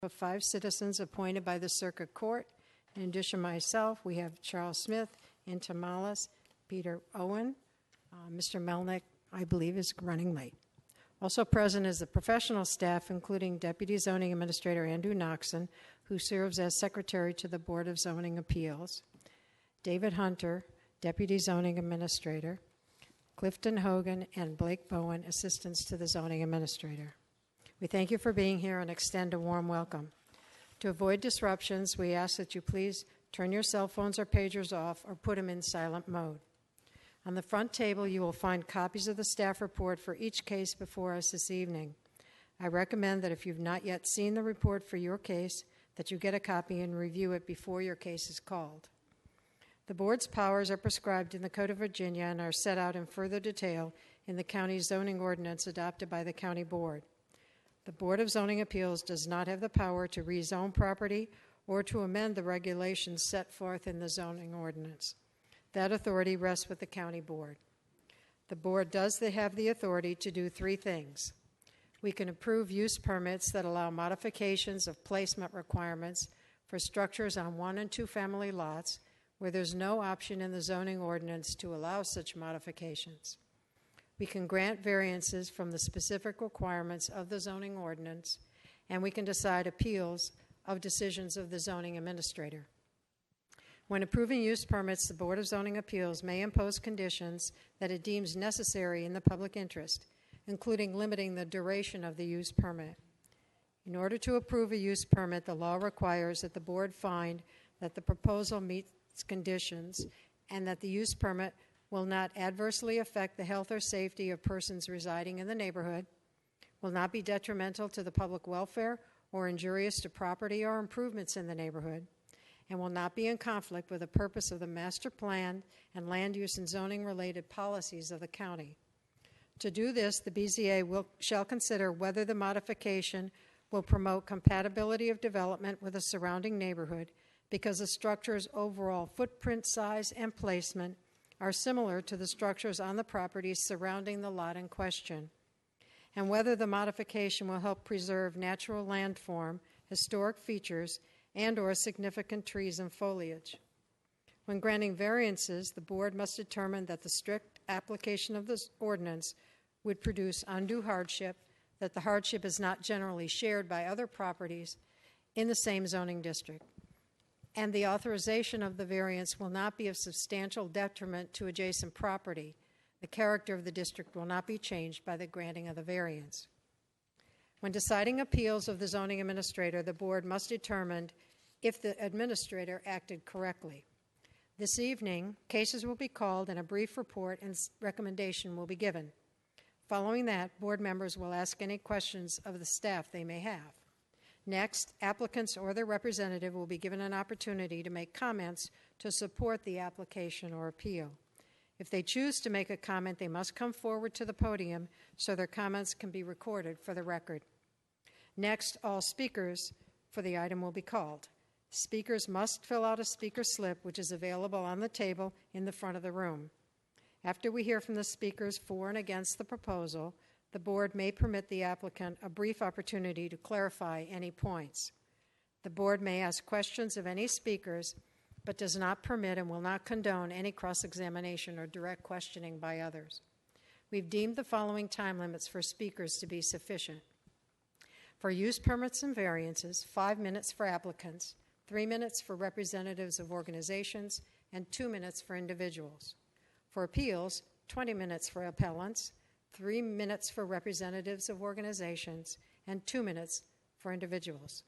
of 5 citizens appointed by the Circuit Court. In addition to myself, we have Charles Smith, Ann Tamales, Peter Owen. Mr. Melnick, I believe, is running late. Also present is the professional staff, including Deputy Zoning Administrator Andrew Noxon, who serves as Secretary to the Board of Zoning Appeals, David Hunter, Deputy Zoning Administrator, Clifton Hogan, and Blake Bowen, Assistants to the Zoning Administrator. We thank you for being here and extend a warm welcome. To avoid disruptions, we ask that you please turn your cell phones or pagers off or put them in silent mode. On the front table, you will find copies of the staff report for each case before us this evening. I recommend that if you've not yet seen the report for your case, that you get a copy and review it before your case is called. The board's powers are prescribed in the Code of Virginia and are set out in further detail in the county zoning ordinance adopted by the county board. The Board of Zoning Appeals does not have the power to rezone property or to amend the regulations set forth in the zoning ordinance. That authority rests with the county board. The board does have the authority to do 3 things. We can approve use permits that allow modifications of placement requirements for structures on 1- and 2-family lots where there's no option in the zoning ordinance to allow such modifications. We can grant variances from the specific requirements of the zoning ordinance, and we can decide appeals of decisions of the zoning administrator. When approving use permits, the Board of Zoning Appeals may impose conditions that it deems necessary in the public interest, including limiting the duration of the use permit. In order to approve a use permit, the law requires that the board find that the proposal meets conditions and that the use permit will not adversely affect the health or safety of persons residing in the neighborhood, will not be detrimental to the public welfare or injurious to property or improvements in the neighborhood, and will not be in conflict with the purpose of the master plan and land use and zoning related policies of the county. To do this, the BZA shall consider whether the modification will promote compatibility of development with the surrounding neighborhood because the structure's overall footprint size and placement are similar to the structures on the properties surrounding the lot in question, and whether the modification will help preserve natural landform, historic features, and/or significant trees and foliage. When granting variances, the board must determine that the strict application of this ordinance would produce undue hardship, that the hardship is not generally shared by other properties in the same zoning district, and the authorization of the variance will not be of substantial detriment to adjacent property. The character of the district will not be changed by the granting of the variance. When deciding appeals of the zoning administrator, the board must determine if the administrator acted correctly. This evening, cases will be called and a brief report and recommendation will be given. Following that, board members will ask any questions of the staff they may have. Next, applicants or their representative will be given an opportunity to make comments to support the application or appeal. If they choose to make a comment, they must come forward to the podium so their comments can be recorded for the record. Next, all speakers for the item will be called. Speakers must fill out a speaker slip, which is available on the table in the front of the room. After we hear from the speakers for and against the proposal, the board may permit the applicant a brief opportunity to clarify any points. The board may ask questions of any speakers, but does not permit and will not condone any cross-examination or direct questioning by others. We've deemed the following time limits for speakers to be sufficient. For use permits and variances, 5 minutes for applicants, 3 minutes for representatives of organizations, and 2 minutes for individuals. For appeals, 20 minutes for appellants, 3 minutes for representatives of organizations, and 2 minutes for individuals.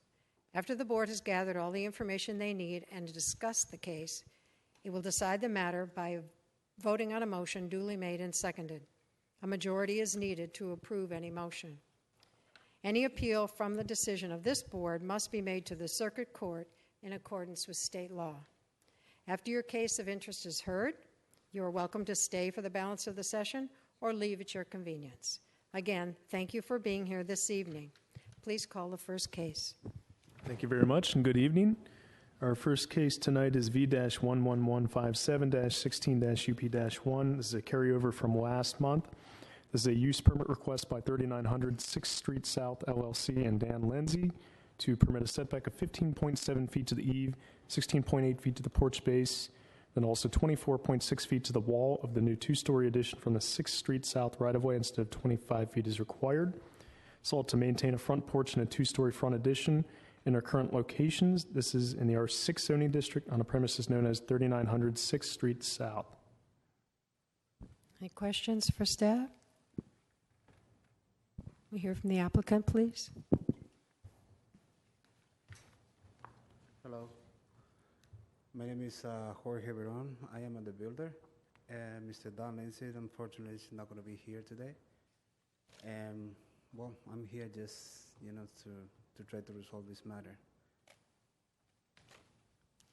After the board has gathered all the information they need and discussed the case, it will decide the matter by voting on a motion duly made and seconded. A majority is needed to approve any motion. Any appeal from the decision of this board must be made to the Circuit Court in accordance with state law. After your case of interest is heard, you are welcome to stay for the balance of the session or leave at your convenience. Again, thank you for being here this evening. Please call the first case. Thank you very much and good evening. Our first case tonight is V-11157-16-UP-1. This is a carryover from last month. This is a use permit request by 3900 6th Street South LLC and Dan Lindsay to permit a setback of 15.7 feet to the eave, 16.8 feet to the porch base, and also 24.6 feet to the wall of the new two-story addition from the 6th Street South right-of-way instead of 25 feet is required. It's all to maintain a front porch and a two-story front addition in our current locations. This is in the R6 zoning district on a premises known as 3900 6th Street South. Any questions for staff? We hear from the applicant, please. Hello. My name is Jorge Verón. I am the builder. And Mr. Don Lindsay, unfortunately, is not going to be here today. And, well, I'm here just, to try to resolve this matter.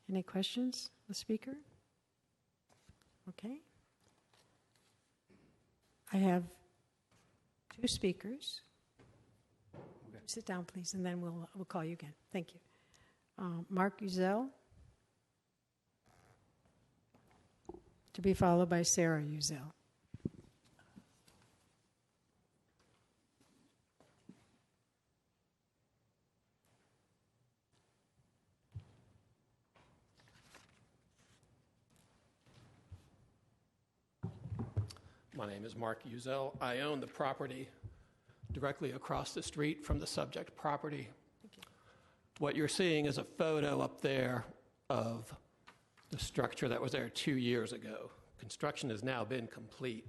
Any questions, the speaker? Okay. I have two speakers. Okay. Sit down, please, and then we'll call you again. Thank you. Mark Uzel, to be followed by Sarah Uzel. My name is Mark Uzel. I own the property directly across the street from the subject property. What you're seeing is a photo up there of the structure that was there 2 years ago. Construction has now been complete.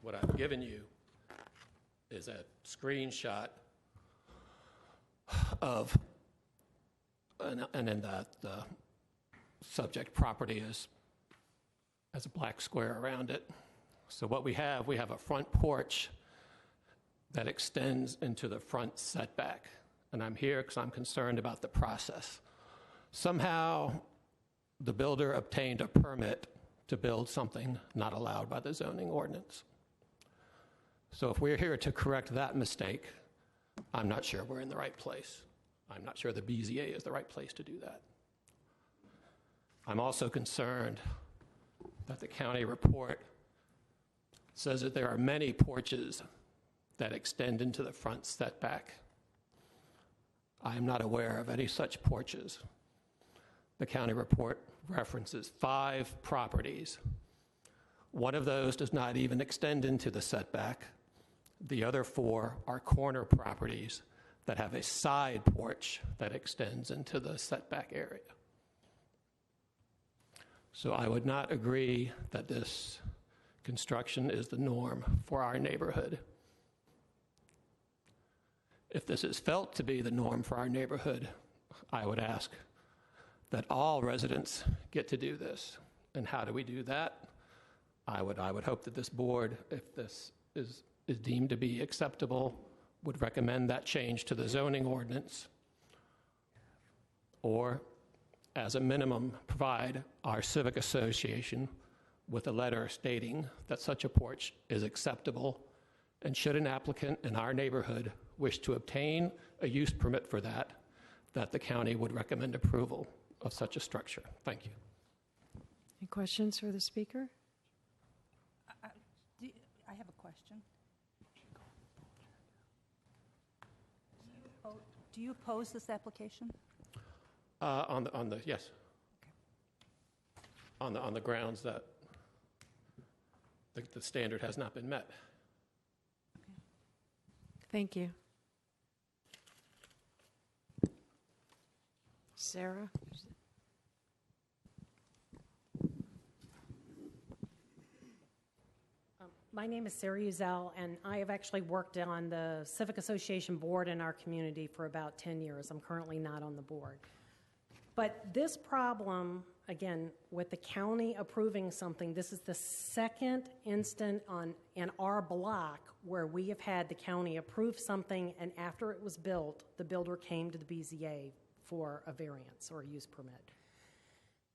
What I've given you is a screenshot of, and then the subject property has a black square around it. So what we have a front porch that extends into the front setback. And I'm here because I'm concerned about the process. Somehow, the builder obtained a permit to build something not allowed by the zoning ordinance. So if we're here to correct that mistake, I'm not sure we're in the right place. I'm not sure the BZA is the right place to do that. I'm also concerned that the county report says that there are many porches that extend into the front setback. I am not aware of any such porches. The county report references 5 properties. One of those does not even extend into the setback. The other 4 are corner properties that have a side porch that extends into the setback area. So I would not agree that this construction is the norm for our neighborhood. If this is felt to be the norm for our neighborhood, I would ask that all residents get to do this. And how do we do that? I would hope that this board, if this is deemed to be acceptable, would recommend that change to the zoning ordinance, or as a minimum, provide our civic association with a letter stating that such a porch is acceptable, and should an applicant in our neighborhood wish to obtain a use permit for that the county would recommend approval of such a structure. Thank you. Any questions for the speaker? I have a question. Do you oppose this application? Yes. Okay. On the grounds that the standard has not been met. Thank you. Sarah? My name is Sarah Uzel, and I have actually worked on the Civic Association board in our community for about 10 years. I'm currently not on the board. But this problem, again, with the county approving something, this is the second instant in our block where we have had the county approve something, and after it was built, the builder came to the BZA for a variance or a use permit.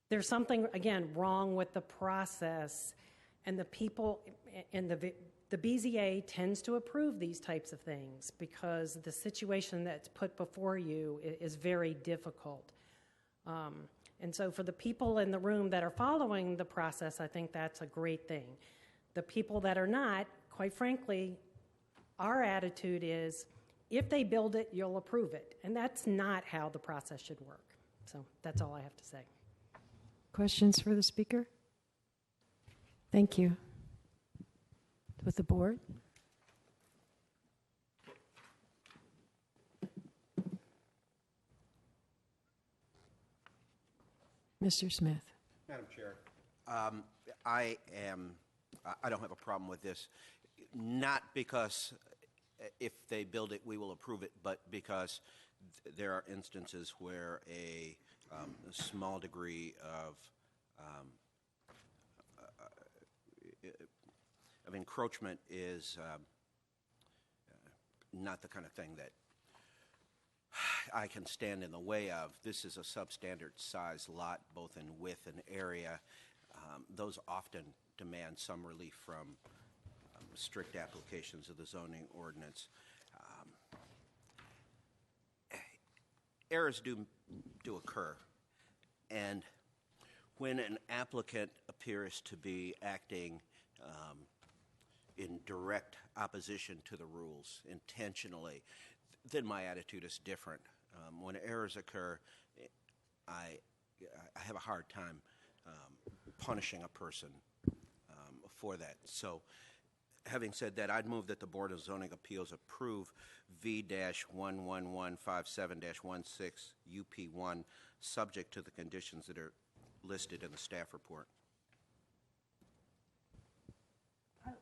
There's something, again, wrong with the process, and the people in the BZA tends to approve these types of things because the situation that's put before you is very difficult. And so for the people in the room that are following the process, I think that's a great thing. The people that are not, quite frankly, our attitude is if they build it, you'll approve it. And that's not how the process should work. So that's all I have to say. Questions for the speaker? Thank you. With the board? Mr. Smith. Madam Chair, I don't have a problem with this, not because if they build it, we will approve it, but because there are instances where a small degree of encroachment is not the kind of thing that I can stand in the way of. This is a substandard size lot, both in width and area. Those often demand some relief from strict applications of the zoning ordinance. Errors do occur, and when an applicant appears to be acting in direct opposition to the rules intentionally, then my attitude is different. When errors occur, I have a hard time punishing a person for that. So, having said that, I'd move that the Board of Zoning Appeals approve V-11157-16 UP1, subject to the conditions that are listed in the staff report.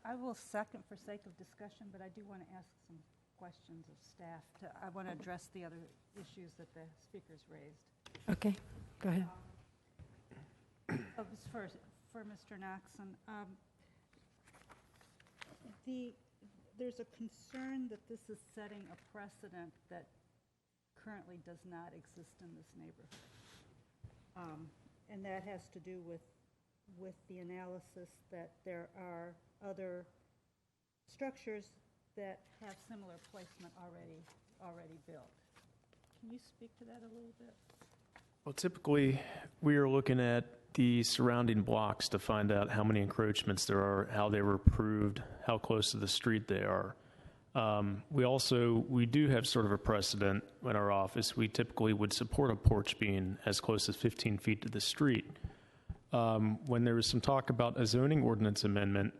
I will second for sake of discussion, but I do want to ask some questions of staff. I want to address the other issues that the speakers raised. Okay, go ahead. For Mr. Knoxon, there's a concern that this is setting a precedent that currently does not exist in this neighborhood. And that has to do with the analysis that there are other structures that have similar placement already built. Can you speak to that a little bit? Well, typically, we are looking at the surrounding blocks to find out how many encroachments there are, how they were approved, how close to the street they are. We do have sort of a precedent in our office. We typically would support a porch being as close as 15 feet to the street. When there was some talk about a zoning ordinance amendment,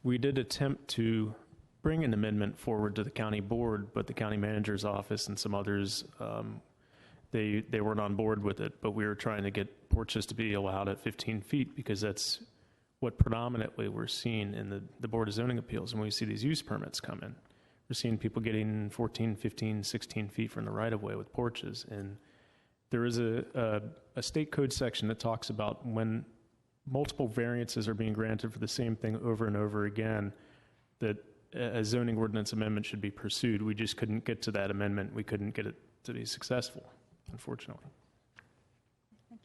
we did attempt to bring an amendment forward to the county board, but the county manager's office and some others, they weren't on board with it. But we were trying to get porches to be allowed at 15 feet because that's what predominantly we're seeing in the Board of Zoning Appeals. And when we see these use permits come in, we're seeing people getting 14, 15, 16 feet from the right-of-way with porches. And there is a state code section that talks about when multiple variances are being granted for the same thing over and over again, that a zoning ordinance amendment should be pursued. We just couldn't get to that amendment. We couldn't get it to be successful, unfortunately.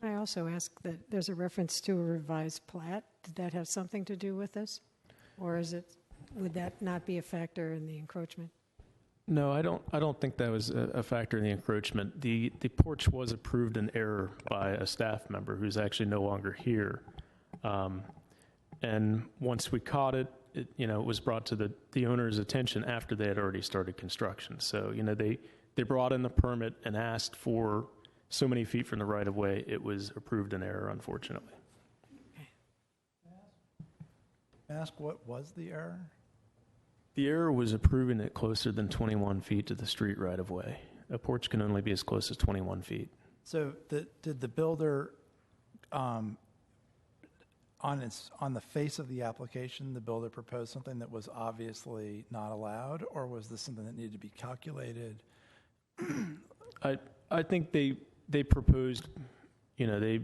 I also ask that there's a reference to a revised plat. Did that have something to do with this? Or would that not be a factor in the encroachment? No, I don't think that was a factor in the encroachment. The porch was approved in error by a staff member who's actually no longer here. And once we caught it, it was brought to the owner's attention after they had already started construction. So, they brought in the permit and asked for so many feet from the right-of-way. It was approved in error, unfortunately. Ask what was the error? The error was approving it closer than 21 feet to the street right-of-way. A porch can only be as close as 21 feet. So did the builder, on the face of the application, the builder proposed something that was obviously not allowed, or was this something that needed to be calculated? I think they proposed, they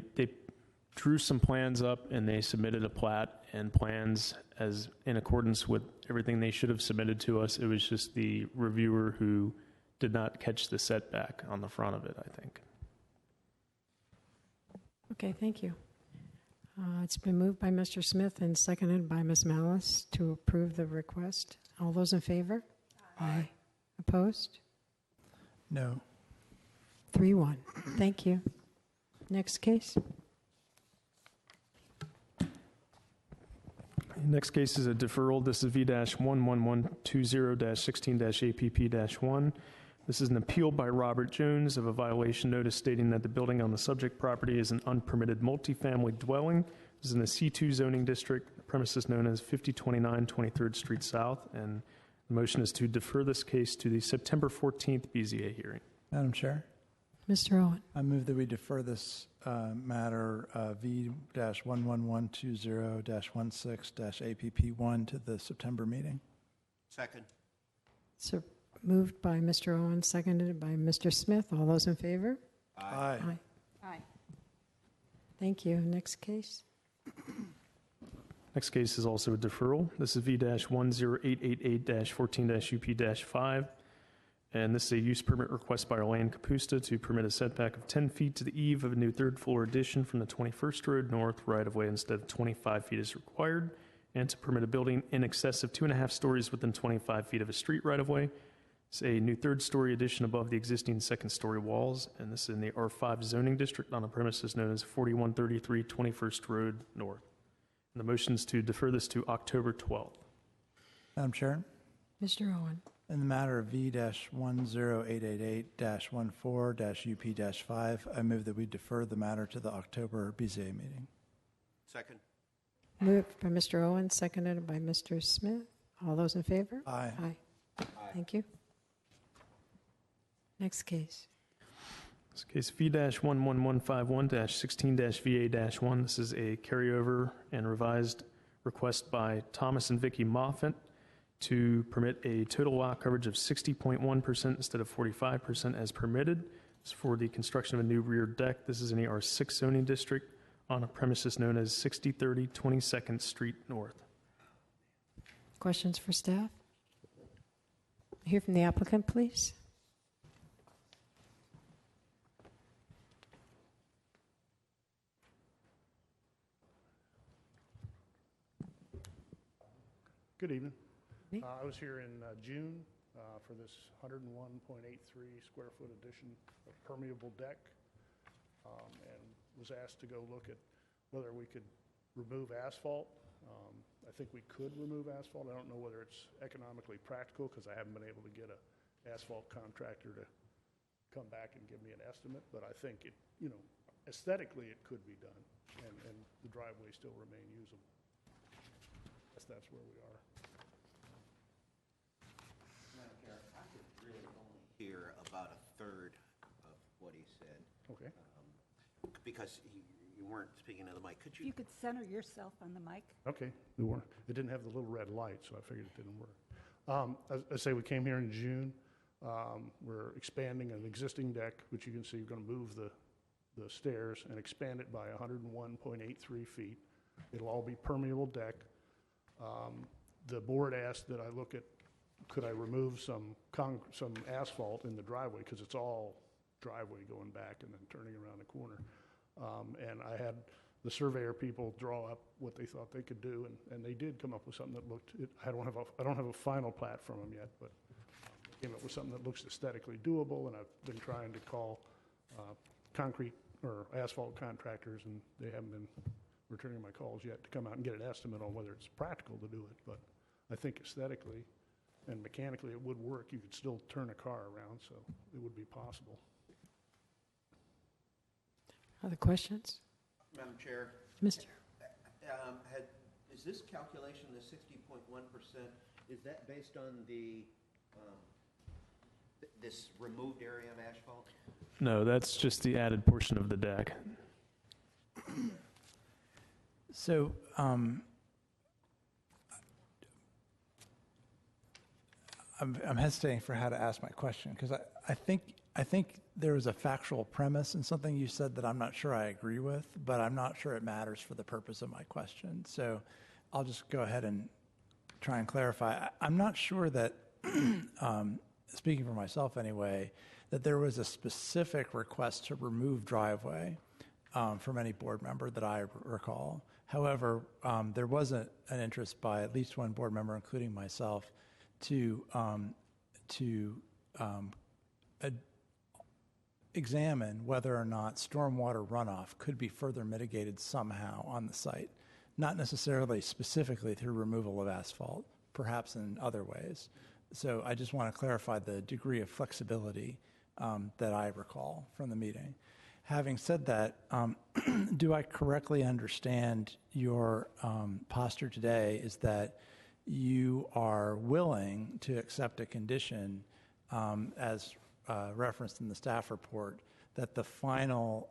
drew some plans up and they submitted a plat and plans as in accordance with everything they should have submitted to us. It was just the reviewer who did not catch the setback on the front of it, I think. Okay, thank you. It's been moved by Mr. Smith and seconded by Ms. Malice to approve the request. All those in favor? Aye. Opposed? No. 3-1. Thank you. Next case. Next case is a deferral. This is V-11120-16-APP-1. This is an appeal by Robert Jones of a violation notice stating that the building on the subject property is an unpermitted multifamily dwelling. This is in the C2 zoning district, the premises known as 5029 23rd Street South, and the motion is to defer this case to the September 14th BZA hearing. Madam Chair, Mr. Owen. I move that we defer this matter V-1120-16-APP1 to the September meeting. Second. So moved by Mr. Owen, seconded by Mr. Smith. All those in favor? Aye. Aye. Thank you. Next case. Next case is also a deferral. This is V-10888-14-UP-5. And this is a use permit request by Arlene Capusta to permit a setback of 10 feet to the eave of a new third-floor addition from the 21st Road North right-of-way instead of 25 feet as required, and to permit a building in excess of 2.5 stories within 25 feet of a street right-of-way. It's a new third-story addition above the existing second-story walls, and this is in the R5 zoning district on a premises known as 4133 21st Road North. And the motion is to defer this to October 12th. Madam Chair, Mr. Owen. in the matter of V-10888-14-UP-5, I move that we defer the matter to the October BZA meeting. Second. Moved by Mr. Owen, seconded by Mr. Smith. All those in favor? Aye. Aye. Thank you. Next case. This case V-11151-16-VA-1. This is a carryover and revised request by Thomas and Vicky Moffett to permit a total lot coverage of 60.1% instead of 45% as permitted. It's for the construction of a new rear deck. This is in the R6 zoning district on a premises known as 6030 22nd Street North. Questions for staff? Hear from the applicant, please. Good evening. Hey. I was here in June for this 101.83 square foot addition of permeable deck, and was asked to go look at whether we could remove asphalt. I think we could remove asphalt. I don't know whether it's economically practical because I haven't been able to get an asphalt contractor to come back and give me an estimate, but I think it, aesthetically it could be done, and the driveway still remain usable. That's where we are. Madam Chair, I could really only hear about a third of what he said. Okay. Because you weren't speaking to the mic. Could If you could center yourself on the mic. Okay. It didn't have the little red light, so I figured it didn't work. As I say, we came here in June. We're expanding an existing deck, which you can see we're going to move the stairs and expand it by 101.83 feet. It'll all be permeable deck. The board asked that I look at, could I remove some asphalt in the driveway, because it's all driveway going back and then turning around the corner. And I had the surveyor people draw up what they thought they could do, and they did come up with something that looked, I don't have a final plat from them yet, but came up with something that looks aesthetically doable, and I've been trying to call concrete or asphalt contractors, and they haven't been returning my calls yet to come out and get an estimate on whether it's practical to do it. But I think aesthetically and mechanically it would work. You could still turn a car around, so it would be possible. Other questions? Madam Chair, Mr. is this calculation, the 60.1%, is that based on the this removed area of asphalt? No, that's just the added portion of the deck. So, I'm hesitating for how to ask my question, because I think there is a factual premise in something you said that I'm not sure I agree with, but I'm not sure it matters for the purpose of my question. So I'll just go ahead and try and clarify. I'm not sure that, speaking for myself anyway, that there was a specific request to remove driveway from any board member that I recall. However, there was an interest by at least one board member, including myself, to examine whether or not stormwater runoff could be further mitigated somehow on the site. not necessarily specifically through removal of asphalt, perhaps in other ways. So I just want to clarify the degree of flexibility that I recall from the meeting. Having said that, do I correctly understand your posture today is that you are willing to accept a condition as referenced in the staff report that the final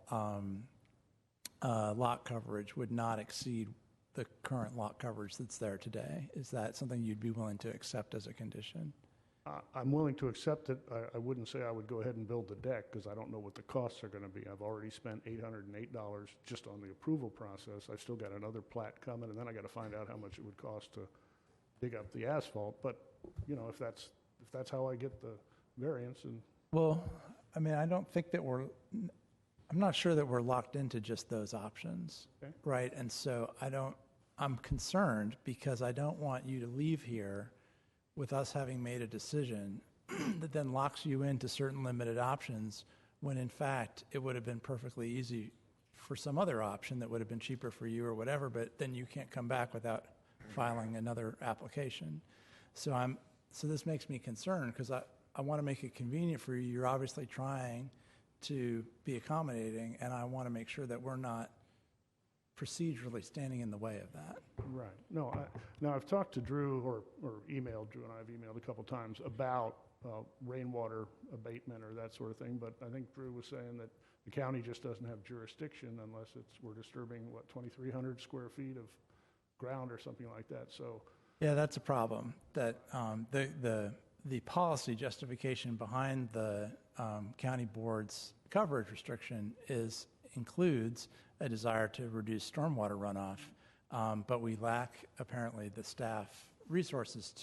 lot coverage would not exceed the current lot coverage that's there today? Is that something you'd be willing to accept as a condition? I'm willing to accept it. I wouldn't say I would go ahead and build the deck because I don't know what the costs are going to be. I've already spent $808 just on the approval process. I've still got another plat coming, and then I got to find out how much it would cost to dig up the asphalt. But, you know, if that's how I get the variance, and Well, I mean, I don't think that I'm not sure that we're locked into just those options, Okay. right? And so I'm concerned because I don't want you to leave here with us having made a decision that then locks you into certain limited options when in fact it would have been perfectly easy for some other option that would have been cheaper for you or whatever, but then you can't come back without filing another application. So this makes me concerned because I want to make it convenient for you. You're obviously trying to be accommodating, and I want to make sure that we're not procedurally standing in the way of that. right. No, now I've talked to Drew or emailed Drew, and I've emailed a couple times about rainwater abatement or that sort of thing, but I think Drew was saying that the county just doesn't have jurisdiction unless we're disturbing, 2,300 square feet of ground or something like that, so. Yeah, that's a problem. That the policy justification behind the county board's coverage restriction includes a desire to reduce stormwater runoff, but we lack apparently the staff resources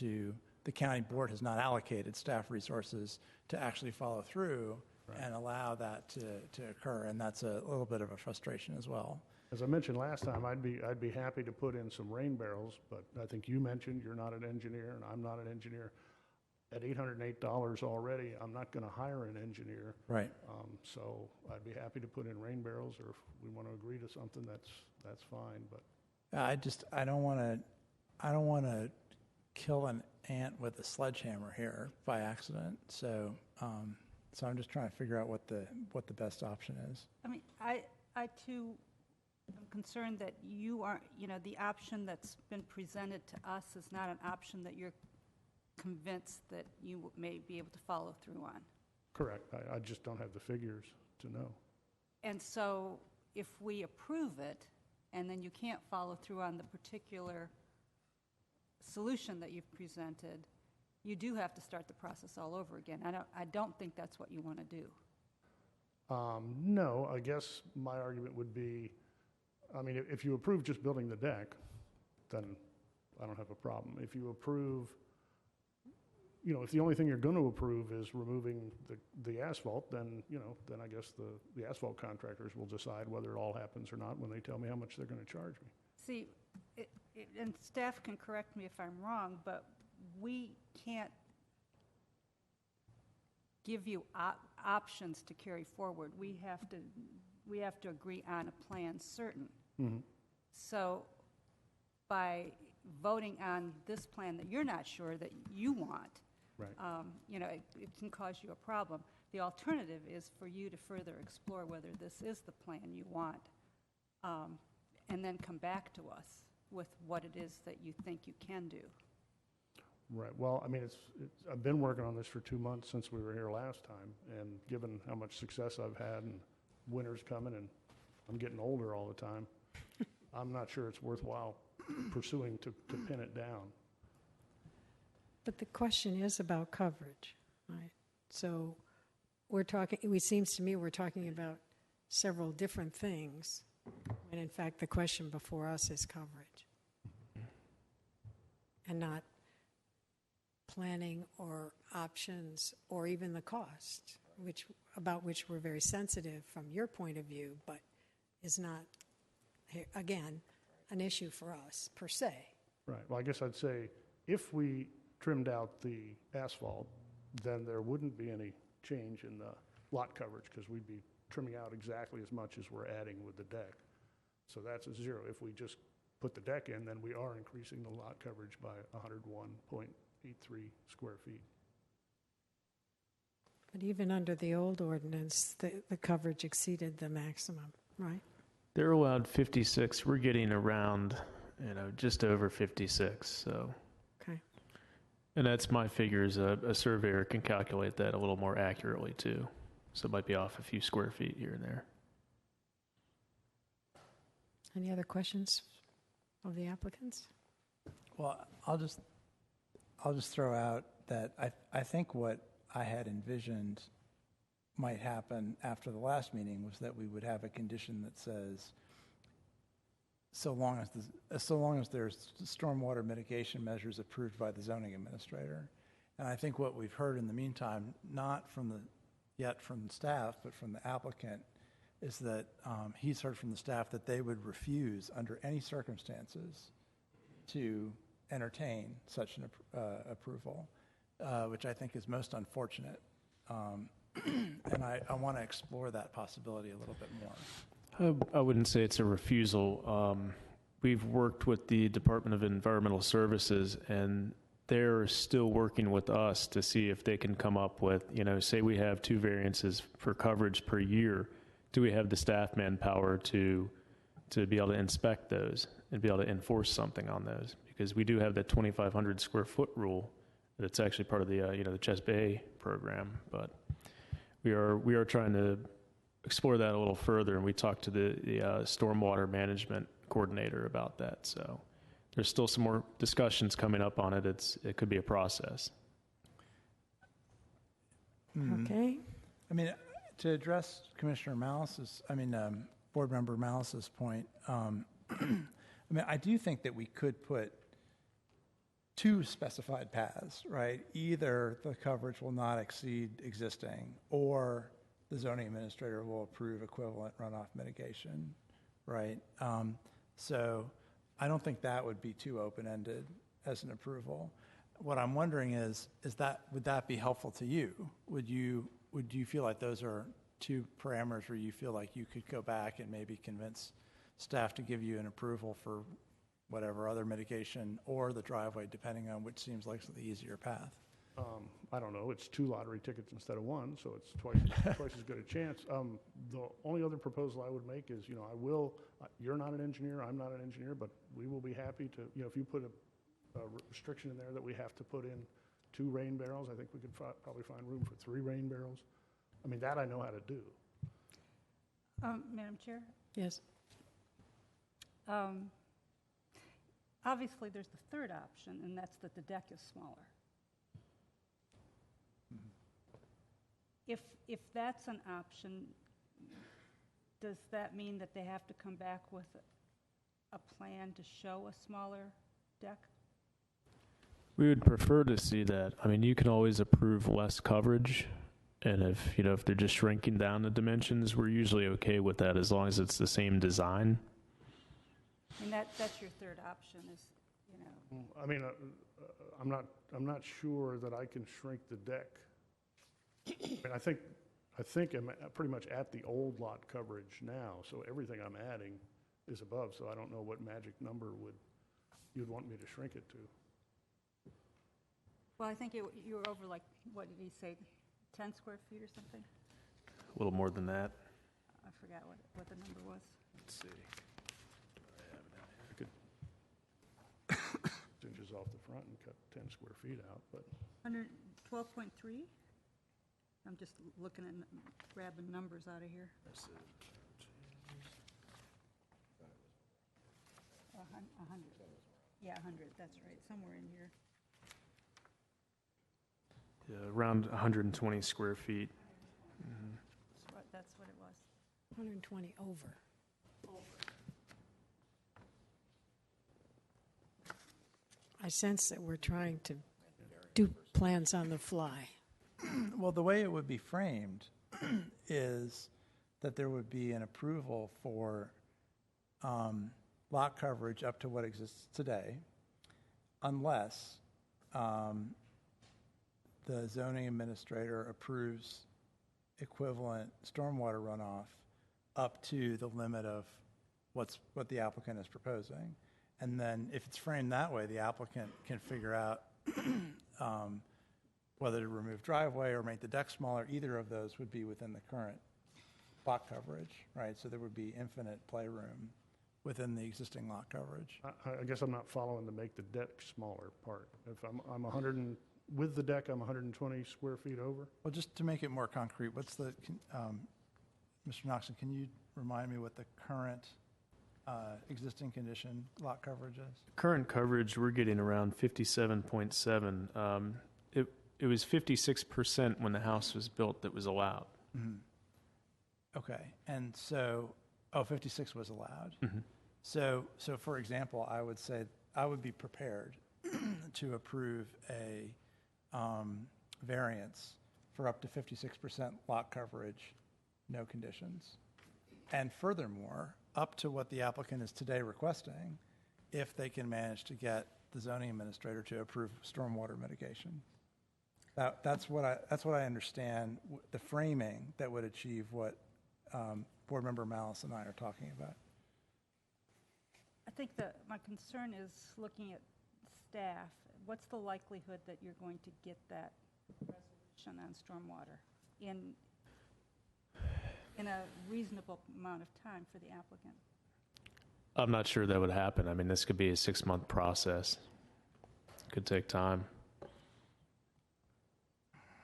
the county board has not allocated staff resources to actually follow through and allow that to occur, and that's a little bit of a frustration as well. As I mentioned last time, I'd be happy to put in some rain barrels, but I think you mentioned you're not an engineer and I'm not an engineer. At $808 already, I'm not going to hire an engineer. Right. So I'd be happy to put in rain barrels, or if we want to agree to something, that's fine. But I don't want to kill an ant with a sledgehammer here by accident. So I'm just trying to figure out what the best option is. I mean, I too am concerned that the option that's been presented to us is not an option that you're convinced that you may be able to follow through on. correct. I just don't have the figures to know. And so if we approve it and then you can't follow through on the particular solution that you've presented, you do have to start the process all over again. I don't think that's what you want to do. No, I guess my argument would be, I mean, if you approve just building the deck, then I don't have a problem. If you approve, if the only thing you're going to approve is removing the asphalt, then I guess the asphalt contractors will decide whether it all happens or not when they tell me how much they're going to charge me. See, and staff can correct me if I'm wrong, but we can't give you options to carry forward. We have to agree on a plan certain. Mm-hmm. So by voting on this plan that you're not sure that you want, Right. it can cause you a problem. The alternative is for you to further explore whether this is the plan you want, and then come back to us with what it is that you think you can do. Right. Well, I mean, I've been working on this for 2 months since we were here last time, and given how much success I've had, and winter's coming, and I'm getting older all the time, I'm not sure it's worthwhile pursuing to pin it down. But the question is about coverage, right? So it seems to me we're talking about several different things, when in fact the question before us is coverage and not planning or options or even the cost, about which we're very sensitive from your point of view, but is not, again, an issue for us per se. Right. Well, I guess I'd say if we trimmed out the asphalt, then there wouldn't be any change in the lot coverage because we'd be trimming out exactly as much as we're adding with the deck. So that's a zero. If we just put the deck in, then we are increasing the lot coverage by 101.83 square feet. But even under the old ordinance, the coverage exceeded the maximum, right? They're allowed 56. We're getting around, just over 56. So, Okay. and that's my figures. A surveyor can calculate that a little more accurately too. So it might be off a few square feet here and there. Any other questions of the applicants? Well, I'll just throw out that I think what I had envisioned might happen after the last meeting was that we would have a condition that says, so long as there's stormwater mitigation measures approved by the zoning administrator. And I think what we've heard in the meantime, not yet from the staff, but from the applicant, is that he's heard from the staff that they would refuse under any circumstances to entertain such an approval, which I think is most unfortunate. And I want to explore that possibility a little bit more. I wouldn't say it's a refusal. We've worked with the Department of Environmental Services, and they're still working with us to see if they can come up with, say we have 2 variances for coverage per year. Do we have the staff manpower to be able to inspect those and be able to enforce something on those? Because we do have that 2,500 square foot rule that's actually part of the the Chest Bay program, but we are trying to explore that a little further, and we talked to the stormwater management coordinator about that. So there's still some more discussions coming up on it. It could be a process. Okay. I mean, to address Board Member Malice's point, I do think that we could put 2 specified paths, right? Either the coverage will not exceed existing, or the zoning administrator will approve equivalent runoff mitigation, right? So I don't think that would be too open-ended as an approval. What I'm wondering is would that be helpful to you? Would you feel like those are 2 parameters where you feel like you could go back and maybe convince staff to give you an approval for whatever other mitigation or the driveway, depending on which seems like the easier path? I don't know, it's 2 lottery tickets instead of 1, so it's twice as good a chance. The only other proposal I would make is, you're not an engineer, I'm not an engineer, but we will be happy to, if you put a restriction in there that we have to put in 2 rain barrels, I think we could probably find room for 3 rain barrels. I mean, that I know how to do. Madam Chair? Yes. Obviously, there's the third option, and that's that the deck is smaller. If that's an option, does that mean that they have to come back with a plan to show a smaller deck? We would prefer to see that. I mean, you can always approve less coverage, and if they're just shrinking down the dimensions, we're usually okay with that as long as it's the same design. And that's your third option is, I mean, I'm not sure that I can shrink the deck. I mean, I think I'm pretty much at the old lot coverage now, so everything I'm adding is above, so I don't know what magic number you'd want me to shrink it to. well, I think you were over like, what did he say, 10 square feet or something? A little more than that. I forgot what the number was. Let's see. I could inches off the front and cut 10 square feet out, but 112.3? I'm just looking at, grabbing numbers out of here. 100. Yeah, 100, that's right, somewhere in here. Yeah, around 120 square feet. That's what it was. 120 over. I sense that we're trying to do plans on the fly. Well, the way it would be framed is that there would be an approval for lot coverage up to what exists today, unless the zoning administrator approves equivalent stormwater runoff up to the limit of what the applicant is proposing. And then if it's framed that way, the applicant can figure out whether to remove driveway or make the deck smaller. Either of those would be within the current lot coverage, right? So there would be infinite playroom within the existing lot coverage. I guess I'm not following the make the deck smaller part. If I'm 100 and, with the deck, I'm 120 square feet over? Well, just to make it more concrete, what's the, Mr. Noxon, can you remind me what the current existing condition lot coverage is? Current coverage, we're getting around 57.7. It was 56% when the house was built that was allowed. Mm-hmm. Okay, and so, 56 was allowed. Mm-hmm. So for example, I would say, I would be prepared to approve a variance for up to 56% lot coverage, no conditions. And furthermore, up to what the applicant is today requesting, if they can manage to get the zoning administrator to approve stormwater mitigation. That's what I understand, the framing that would achieve what Board Member Malice and I are talking about. I think that my concern is looking at staff. What's the likelihood that you're going to get that resolution on stormwater in a reasonable amount of time for the applicant? I'm not sure that would happen. I mean, this could be a 6-month process. Could take time.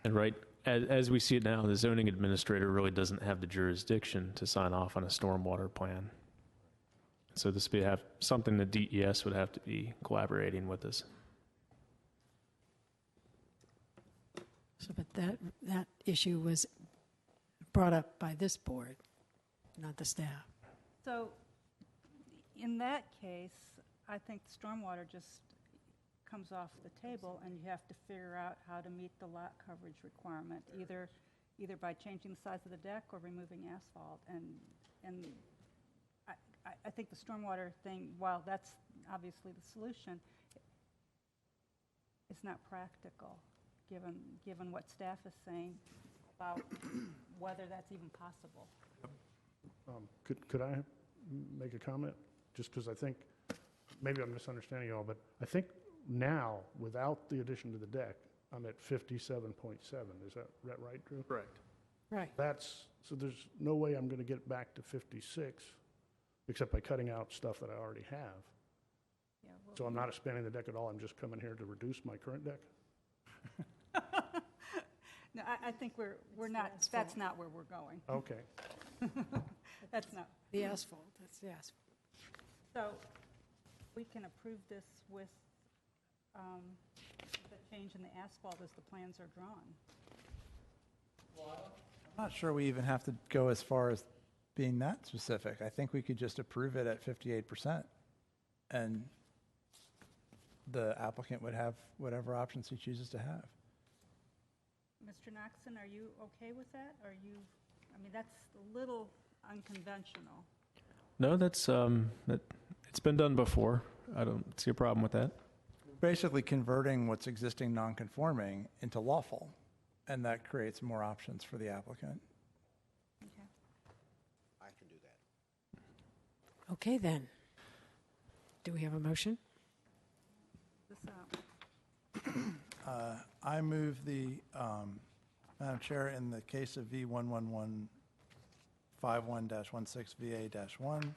And right, as we see it now, the zoning administrator really doesn't have the jurisdiction to sign off on a stormwater plan. So this would have something that DES would have to be collaborating with us. So, but that issue was brought up by this board, not the staff. So in that case, I think stormwater just comes off the table, and you have to figure out how to meet the lot coverage requirement, either by changing the size of the deck or removing asphalt. And I think the stormwater thing, while that's obviously the solution, it's not practical, given what staff is saying about whether that's even possible. Could I make a comment? Just because I think, maybe I'm misunderstanding y'all, but I think now, without the addition to the deck, I'm at 57.7. Is that right, Drew? Correct. Right. So there's no way I'm going to get back to 56, except by cutting out stuff that I already have. Yeah, well, So I'm not expanding the deck at all, I'm just coming here to reduce my current deck? no, I think we're not, that's not where we're going. Okay. That's not. The asphalt, that's the asphalt. So we can approve this with the change in the asphalt as the plans are drawn. I'm not sure we even have to go as far as being that specific. I think we could just approve it at 58%, and the applicant would have whatever options he chooses to have. Mr. Noxon, are you okay with that? I mean, that's a little unconventional. No, that's it's been done before. I don't see a problem with that. Basically converting what's existing non-conforming into lawful, and that creates more options for the applicant. Okay. I can do that. Okay, then. Do we have a motion? This out. I move the, Madam Chair, in the case of V11151-16VA-1,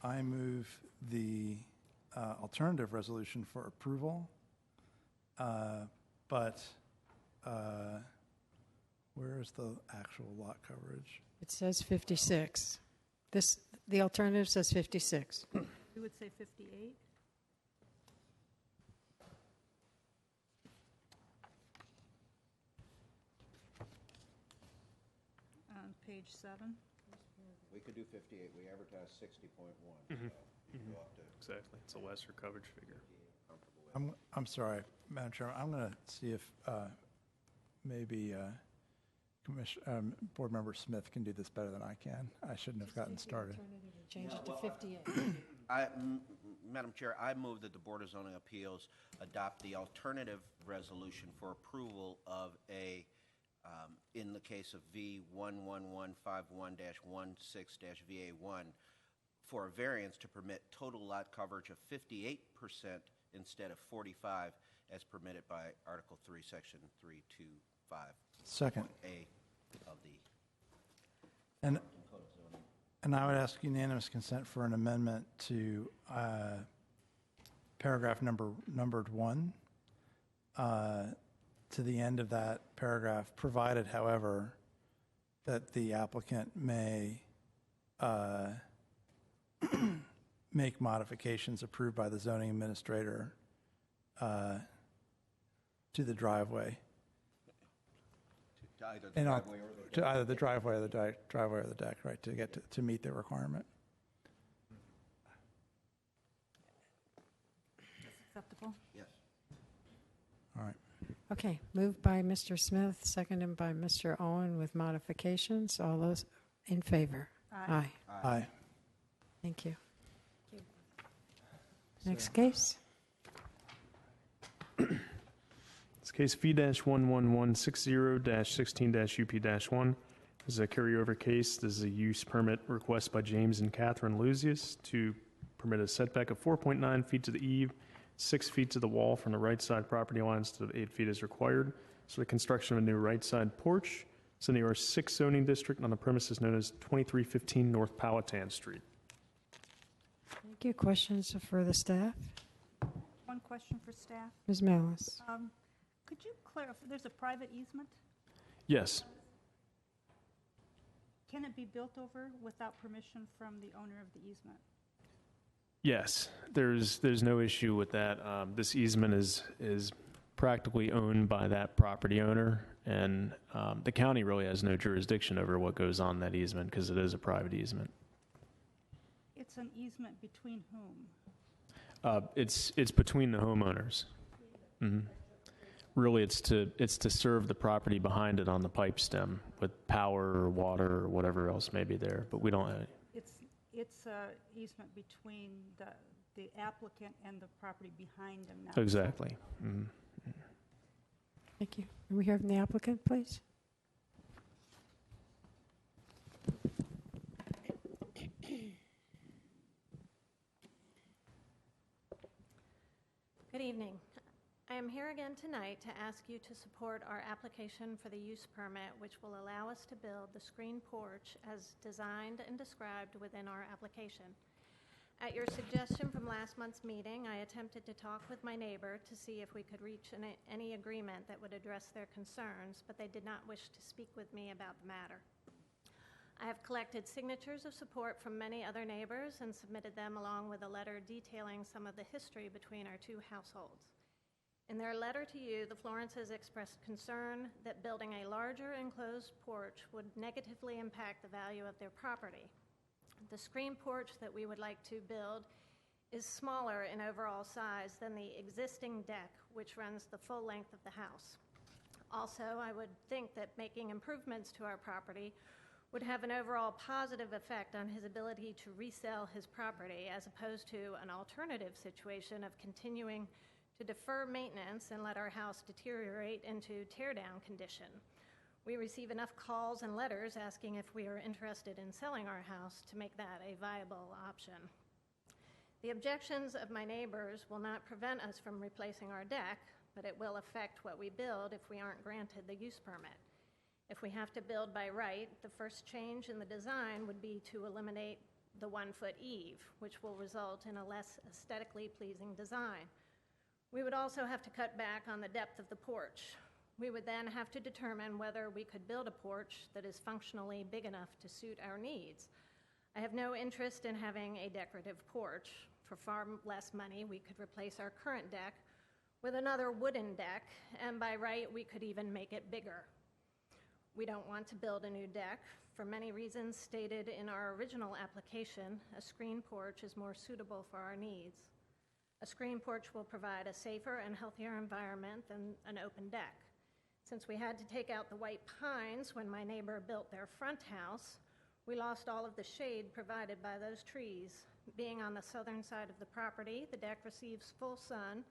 I move the alternative resolution for approval, but where is the actual lot coverage? It says 56. The alternative says 56. We would say 58. On page 7. We could do 58. We advertised 60.1. Mm-hmm. So go up to Exactly. It's a lesser coverage figure. comfortable with. I'm sorry, Madam Chair, I'm going to see if maybe Board Member Smith can do this better than I can. I shouldn't have gotten started. Change it to 58. Madam Chair, I move that the Board of Zoning Appeals adopt the alternative resolution for approval of a, in the case of V11151-16-VA1, for a variance to permit total lot coverage of 58% instead of 45 as permitted by Article 3, Section 325. Second. A of the And, Code of Zoning. and I would ask unanimous consent for an amendment to paragraph numbered 1 to the end of that paragraph, provided, however, that the applicant may make modifications approved by the zoning administrator to the driveway. To either the And driveway or the to either the driveway or the driveway or the deck, right, to get to meet the requirement. Acceptable? Yes. All right. Okay, moved by Mr. Smith, seconded by Mr. Owen with modifications. All those in favor? Aye. Aye. Thank you. Next case? It's case V-11160-16-UP-1. This is a carryover case. This is a use permit request by James and Catherine Luzius to permit a setback of 4.9 feet to the eave, 6 feet to the wall from the right side property line instead of 8 feet as required. So the construction of a new right side porch. It's in the R6 zoning district on the premises known as 2315 North Powhatan Street. Thank you. Questions for the staff? One question for staff. Ms. Malice? Could you clarify, there's a private easement? Yes. Can it be built over without permission from the owner of the easement? Yes, there's no issue with that. This easement is practically owned by that property owner, and the county really has no jurisdiction over what goes on that easement because it is a private easement. It's an easement between whom? It's between the homeowners. Mhm. Really, it's to serve the property behind it on the pipe stem with power or water or whatever else may be there. But we don't. It's a easement between the applicant and the property behind them now. Exactly. Mhm. Thank you. Can we hear from the applicant, please? Good evening. I am here again tonight to ask you to support our application for the use permit, which will allow us to build the screen porch as designed and described within our application. At your suggestion from last month's meeting, I attempted to talk with my neighbor to see if we could reach any agreement that would address their concerns, but they did not wish to speak with me about the matter. I have collected signatures of support from many other neighbors and submitted them along with a letter detailing some of the history between our two households. In their letter to you, the Florences expressed concern that building a larger enclosed porch would negatively impact the value of their property. The screen porch that we would like to build is smaller in overall size than the existing deck, which runs the full length of the house. Also, I would think that making improvements to our property would have an overall positive effect on his ability to resell his property, as opposed to an alternative situation of continuing to defer maintenance and let our house deteriorate into tear-down condition. We receive enough calls and letters asking if we are interested in selling our house to make that a viable option. The objections of my neighbors will not prevent us from replacing our deck, but it will affect what we build if we aren't granted the use permit. If we have to build by right, the first change in the design would be to eliminate the 1-foot eave, which will result in a less aesthetically pleasing design. We would also have to cut back on the depth of the porch. We would then have to determine whether we could build a porch that is functionally big enough to suit our needs. I have no interest in having a decorative porch. For far less money, we could replace our current deck with another wooden deck, and by right, we could even make it bigger. We don't want to build a new deck. For many reasons stated in our original application, a screen porch is more suitable for our needs. A screen porch will provide a safer and healthier environment than an open deck. Since we had to take out the white pines when my neighbor built their front house, we lost all of the shade provided by those trees. Being on the southern side of the property, the deck receives full sun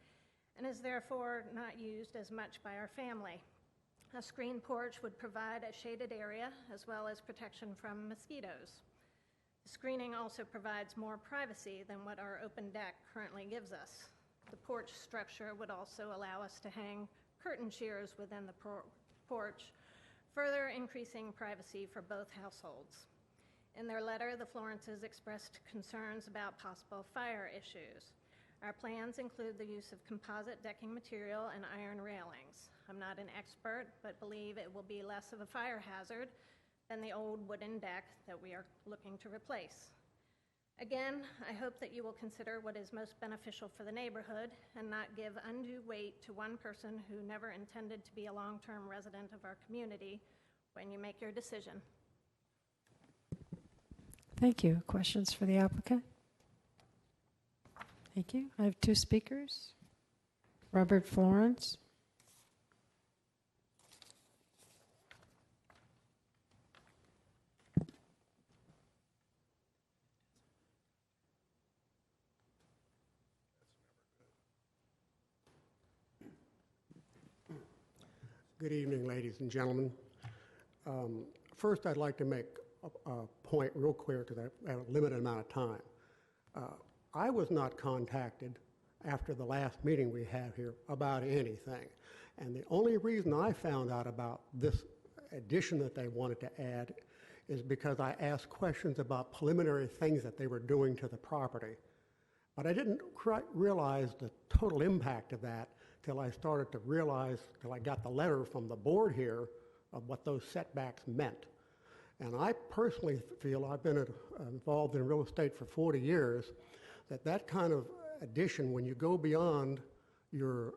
and is therefore not used as much by our family. A screen porch would provide a shaded area as well as protection from mosquitoes. The screening also provides more privacy than what our open deck currently gives us. The porch structure would also allow us to hang curtain shears within the porch, further increasing privacy for both households. In their letter, the Florences expressed concerns about possible fire issues. Our plans include the use of composite decking material and iron railings. I'm not an expert, but believe it will be less of a fire hazard than the old wooden deck that we are looking to replace. Again, I hope that you will consider what is most beneficial for the neighborhood and not give undue weight to one person who never intended to be a long-term resident of our community when you make your decision. Thank you. Questions for the applicant? Thank you. I have two speakers. Robert Florence. Good evening, ladies and gentlemen. First, I'd like to make a point real clear because I have a limited amount of time. I was not contacted after the last meeting we had here about anything. And the only reason I found out about this addition that they wanted to add is because I asked questions about preliminary things that they were doing to the property. But I didn't realize the total impact of that till I started to realize, till I got the letter from the board here of what those setbacks meant. And I personally feel, I've been involved in real estate for 40 years, that kind of addition, when you go beyond your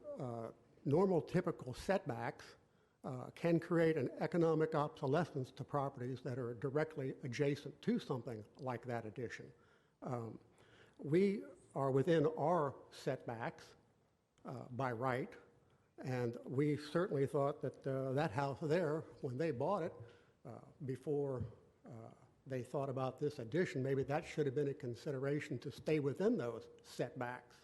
normal typical setbacks, can create an economic obsolescence to properties that are directly adjacent to something like that addition. We are within our setbacks by right, and we certainly thought that that house there, when they bought it, before they thought about this addition, maybe that should have been a consideration to stay within those setbacks.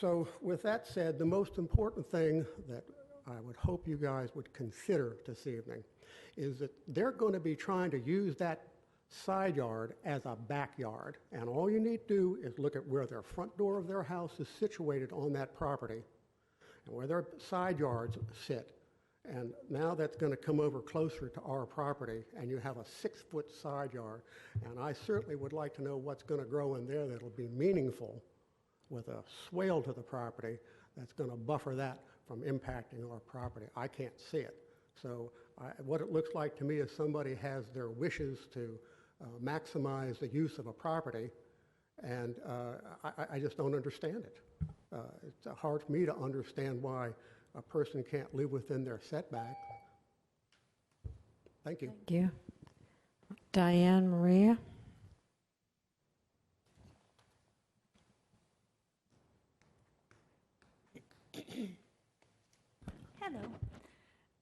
So with that said, the most important thing that I would hope you guys would consider this evening is that they're going to be trying to use that side yard as a backyard, and all you need to do is look at where their front door of their house is situated on that property and where their side yards sit. And now that's going to come over closer to our property, and you have a 6-foot side yard. And I certainly would like to know what's going to grow in there that'll be meaningful with a swale to the property that's going to buffer that from impacting our property. I can't see it. So what it looks like to me is somebody has their wishes to maximize the use of a property, and I just don't understand it. It's hard for me to understand why a person can't live within their setback. Thank you. Thank you. Diane Maria. Hello.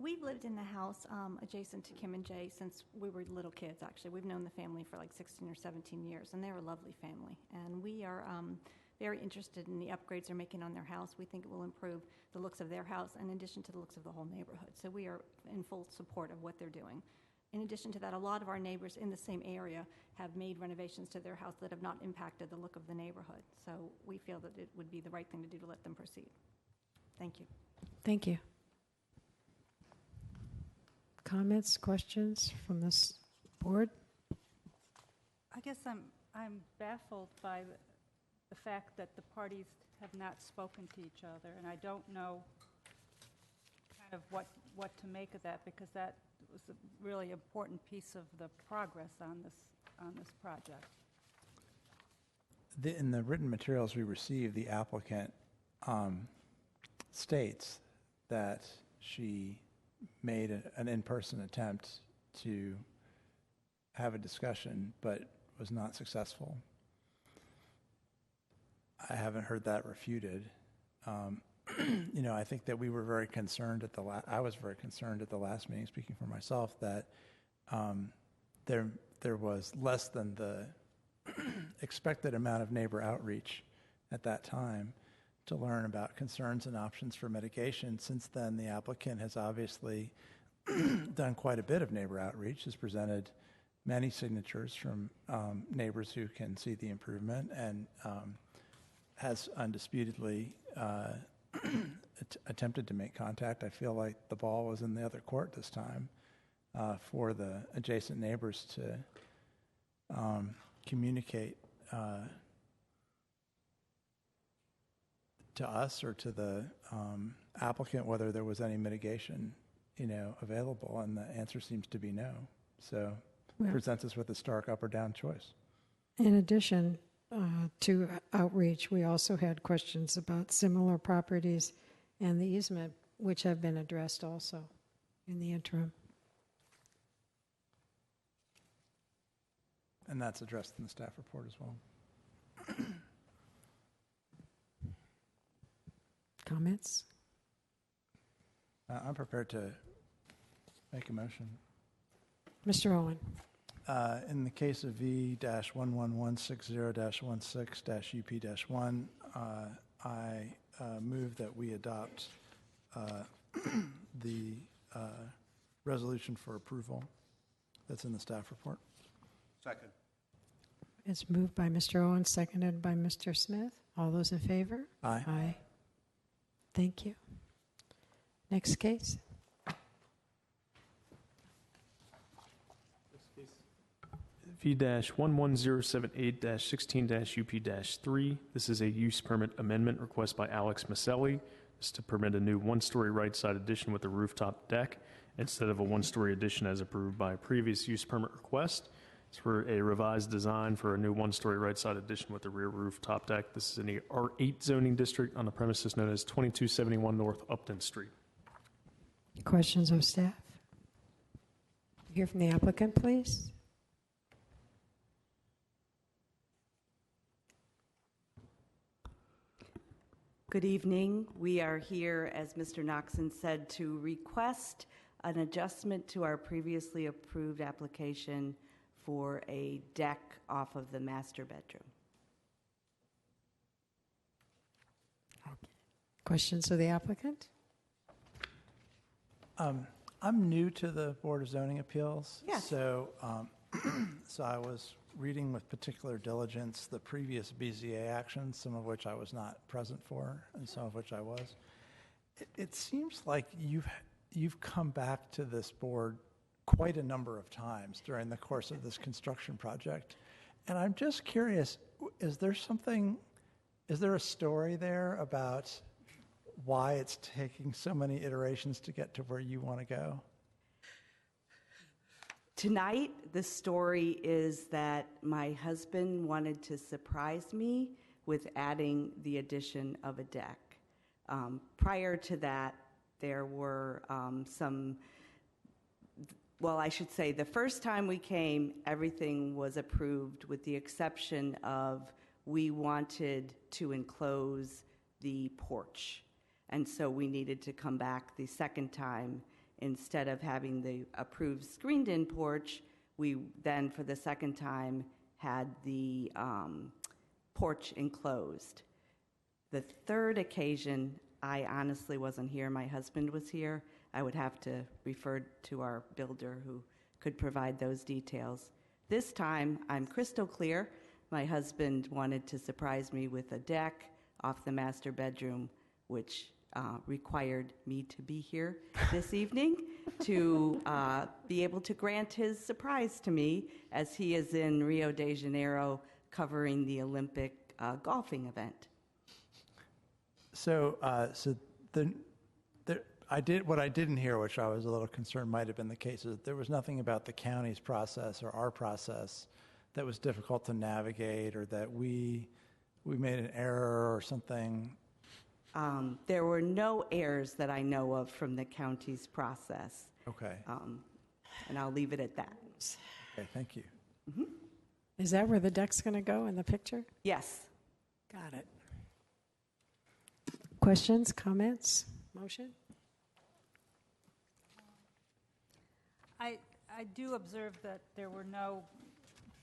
We've lived in the house adjacent to Kim and Jay since we were little kids, actually. We've known the family for like 16 or 17 years, and they're a lovely family. And we are very interested in the upgrades they're making on their house. We think it will improve the looks of their house in addition to the looks of the whole neighborhood. So we are in full support of what they're doing. In addition to that, a lot of our neighbors in the same area have made renovations to their house that have not impacted the look of the neighborhood. So we feel that it would be the right thing to do to let them proceed. Thank you. Thank you. Comments, questions from this board? I guess I'm baffled by the fact that the parties have not spoken to each other, and I don't know kind of what to make of that, because that was a really important piece of the progress on this project. In the written materials we received, the applicant states that she made an in-person attempt to have a discussion, but was not successful. I haven't heard that refuted. You know, I think that we were very concerned I was very concerned at the last meeting, speaking for myself, that there was less than the expected amount of neighbor outreach at that time to learn about concerns and options for mitigation. Since then, the applicant has obviously done quite a bit of neighbor outreach, has presented many signatures from neighbors who can see the improvement and has undisputedly attempted to make contact. I feel like the ball was in the other court this time for the adjacent neighbors to communicate to us or to the applicant whether there was any mitigation, available, and the answer seems to be no. So Well- presents us with a stark up or down choice. In addition to outreach, we also had questions about similar properties and the easement, which have been addressed also in the interim. And that's addressed in the staff report as well. Comments? I'm prepared to make a motion. Mr. Owen? In the case of V-11160-16-UP-1, I move that we adopt the resolution for approval that's in the staff report. Second. It's moved by Mr. Owen, seconded by Mr. Smith. All those in favor? Aye. Aye. Thank you. Next case. V-11078-16-UP-3. This is a use permit amendment request by Alex Maselli. This is to permit a new one-story right-side addition with a rooftop deck instead of a one-story addition as approved by a previous use permit request. It's for a revised design for a new one-story right-side addition with a rear rooftop deck. This is in the R8 zoning district on the premises known as 2271 North Upton Street. Questions of staff? Hear from the applicant, please. Good evening. We are here, as Mr. Noxon said, to request an adjustment to our previously approved application for a deck off of the master bedroom. Questions of the applicant? I'm new to the Board of Zoning Appeals. Yes. So, so I was reading with particular diligence the previous BZA actions, some of which I was not present for, and some of which I was. It seems like you've come back to this board quite a number of times during the course of this construction project, and I'm just curious: is there a story there about why it's taking so many iterations to get to where you want to go? Tonight, the story is that my husband wanted to surprise me with adding the addition of a deck. Prior to that, there were I should say the first time we came, everything was approved with the exception of we wanted to enclose the porch. And so we needed to come back the second time. Instead of having the approved screened-in porch, we then, for the second time, had the porch enclosed. The third occasion, I honestly wasn't here. My husband was here. I would have to refer to our builder who could provide those details. This time, I'm crystal clear. My husband wanted to surprise me with a deck off the master bedroom, which required me to be here this evening to be able to grant his surprise to me as he is in Rio de Janeiro covering the Olympic golfing event. So, what I didn't hear, which I was a little concerned might have been the case, is that there was nothing about the county's process or our process that was difficult to navigate, or that we made an error or something. There were no errors that I know of from the county's process. Okay. And I'll leave it at that. Okay, thank you. Mm-hmm. Is that where the deck's going to go in the picture? Yes. Got it. Questions, comments, motion? I do observe that there were no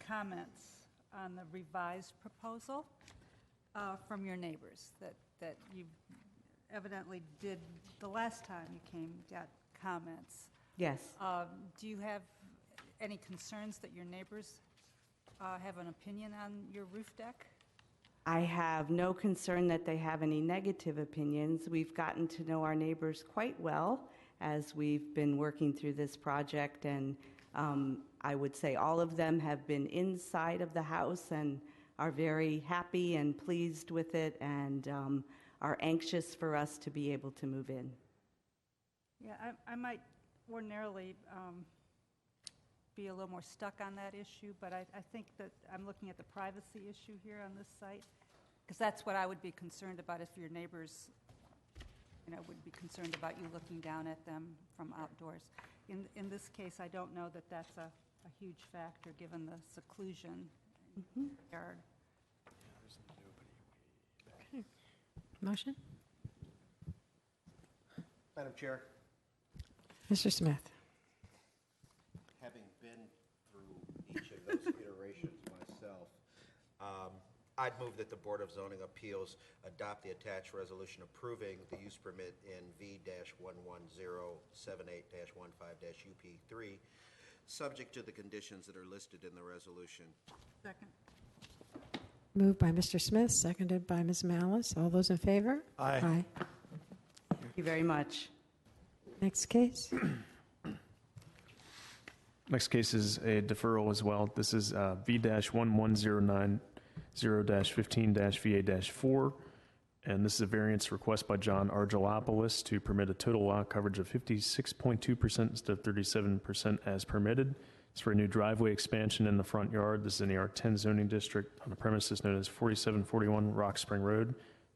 comments on the revised proposal from your neighbors, that you evidently did the last time you came, got comments. Yes. Do you have any concerns that your neighbors have an opinion on your roof deck? I have no concern that they have any negative opinions. We've gotten to know our neighbors quite well as we've been working through this project, and I would say all of them have been inside of the house and are very happy and pleased with it, and are anxious for us to be able to move in. Yeah, I might ordinarily be a little more stuck on that issue, but I think that I'm looking at the privacy issue here on this site, because that's what I would be concerned about if your neighbors, would be concerned about you looking down at them from outdoors. In this case, I don't know that that's a huge factor, given the seclusion in the yard. Motion? Madam Chair, Mr. Smith. having been through each of those iterations myself, I'd move that the Board of Zoning Appeals adopt the attached resolution approving the use permit in V-11078-15-UP3, subject to the conditions that are listed in the resolution. Second. Moved by Mr. Smith, seconded by Ms. Malice. All those in favor? Aye. Thank you very much. Next case. Next case is a deferral as well. This is V-11090-15-VA-4, and this is a variance request by John Argelopoulos to permit a total lot coverage of 56.2% instead of 37% as permitted. It's for a new driveway expansion in the front yard. This is in the R10 zoning district on a premises known as 4741 Rock Spring Road.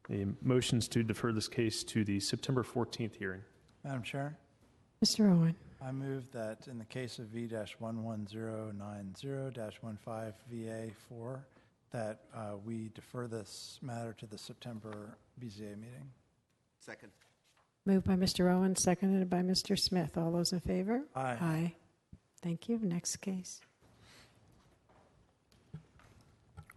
The motion's to defer this case to the September 14th hearing. Madam Chair, Mr. Owen. I move that in the case of V-11090-15VA4, that we defer this matter to the September BZA meeting. Second. Moved by Mr. Owen, seconded by Mr. Smith. All those in favor? Aye. Aye. Thank you. Next case.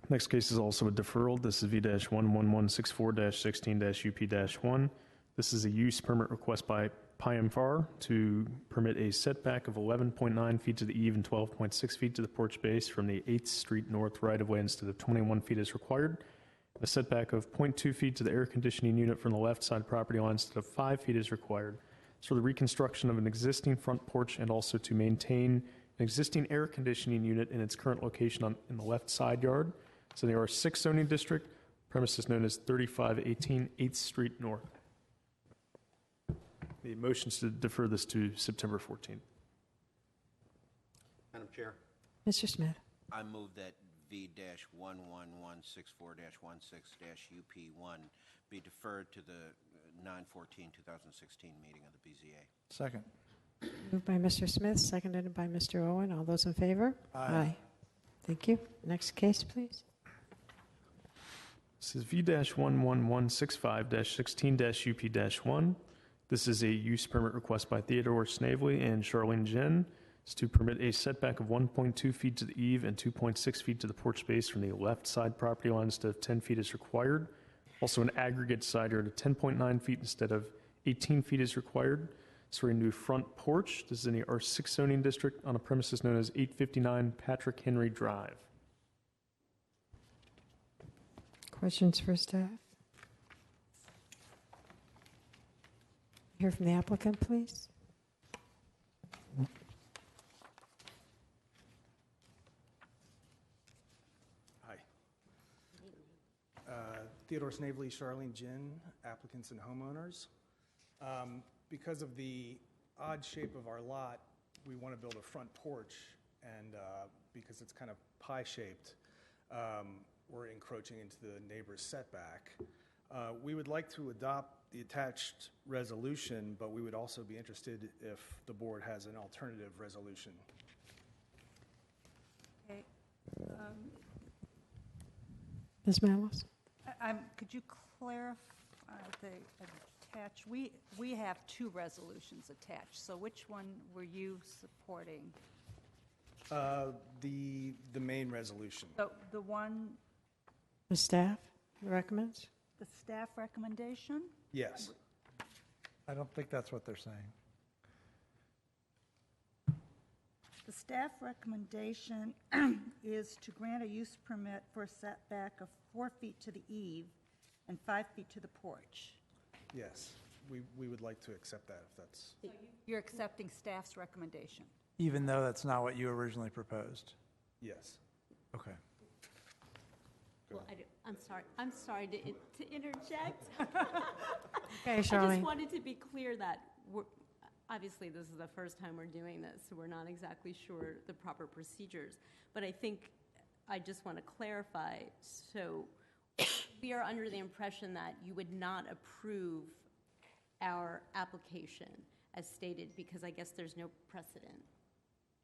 Next case is also a deferral. This is V-11164-16-UP-1. This is a use permit request by Payamfar to permit a setback of 11.9 feet to the eave and 12.6 feet to the porch base from the 8th Street North right-of-way instead of 21 feet as required. A setback of 0.2 feet to the air conditioning unit from the left side property line instead of 5 feet as required. It's for the reconstruction of an existing front porch and also to maintain an existing air conditioning unit in its current location in the left side yard. It's in the R6 zoning district, premises known as 3518 8th Street North. The motion's to defer this to September 14th. Madam Chair, Mr. Smith. I move that V-11164-16-UP1 be deferred to the 9/14/2016 meeting of the BZA. Second. Moved by Mr. Smith, seconded by Mr. Owen. All those in favor? Aye. Thank you. Next case, please. This is V-11165-16-UP-1. This is a use permit request by Theodore Snavely and Charlene Jen. It's to permit a setback of 1.2 feet to the eave and 2.6 feet to the porch base from the left side property line instead of 10 feet as required. Also an aggregate side yard of 10.9 feet instead of 18 feet as required. It's for a new front porch. This is in the R6 zoning district on a premises known as 859 Patrick Henry Drive. Questions for staff? Hear from the applicant, please. Hi. Theodore Snavely, Charlene Jin, applicants and homeowners. Because of the odd shape of our lot, we want to build a front porch, and because it's kind of pie-shaped, we're encroaching into the neighbor's setback. We would like to adopt the attached resolution, but we would also be interested if the board has an alternative resolution. Okay. Ms. Malice? Could you clarify the attached? We have two resolutions attached, so which one were you supporting? The main resolution. So the one, The staff recommends? the staff recommendation? Yes. I don't think that's what they're saying. The staff recommendation is to grant a use permit for a setback of 4 feet to the eave and 5 feet to the porch. Yes, we would like to accept that if that's, You're accepting staff's recommendation? Even though that's not what you originally proposed? yes. Okay. Well, I'm sorry to interject. Okay, I just Charlene. wanted to be clear that obviously this is the first time we're doing this, so we're not exactly sure the proper procedures. But I think I just want to clarify, so we are under the impression that you would not approve our application as stated, because I guess there's no precedent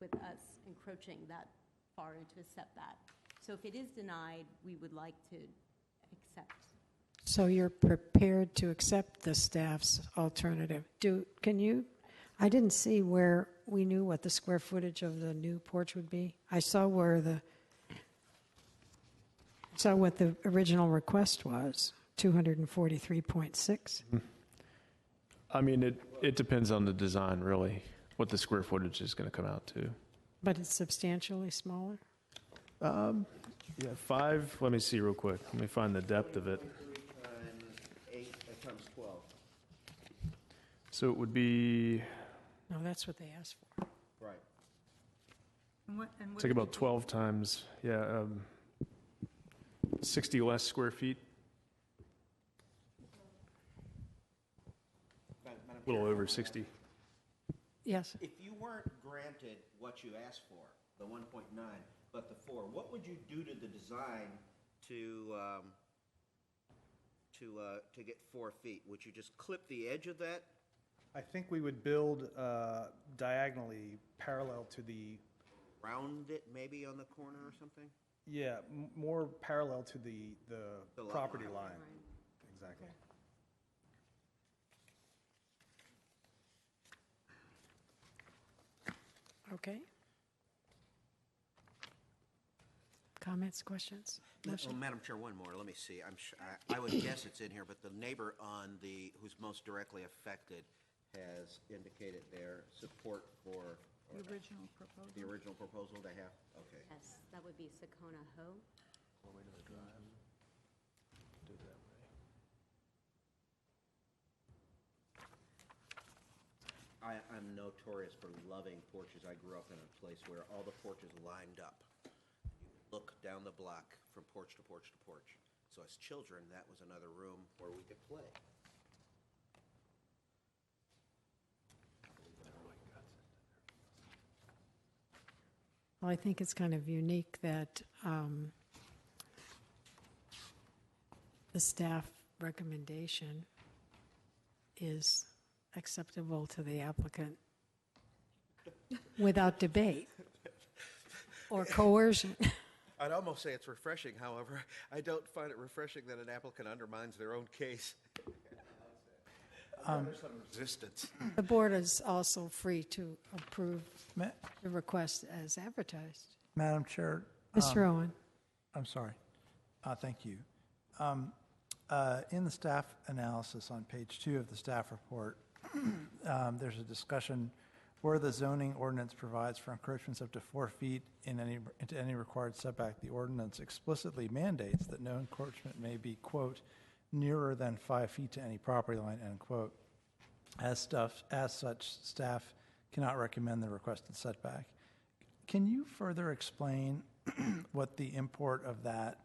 with us encroaching that far into a setback. So if it is denied, we would like to accept. So you're prepared to accept the staff's alternative. I didn't see where we knew what the square footage of the new porch would be. I saw what the original request was, 243.6. I mean, it depends on the design, really, what the square footage is going to come out to. But it's substantially smaller? Yeah, 5, let me see real quick. Let me find the depth of it. And 8 times 12. So it would be, No, that's what they asked for. Right. it's like about 12 times, 60 less square feet. A little over 60. Yes. If you weren't granted what you asked for, the 1.9, but the 4, what would you do to the design to get 4 feet? Would you just clip the edge of that? I think we would build diagonally parallel to the, Round it maybe on the corner or something? yeah, more parallel to the The lot property line. line. Exactly. Okay. Comments, questions? Motion? Well, Madam Chair, one more. Let me see. I would guess it's in here, but the neighbor who's most directly affected has indicated their support for The original proposal? the original proposal they have. Okay. Yes, that would be Sakona Ho. I'm notorious for loving porches. I grew up in a place where all the porches lined up. You could look down the block from porch to porch to porch. So as children, that was another room where we could play. Well, I think it's kind of unique that the staff recommendation is acceptable to the applicant without debate or coercion. I'd almost say it's refreshing, however. I don't find it refreshing that an applicant undermines their own case. There's some resistance. The board is also free to approve Ma- the request as advertised. Madam Chair. Mr. Owen. I'm sorry. Thank you. In the staff analysis on page 2 of the staff report, there's a discussion where the zoning ordinance provides for encroachments up to 4 feet into any required setback. The ordinance explicitly mandates that no encroachment may be, quote, nearer than 5 feet to any property line, end quote. As such, staff cannot recommend the requested setback. Can you further explain what the import of that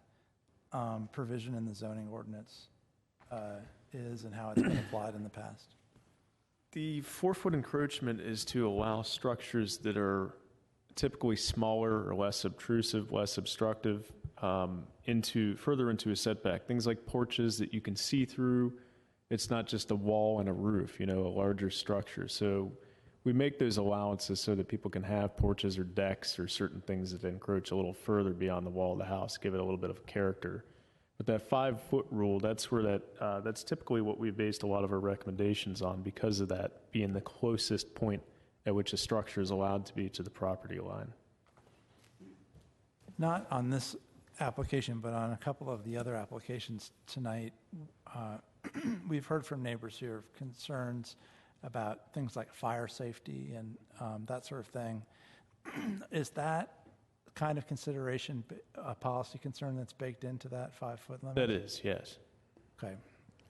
provision in the zoning ordinance is and how it's been applied in the past? The 4-foot encroachment is to allow structures that are typically smaller or less obtrusive, less obstructive, further into a setback. Things like porches that you can see through. It's not just a wall and a roof, a larger structure. So we make those allowances so that people can have porches or decks or certain things that encroach a little further beyond the wall of the house, give it a little bit of character. But that 5-foot rule, that's where that's typically what we've based a lot of our recommendations on, because of that being the closest point at which a structure is allowed to be to the property line. Not on this application, but on a couple of the other applications tonight, we've heard from neighbors who have concerns about things like fire safety and that sort of thing. Is that kind of consideration a policy concern that's baked into that 5-foot limit? That is, yes. Okay.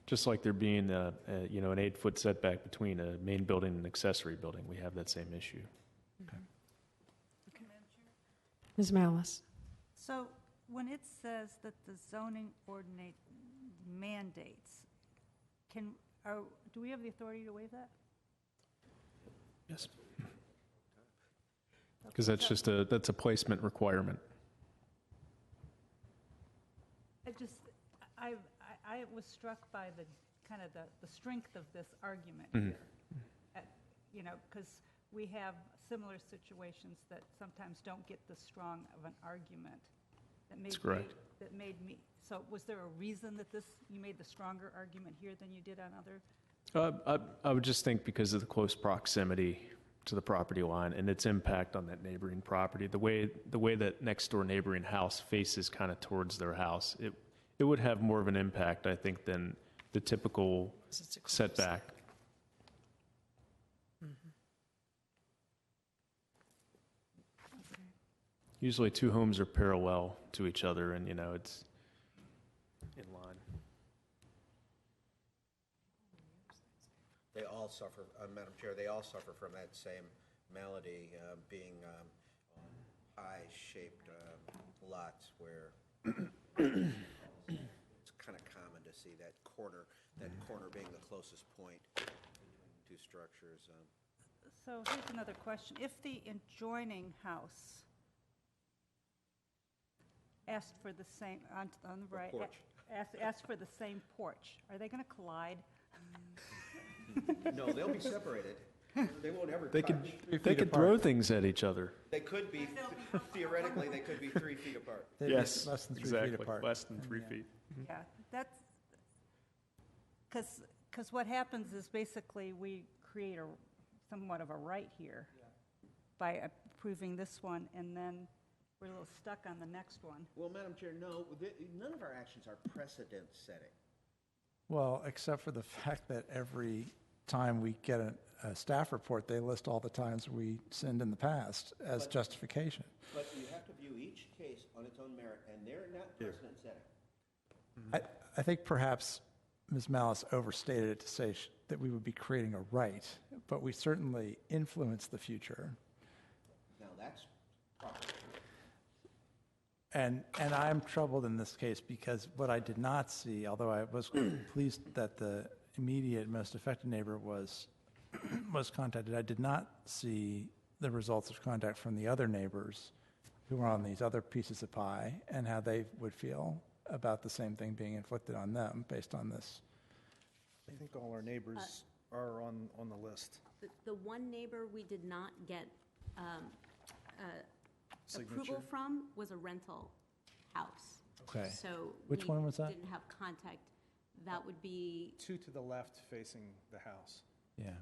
Just like there being an 8-foot setback between a main building and accessory building, we have that same issue. Ms. Malice? So when it says that the zoning ordinance mandates, do we have the authority to waive that? Yes. Because that's a placement requirement. I was struck by the kind of the strength of this argument Mhm. here. Because we have similar situations that sometimes don't get the strong of an argument. That's correct. That made me, so was there a reason that you made the stronger argument here than you did on other? I would just think because of the close proximity to the property line and its impact on that neighboring property, the way that next door neighboring house faces kind of towards their house, it would have more of an impact, I think, than the typical setback. Usually 2 homes are parallel to each other, and it's in line. They all suffer, Madam Chair, they all suffer from that same malady, being pie-shaped lots where it's kind of common to see that corner being the closest point between 2 structures. So here's another question. If the adjoining house asked for the same, on the right, porch. asked for the same porch, are they going to collide? No, they'll be separated. They won't ever They touch. could throw things at each other. They could be, theoretically, they could be 3 feet apart. They'd be Yes, less than 3 exactly. feet apart. Less than 3 feet. Yeah, that's, because what happens is basically we create somewhat of a right here by approving this one, and then we're a little stuck on the next one. Well, Madam Chair, no, none of our actions are precedent-setting. Well, except for the fact that every time we get a staff report, they list all the times we sinned in the past as justification. But you have to view each case on its own merit, and they're not precedent-setting. I think perhaps Ms. Malice overstated it to say that we would be creating a right, but we certainly influence the future. Now, that's proper. And I'm troubled in this case because what I did not see, although I was pleased that the immediate most affected neighbor was contacted, I did not see the results of contact from the other neighbors who were on these other pieces of pie and how they would feel about the same thing being inflicted on them based on this. I think all our neighbors are on the list. The one neighbor we did not get approval Signature. from was a rental house. Okay. So Which one was that? Didn't have contact. That would be 2 to the left facing the house. Yeah.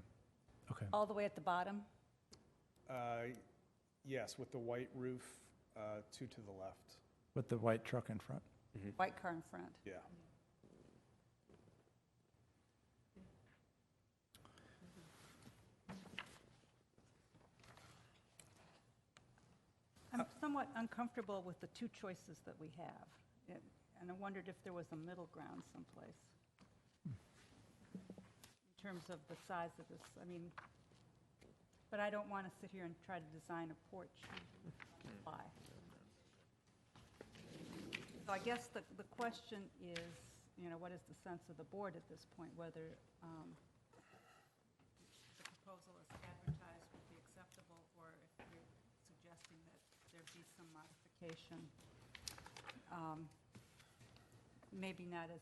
Okay. All the way at the bottom? Yes, with the white roof, 2 to the left. With the white truck in front. White car in front. Yeah. I'm somewhat uncomfortable with the 2 choices that we have, and I wondered if there was a middle ground someplace in terms of the size of this. I mean, but I don't want to sit here and try to design a porch on the fly. So I guess the question is, what is the sense of the board at this point, whether the proposal as advertised would be acceptable, or if you're suggesting that there be some modification, maybe not as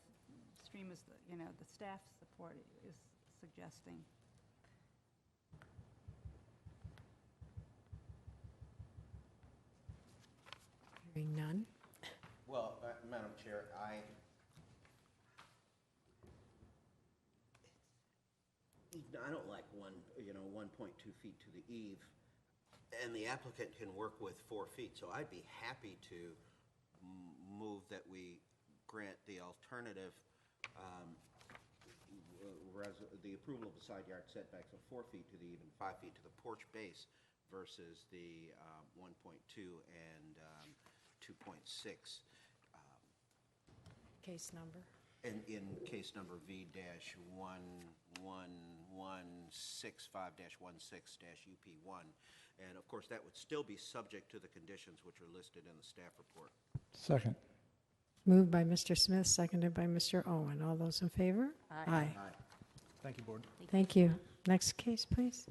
extreme as the staff support is suggesting. Hearing none. Well, Madam Chair, I don't like 1.2 feet to the eave, and the applicant can work with 4 feet, so I'd be happy to move that we grant the alternative, the approval of the side yard setbacks of 4 feet to the eave and 5 feet to the porch base, versus the 1.2 and 2.6. Case number. In case number V-1165-16-UP1. And of course, that would still be subject to the conditions which are listed in the staff report. Second. Moved by Mr. Smith, seconded by Mr. Owen. All those in favor? Aye. Thank you, Board. Thank you. Next case, please.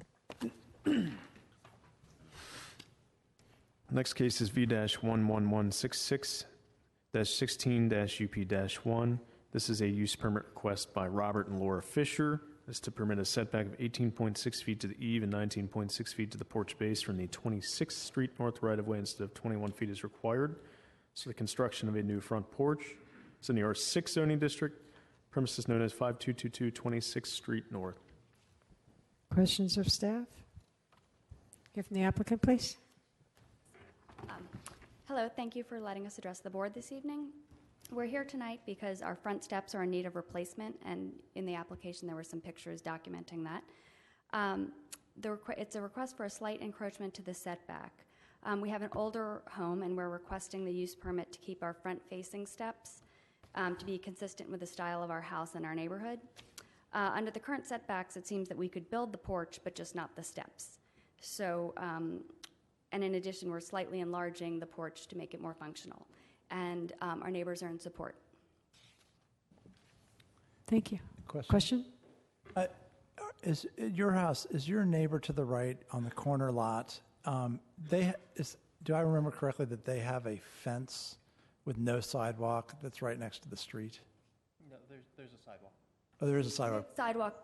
Next case is V-11166-16-UP-1. This is a use permit request by Robert and Laura Fisher. This is to permit a setback of 18.6 feet to the eave and 19.6 feet to the porch base from the 26th Street North right-of-way instead of 21 feet is required. So the construction of a new front porch. It's in the R6 zoning district. Premises known as 5222 26th Street North. Questions of staff? Hear from the applicant, please. Hello, thank you for letting us address the board this evening. We're here tonight because our front steps are in need of replacement, and in the application there were some pictures documenting that. It's a request for a slight encroachment to the setback. We have an older home, and we're requesting the use permit to keep our front-facing steps to be consistent with the style of our house and our neighborhood. Under the current setbacks, it seems that we could build the porch, but just not the steps. So, and in addition, we're slightly enlarging the porch to make it more functional. And our neighbors are in support. Thank you. Question? Is your house, is your neighbor to the right on the corner lot, do I remember correctly that they have a fence with no sidewalk that's right next to the street? No, there's a sidewalk. Oh, there is a sidewalk. Sidewalk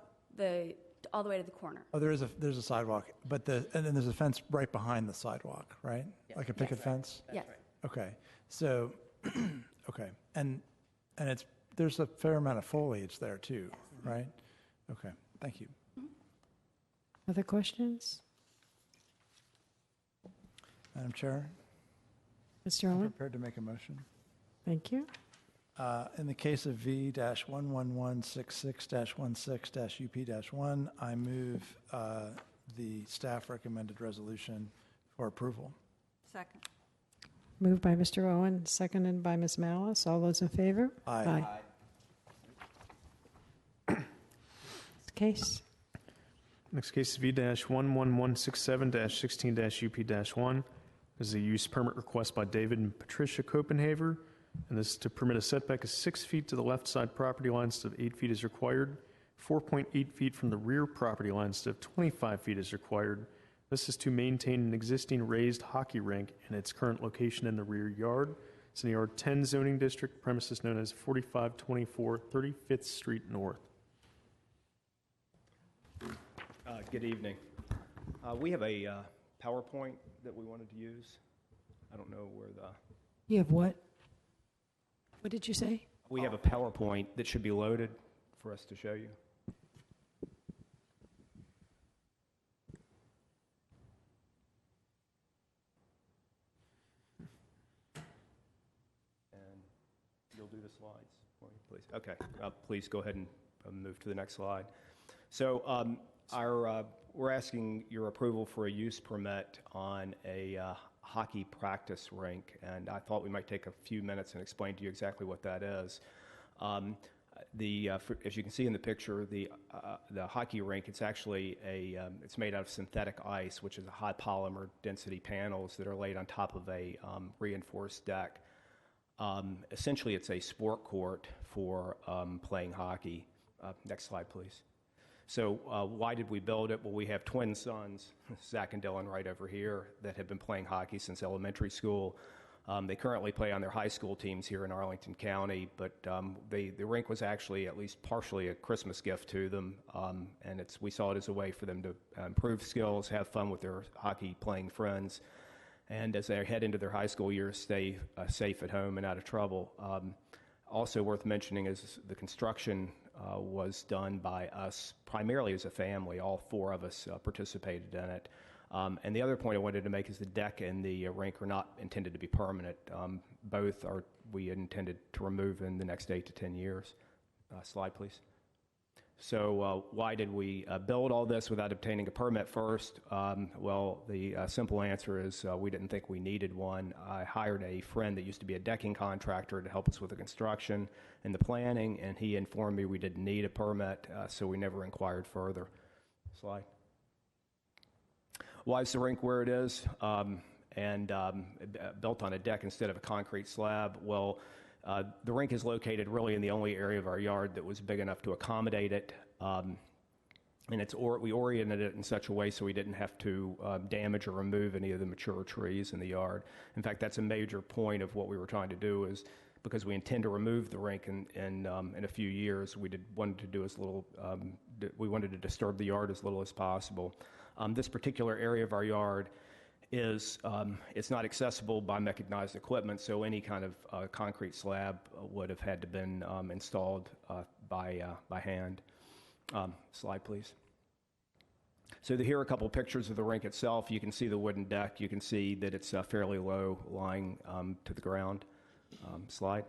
all the way to the corner. Oh, there's a sidewalk, and then there's a fence right behind the sidewalk, right? Yes. Like a picket fence? Yes. Okay, so, okay, and there's a fair amount of foliage there too, right? Okay, thank you. Other questions? Madam Chair? Mr. I'm Owen? prepared to make a motion. Thank you. In the case of V-11166-16-UP-1, I move the staff recommended resolution for approval. Second. Moved by Mr. Owen, seconded by Ms. Malice. All those in favor? Aye. Case. Next case is V-11167-16-UP-1. This is a use permit request by David and Patricia Copenhaver, and this is to permit a setback of 6 feet to the left side property line instead of 8 feet is required, 4.8 feet from the rear property line instead of 25 feet is required. This is to maintain an existing raised hockey rink in its current location in the rear yard. It's in the R10 zoning district, premises known as 4524 35th Street North. Good evening. We have a PowerPoint that we wanted to use. I don't know where You have what? What did you say? we have a PowerPoint that should be loaded for us to show you. And you'll do the slides for me, please. Okay, please go ahead and move to the next slide. So we're asking your approval for a use permit on a hockey practice rink, and I thought we might take a few minutes and explain to you exactly what that is. As you can see in the picture, the hockey rink, it's actually it's made out of synthetic ice, which is a high polymer density panels that are laid on top of a reinforced deck. Essentially, it's a sport court for playing hockey. Next slide, please. So why did we build it? Well, we have twin sons, Zach and Dylan, right over here, that have been playing hockey since elementary school. They currently play on their high school teams here in Arlington County, but the rink was actually at least partially a Christmas gift to them, and we saw it as a way for them to improve skills, have fun with their hockey playing friends, and as they head into their high school years, stay safe at home and out of trouble. Also worth mentioning is the construction was done by us primarily as a family. All four of us participated in it. And the other point I wanted to make is the deck and the rink are not intended to be permanent. Both we intended to remove in the next 8 to 10 years. Slide, please. So why did we build all this without obtaining a permit first? Well, the simple answer is we didn't think we needed one. I hired a friend that used to be a decking contractor to help us with the construction and the planning, and he informed me we didn't need a permit, so we never inquired further. Slide. Why is the rink where it is and built on a deck instead of a concrete slab? Well, the rink is located really in the only area of our yard that was big enough to accommodate it, and we oriented it in such a way so we didn't have to damage or remove any of the mature trees in the yard. In fact, that's a major point of what we were trying to do, is because we intend to remove the rink in a few years, we wanted to do as little. We wanted to disturb the yard as little as possible. This particular area of our yard is it's not accessible by mechanized equipment, so any kind of concrete slab would have had to been installed by hand. Slide, please. So here are a couple pictures of the rink itself. You can see the wooden deck. You can see that it's fairly low, lying to the ground. Slide.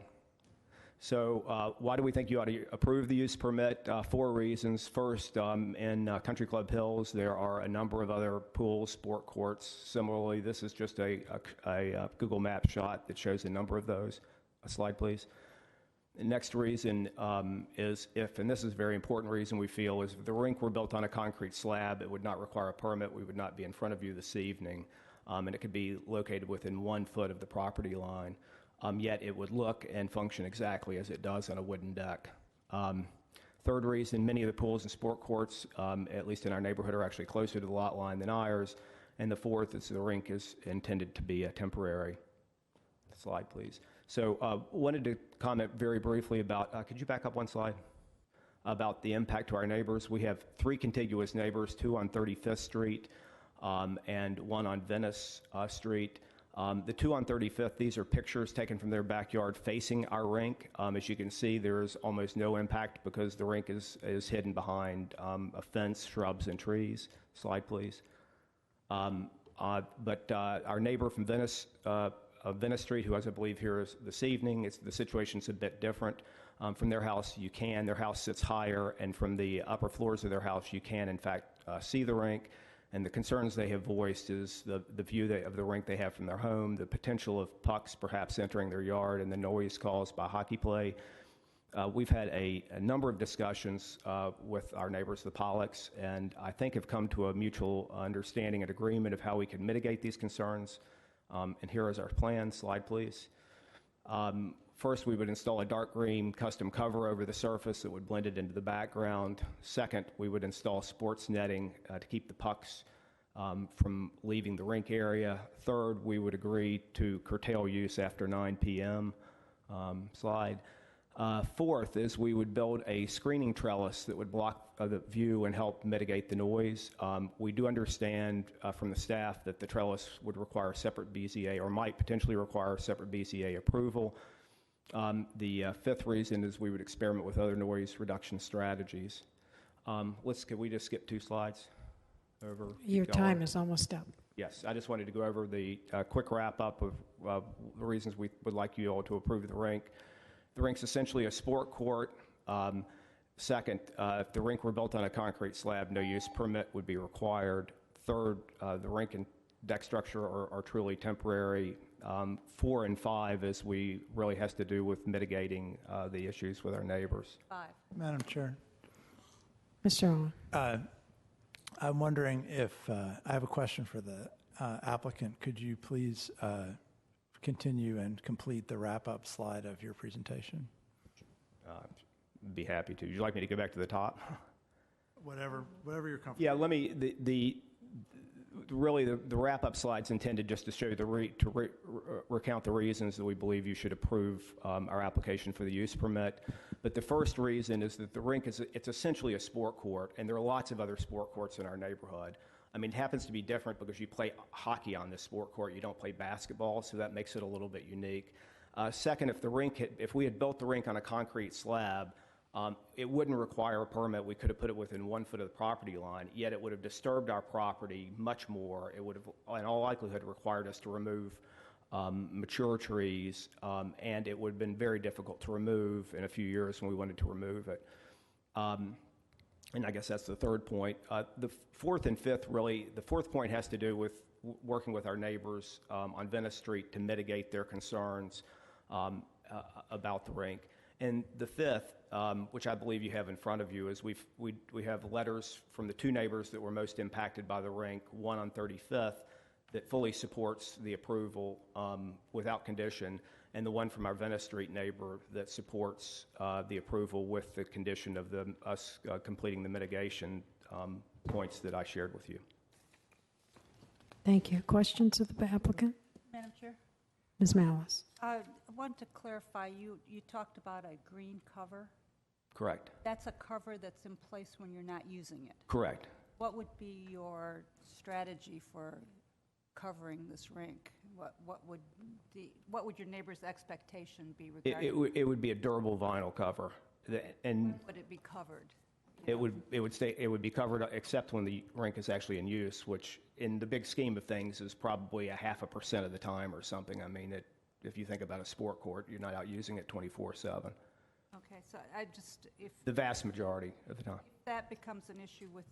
So why do we think you ought to approve the use permit? 4 reasons. First, in Country Club Hills, there are a number of other pools, sport courts. Similarly, this is just a Google Maps shot that shows a number of those. A slide, please. The next reason is and this is a very important reason we feel, is if the rink were built on a concrete slab, it would not require a permit. We would not be in front of you this evening, and it could be located within 1 foot of the property line. Yet it would look and function exactly as it does on a wooden deck. Third reason, many of the pools and sport courts, at least in our neighborhood, are actually closer to the lot line than ours. And the fourth is the rink is intended to be temporary. Slide, please. So wanted to comment very briefly about, could you back up 1 slide? About the impact to our neighbors. We have 3 contiguous neighbors, 2 on 35th Street and 1 on Venice Street. The 2 on 35th, these are pictures taken from their backyard facing our rink. As you can see, there is almost no impact because the rink is hidden behind a fence, shrubs, and trees. Slide, please. But our neighbor from Venice Street, who, as I believe, here is this evening, the situation's a bit different. From their house, their house sits higher, and from the upper floors of their house, you can, in fact, see the rink. And the concerns they have voiced is the view of the rink they have from their home, the potential of pucks perhaps entering their yard, and the noise caused by hockey play. We've had a number of discussions with our neighbors, the Pollocks, and I think have come to a mutual understanding and agreement of how we can mitigate these concerns. And here is our plan. Slide, please. First, we would install a dark green custom cover over the surface that would blend it into the background. Second, we would install sports netting to keep the pucks from leaving the rink area. Third, we would agree to curtail use after 9 p.m. Slide. Fourth is we would build a screening trellis that would block the view and help mitigate the noise. We do understand from the staff that the trellis would require a separate BZA, or might potentially require separate BZA approval. The fifth reason is we would experiment with other noise reduction strategies. Can we just skip 2 slides over? Your time is almost up. Yes, I just wanted to go over the quick wrap-up of the reasons we would like you all to approve the rink. The rink's essentially a sport court. Second, if the rink were built on a concrete slab, no use permit would be required. Third, the rink and deck structure are truly temporary. 4 and 5 really has to do with mitigating the issues with our neighbors. 5. Madam Chair. Mr. Owen. I'm wondering if, I have a question for the applicant. Could you please continue and complete the wrap-up slide of your presentation? Be happy to. Would you like me to go back to the top? Whatever you're comfortable. Yeah, let me, really the wrap-up slide's intended just to show recount the reasons that we believe you should approve our application for the use permit. But the first reason is that the rink it's essentially a sport court, and there are lots of other sport courts in our neighborhood. I mean, it happens to be different because you play hockey on this sport court. You don't play basketball, so that makes it a little bit unique. Second, if we had built the rink on a concrete slab, it wouldn't require a permit. We could have put it within 1 foot of the property line, yet it would have disturbed our property much more. It would have, in all likelihood, required us to remove mature trees, and it would have been very difficult to remove in a few years when we wanted to remove it. And I guess that's the third point. The fourth and fifth, really, the fourth point has to do with working with our neighbors on Venice Street to mitigate their concerns about the rink. And the fifth, which I believe you have in front of you, is we have letters from the two neighbors that were most impacted by the rink, one on 35th that fully supports the approval without condition, and the one from our Venice Street neighbor that supports the approval with the condition of us completing the mitigation points that I shared with you. Thank you. Questions of the applicant? Madam Chair? Ms. Malice? I want to clarify, you talked about a green cover. Correct. That's a cover that's in place when you're not using it. Correct. What would be your strategy for covering this rink? What would your neighbor's expectation be regarding? It would be a durable vinyl cover, and Would it be covered? it would be covered except when the rink is actually in use, which in the big scheme of things is probably 0.5% of the time or something. I mean, if you think about a sport court, you're not out using it 24/7. Okay, so I just, if The vast majority of the time. that becomes an issue with,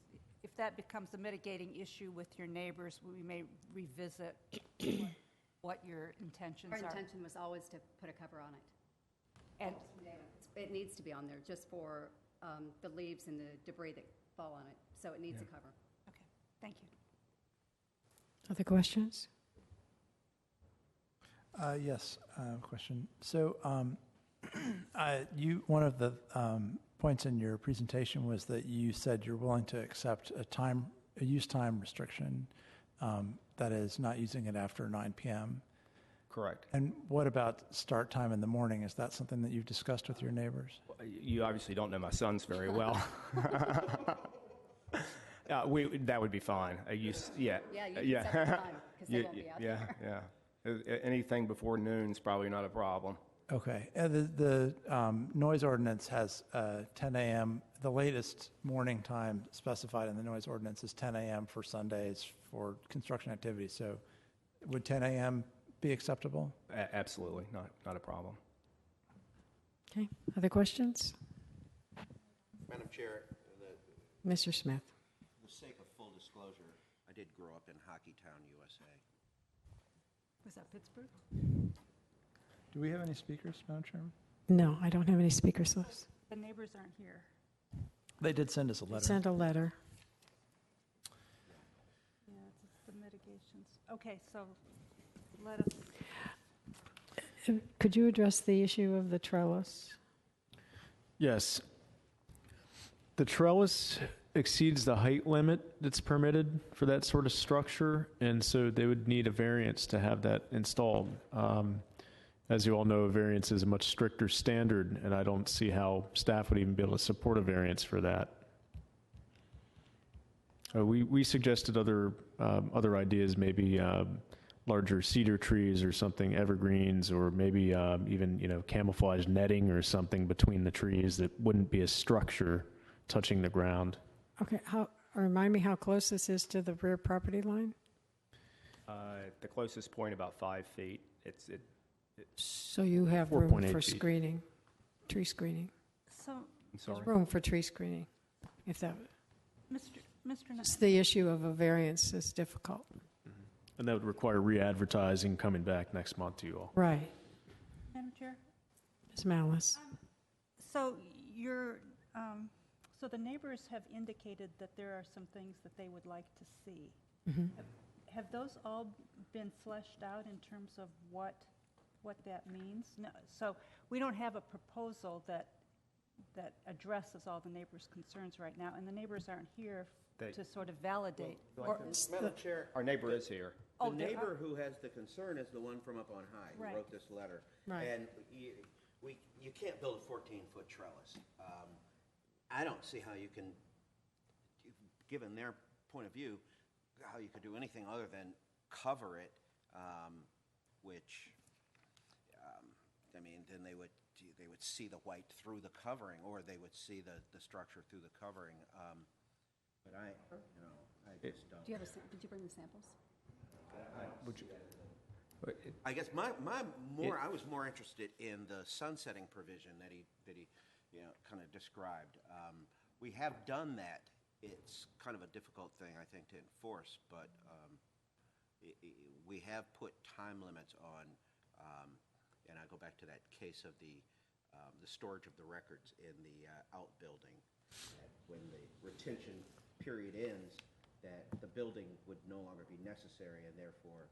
if that becomes a mitigating issue with your neighbors, we may revisit what your intentions Our are. intention was always to put a cover on it. And It needs to be on there just for the leaves and the debris that fall on it, so it needs a cover. Okay, thank you. Other questions? Yes, question. So one of the points in your presentation was that you said you're willing to accept a use time restriction, that is not using it after 9 p.m. Correct. And what about start time in the morning? Is that something that you've discussed with your neighbors? You obviously don't know my sons very well. That would be fine. Yeah, you can set the time, 'cause they won't be out Yeah. Anything before noon is probably not a problem. Okay. The noise ordinance has 10 a.m. The latest morning time specified in the noise ordinance is 10 a.m. for Sundays for construction activities. So would 10 a.m. be acceptable? Absolutely, not a problem. Okay. Other questions? Madam Chair, Mr. Smith? for the sake of full disclosure, I did grow up in Hockeytown, USA. Was that Pittsburgh? Do we have any speakers, Madam Chairman? No, I don't have any speakers list. The neighbors aren't here. They did send us a letter. Send a letter. Yeah, it's the mitigations. Okay, so let us, Could you address the issue of the trellis? Yes. The trellis exceeds the height limit that's permitted for that sort of structure, and so they would need a variance to have that installed. As you all know, a variance is a much stricter standard, and I don't see how staff would even be able to support a variance for that. We suggested other ideas, maybe larger cedar trees or something, evergreens, or maybe even camouflage netting or something between the trees that wouldn't be a structure touching the ground. Okay, remind me how close this is to the rear property line? The closest point, about 5 feet. So you have room 4.8 for feet. screening, tree screening? so, I'm sorry? Room for tree screening, if that, Mr. it's the issue of a variance is difficult. And that would require re-advertising coming back next month to you all. Right. Madam Chair? Ms. Malice? So so the neighbors have indicated that there are some things that they would like to see. Mhm. Have those all been fleshed out in terms of what that means? No, so we don't have a proposal that addresses all the neighbors' concerns right now, and the neighbors aren't here to sort of validate. Madam Chair, Our neighbor is here. the Oh, there are- neighbor who has the concern is the one from up on high, who Right. wrote this letter. Right. And you can't build a 14-foot trellis. I don't see how you can, given their point of view, how you could do anything other than cover it, which, I mean, then they would see the white through the covering, or they would see the structure through the covering. But I just don't. Do you have did you bring the samples? I guess I was more interested in the sunsetting provision that he kind of described, we have done that. It's kind of a difficult thing, I think, to enforce, but we have put time limits on, and I go back to that case of the storage of the records in the outbuilding. That when the retention period ends, that the building would no longer be necessary, and therefore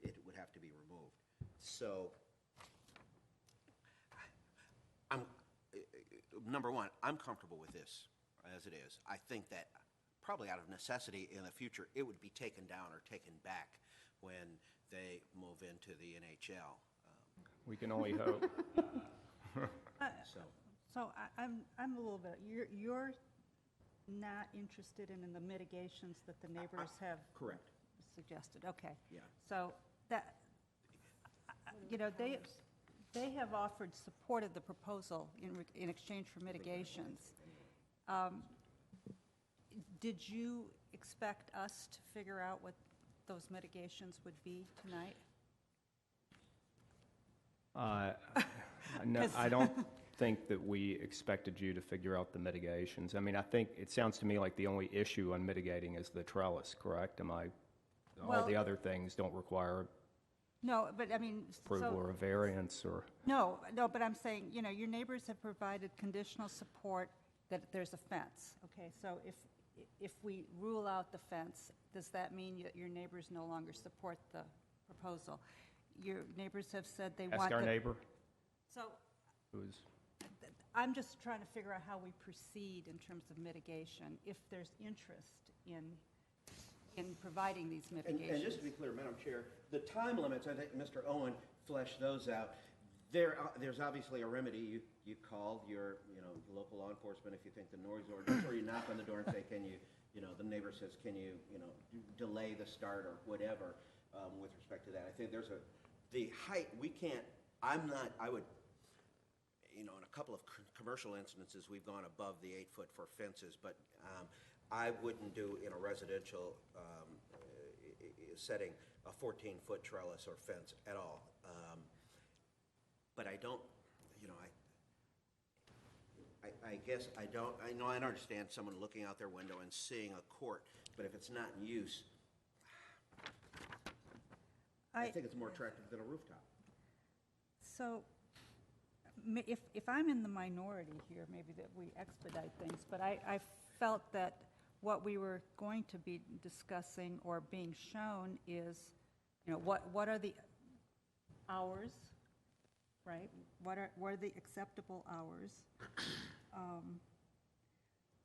it would have to be removed. So, number one, I'm comfortable with this as it is. I think that probably out of necessity in the future, it would be taken down or taken back when they move into the NHL. We can only hope. So I'm a little bit, you're not interested in the mitigations that the neighbors have Correct. suggested, okay. Yeah. So that, they have supported the proposal in exchange for mitigations. Did you expect us to figure out what those mitigations would be tonight? No, I don't think that we expected you to figure out the mitigations. I mean, I think it sounds to me like the only issue on mitigating is the trellis, correct? All the other things don't require No, but I mean, approval or a variance or? No, but I'm saying, your neighbors have provided conditional support that there's a fence, okay? So if we rule out the fence, does that mean that your neighbors no longer support the proposal? Your neighbors have said they want... Ask our neighbor. So Who's? I'm just trying to figure out how we proceed in terms of mitigation, if there's interest in providing these mitigations. And just to be clear, Madam Chair, the time limits, I think Mr. Owen fleshed those out. There's obviously a remedy. You call your local law enforcement if you think the noise ordinance, or you knock on the door and say, can you, the neighbor says, can you, delay the start or whatever with respect to that. I think the height, I would, in a couple of commercial instances, we've gone above the 8-foot for fences, but I wouldn't do in a residential setting a 14-foot trellis or fence at all. But I don't, I guess I don't, I understand someone looking out their window and seeing a court, but if it's not in use, I think it's more attractive than a rooftop. So if I'm in the minority here, maybe that we expedite things, but I felt that what we were going to be discussing or being shown is, what are the hours, right? What are the acceptable hours?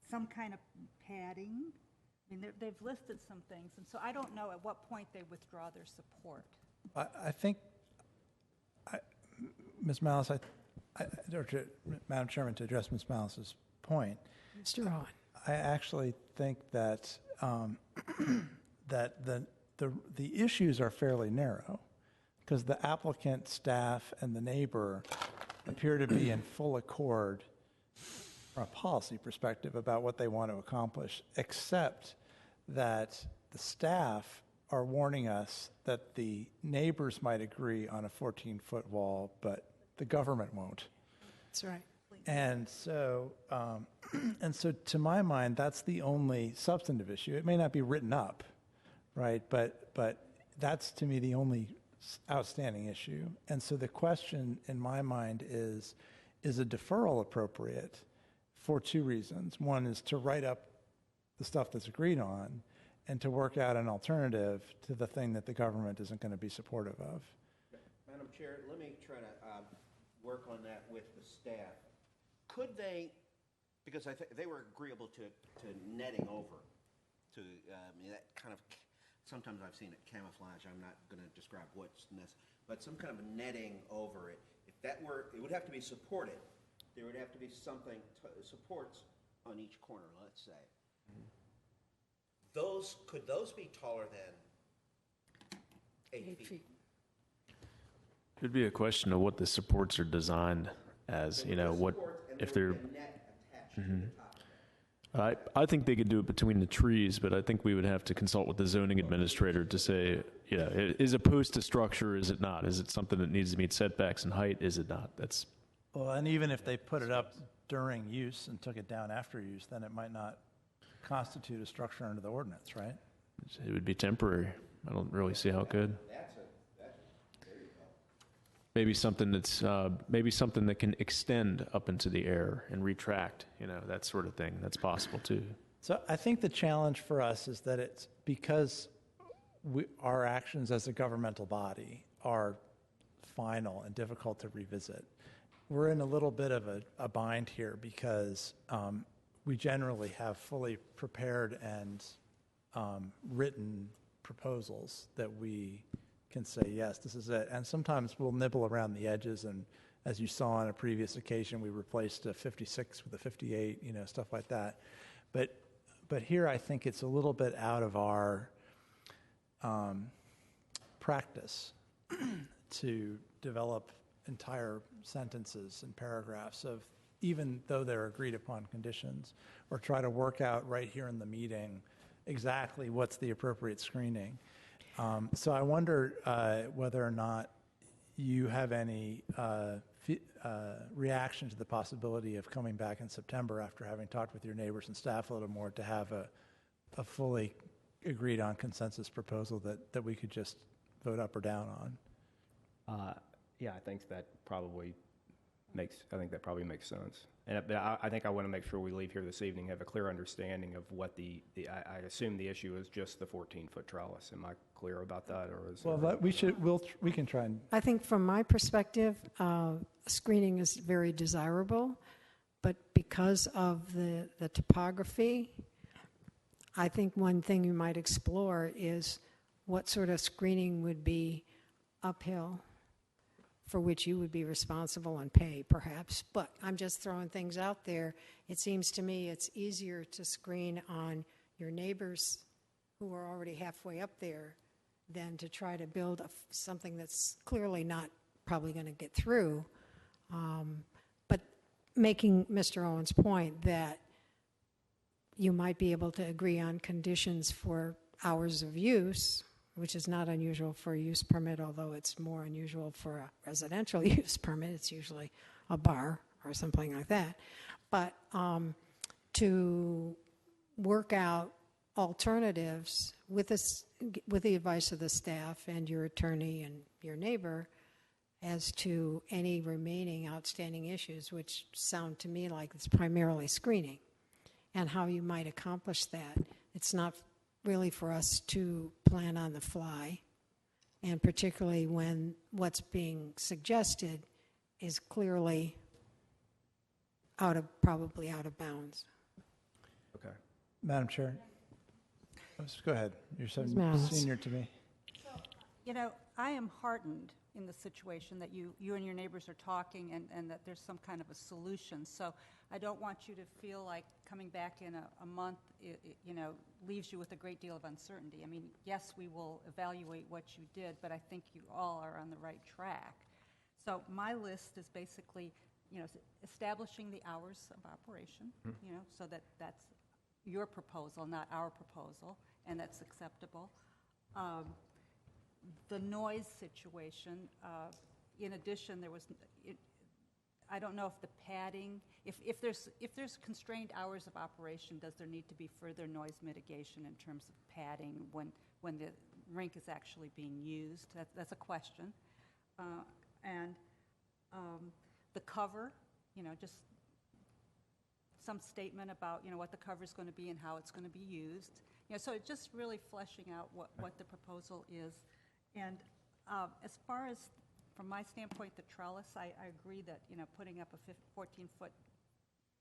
Some kind of padding. I mean, they've listed some things, and so I don't know at what point they withdraw their support. I think, Ms. Malice, Madam Chairman, to address Ms. Malice's point, Mr. Owen. I actually think that that the issues are fairly narrow, because the applicant, staff, and the neighbor appear to be in full accord from a policy perspective about what they want to accomplish, except that the staff are warning us that the neighbors might agree on a 14-foot wall, but the government won't. That's right. And so, to my mind, that's the only substantive issue. It may not be written up, right? But that's, to me, the only outstanding issue. And so the question in my mind is a deferral appropriate for two reasons? One is to write up the stuff that's agreed on, and to work out an alternative to the thing that the government isn't going to be supportive of. Madam Chair, let me try to work on that with the staff. Could they, because I think they were agreeable to netting over, to that kind of, sometimes I've seen it camouflage, I'm not going to describe what's necessary, but some kind of netting over it. If that were, it would have to be supported. There would have to be something, supports on each corner, let's say. Could those be taller than 8 feet? It'd be a question of what the supports are designed as, what, if they're... I think they could do it between the trees, but I think we would have to consult with the zoning administrator to say, is it post to structure, is it not? Is it something that needs to meet setbacks and height, is it not? That's Well, and even if they put it up during use and took it down after use, then it might not constitute a structure under the ordinance, right? It would be temporary. I don't really see how it could. Maybe something that's maybe something that can extend up into the air and retract, that sort of thing. That's possible too. So I think the challenge for us is that it's because our actions as a governmental body are final and difficult to revisit. We're in a little bit of a bind here because we generally have fully prepared and written proposals that we can say, yes, this is it. And sometimes we'll nibble around the edges, and as you saw on a previous occasion, we replaced a 56 with a 58, stuff like that. But here I think it's a little bit out of our practice to develop entire sentences and paragraphs of, even though they're agreed upon conditions, or try to work out right here in the meeting exactly what's the appropriate screening. So I wonder whether or not you have any reaction to the possibility of coming back in September after having talked with your neighbors and staff a little more to have a fully agreed on consensus proposal that we could just vote up or down on. Yeah, I think that probably makes sense. But I think I want to make sure we leave here this evening, have a clear understanding of what I assume the issue is just the 14-foot trellis. Am I clear about that, or is we can try and. I think from my perspective, screening is very desirable, but because of the topography, I think one thing you might explore is what sort of screening would be uphill, for which you would be responsible and pay, perhaps. But I'm just throwing things out there. It seems to me it's easier to screen on your neighbors who are already halfway up there than to try to build something that's clearly not probably going to get through. But making Mr. Owen's point that you might be able to agree on conditions for hours of use, which is not unusual for a use permit, although it's more unusual for a residential use permit. It's usually a bar or something like that. But to work out alternatives with the advice of the staff and your attorney and your neighbor as to any remaining outstanding issues, which sound to me like it's primarily screening, and how you might accomplish that. It's not really for us to plan on the fly, and particularly when what's being suggested is clearly probably out of bounds. Okay. Madam Chair, go ahead. You're so senior to me. I am heartened in the situation that you and your neighbors are talking and that there's some kind of a solution. So I don't want you to feel like coming back in a month, leaves you with a great deal of uncertainty. I mean, yes, we will evaluate what you did, but I think you all are on the right track. So my list is basically, establishing the hours of operation, so that's your proposal, not our proposal, and that's acceptable. The noise situation, in addition, I don't know if the padding, if there's constrained hours of operation, does there need to be further noise mitigation in terms of padding when the rink is actually being used? That's a question. And the cover, just some statement about what the cover is going to be and how it's going to be used. So it's just really fleshing out what the proposal is. And as far as, from my standpoint, the trellis, I agree that putting up a 14-foot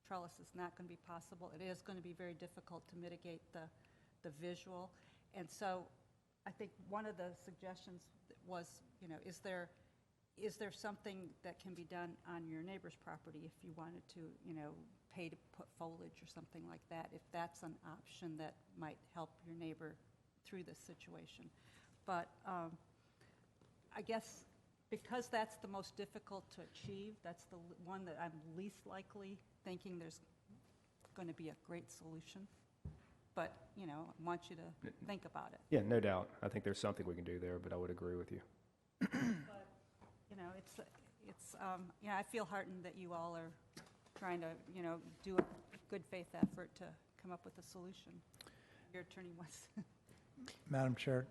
trellis is not going to be possible. It is going to be very difficult to mitigate the visual. And so I think one of the suggestions was, is there something that can be done on your neighbor's property if you wanted to, pay to put foliage or something like that, if that's an option that might help your neighbor through this situation. But I guess because that's the most difficult to achieve, that's the one that I'm least likely thinking there's going to be a great solution. But, I want you to think about it. Yeah, no doubt. I think there's something we can do there, but I would agree with you. But, It's, I feel heartened that you all are trying to, do a good faith effort to come up with a solution. Your attorney was. Madam Chair,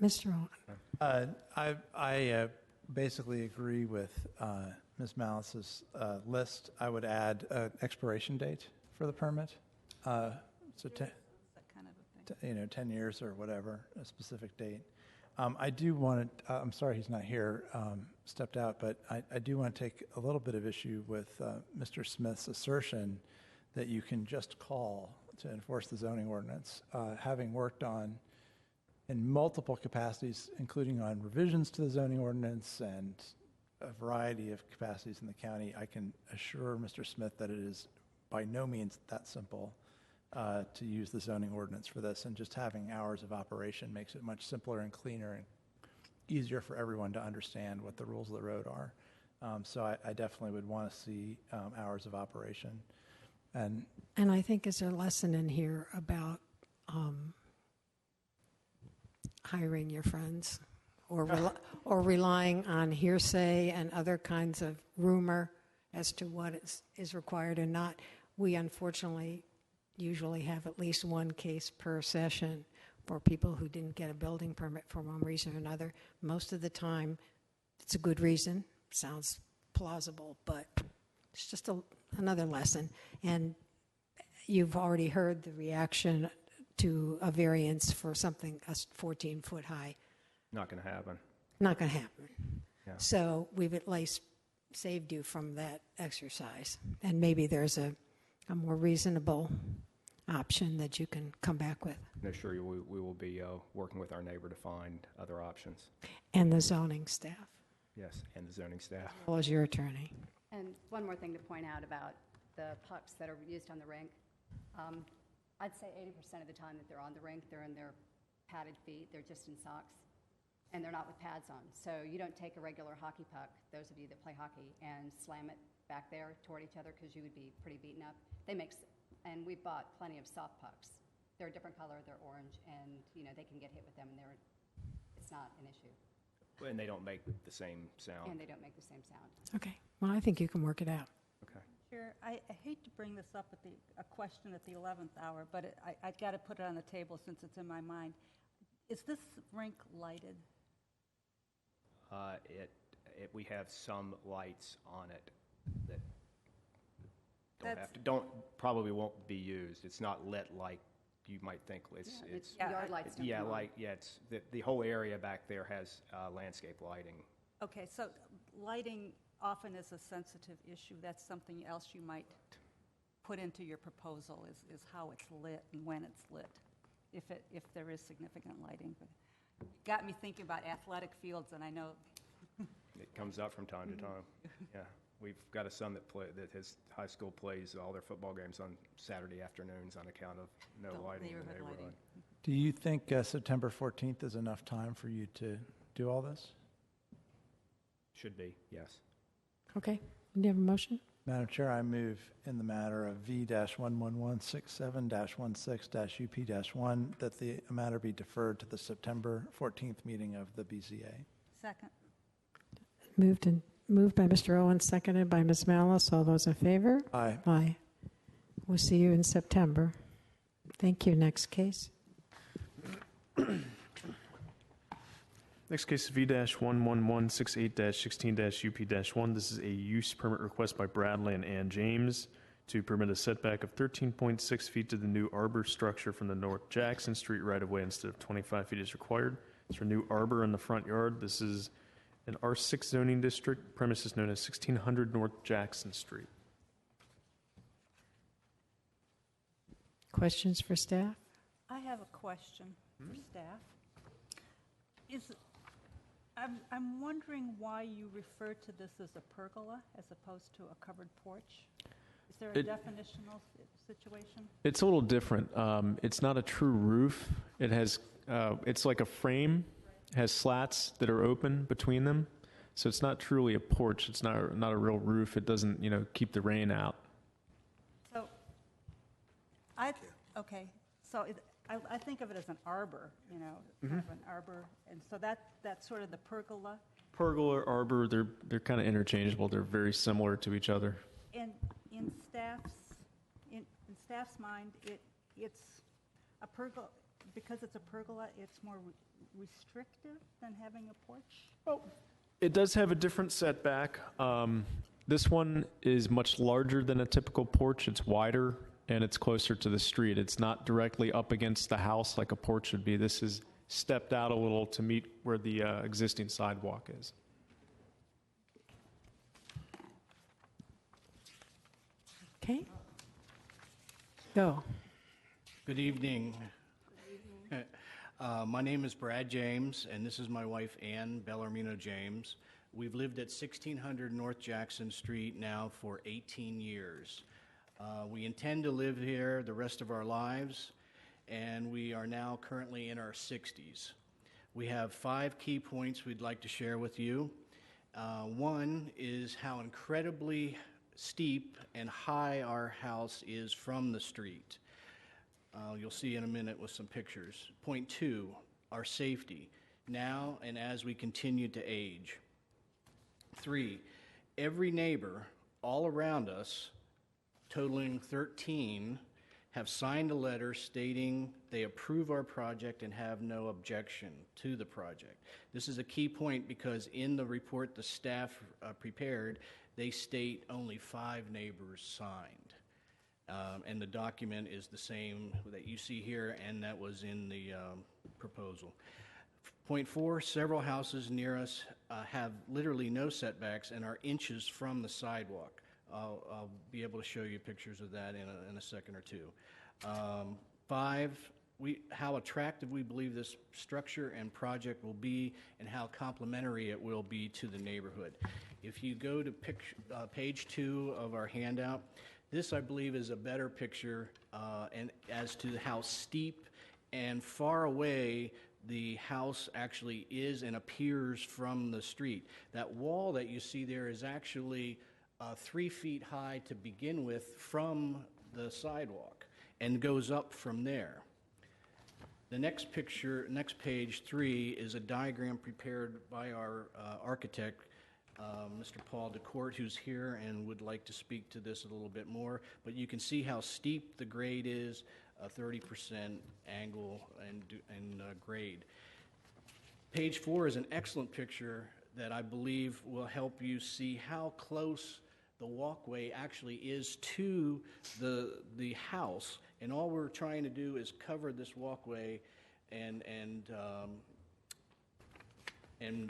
Mr. Owen. I basically agree with Ms. Malice's list. I would add an expiration date for the permit. So, That kind of a thing. 10 years or whatever, a specific date. I do want to, I'm sorry he's not here, stepped out, but I do want to take a little bit of issue with Mr. Smith's assertion that you can just call to enforce the zoning ordinance. Having worked in multiple capacities, including on revisions to the zoning ordinance and a variety of capacities in the county, I can assure Mr. Smith that it is by no means that simple to use the zoning ordinance for this, and just having hours of operation makes it much simpler and cleaner and easier for everyone to understand what the rules of the road are. So I definitely would want to see hours of operation. And I think is there a lesson in here about hiring your friends or relying on hearsay and other kinds of rumor as to what is required and not. We unfortunately usually have at least one case per session for people who didn't get a building permit for one reason or another. Most of the time, it's a good reason, sounds plausible, but it's just another lesson. And you've already heard the reaction to a variance for something 14 foot high. Not going to happen. Not going to happen. Yeah. So we've at least saved you from that exercise. And maybe there's a more reasonable option that you can come back with. No, sure, we will be working with our neighbor to find other options. And the zoning staff. Yes, and the zoning staff. As well as your attorney. And one more thing to point out about the pucks that are used on the rink. I'd say 80% of the time that they're on the rink, they're in their padded feet, they're just in socks, and they're not with pads on. So you don't take a regular hockey puck, those of you that play hockey, and slam it back there toward each other because you would be pretty beaten up. And we've bought plenty of soft pucks. They're a different color, they're orange, and they can get hit with them, and it's not an issue. And they don't make the same sound. And they don't make the same sound. Okay. Well, I think you can work it out. Okay. Chair, I hate to bring this up at a question at the 11th hour, but I got to put it on the table since it's in my mind. Is this rink lighted? We have some lights on it that That's- probably won't be used. It's not lit like you might think. It's yard lights don't come on. It's the whole area back there has landscape lighting. Okay, so lighting often is a sensitive issue. That's something else you might put into your proposal is how it's lit and when it's lit, if there is significant lighting. But it got me thinking about athletic fields, and I know. It comes up from time to time. Yeah, we've got a son that his high school plays all their football games on Saturday afternoons on account of no lighting in the neighborhood. Lighting. do you think September 14th is enough time for you to do all this? Should be, yes. Okay. Do you have a motion? Madam Chair, I move in the matter of V-11167-16-UP-1 that the matter be deferred to the September 14th meeting of the BZA. Second. Moved by Mr. Owen, seconded by Ms. Malice. All those in favor? Aye. Aye. We'll see you in September. Thank you. Next case. Next case is V-11168-16-UP-1. This is a use permit request by Bradley and Ann James to permit a setback of 13.6 feet to the new arbor structure from the North Jackson Street right-of-way instead of 25 feet as required. It's for a new arbor in the front yard. This is an R6 zoning district, premises known as 1600 North Jackson Street. Questions for staff? I have a question for staff. I'm wondering why you refer to this as a pergola as opposed to a covered porch. Is there a definitional situation? It's a little different. It's not a true roof. It has, it's like a frame. It has slats that are open between them. So it's not truly a porch. It's not a real roof. It doesn't, keep the rain out. So, So I think of it as an arbor, kind of an arbor, and so that's sort of the pergola. Pergola, arbor, they're kind of interchangeable. They're very similar to each other. And in staff's mind, it's a pergola, because it's a pergola, it's more restrictive than having a porch? It does have a different setback. This one is much larger than a typical porch. It's wider and it's closer to the street. It's not directly up against the house like a porch would be. This is stepped out a little to meet where the existing sidewalk is. Okay. Go. Good evening. My name is Brad James, and this is my wife, Ann Bellarmino James. We've lived at 1600 North Jackson Street now for 18 years. We intend to live here the rest of our lives, and we are now currently in our 60s. We have 5 key points we'd like to share with you. One is how incredibly steep and high our house is from the street. You'll see in a minute with some pictures. Point 2, our safety, now and as we continue to age. 3, every neighbor all around us, totaling 13, have signed a letter stating they approve our project and have no objection to the project. This is a key point because in the report the staff prepared, they state only 5 neighbors signed. And the document is the same that you see here and that was in the proposal. Point 4, several houses near us have literally no setbacks and are inches from the sidewalk. I'll be able to show you pictures of that in a second or two. 5, how attractive we believe this structure and project will be and how complementary it will be to the neighborhood. If you go to page 2 of our handout, this I believe is a better picture and as to how steep and far away the house actually is and appears from the street. That wall that you see there is actually 3 feet high to begin with from the sidewalk and goes up from there. The next picture, next page 3, is a diagram prepared by our architect, Mr. Paul DeCourt, who's here and would like to speak to this a little bit more. But you can see how steep the grade is, a 30% angle and grade. Page 4 is an excellent picture that I believe will help you see how close the walkway actually is to the house. And all we're trying to do is cover this walkway and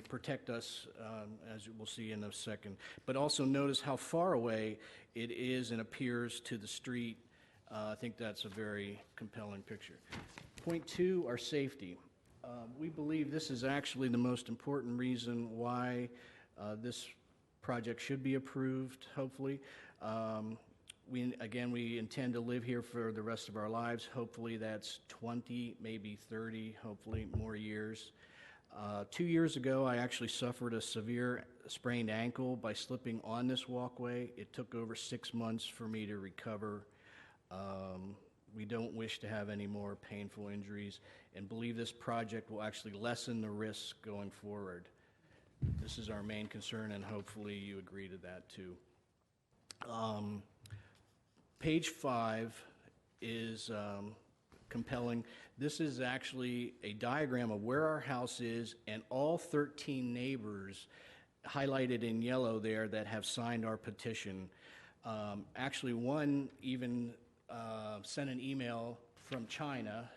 protect us, as we'll see in a second. But also notice how far away it is and appears to the street. I think that's a very compelling picture. Point 2, our safety. We believe this is actually the most important reason why this project should be approved, hopefully. We intend to live here for the rest of our lives. Hopefully that's 20, maybe 30, hopefully more years. 2 years ago, I actually suffered a severe sprained ankle by slipping on this walkway. It took over 6 months for me to recover. We don't wish to have any more painful injuries and believe this project will actually lessen the risk going forward. This is our main concern, and hopefully you agree to that too. Page 5 is compelling. This is actually a diagram of where our house is and all 13 neighbors highlighted in yellow there that have signed our petition. Actually, one even sent an email from China.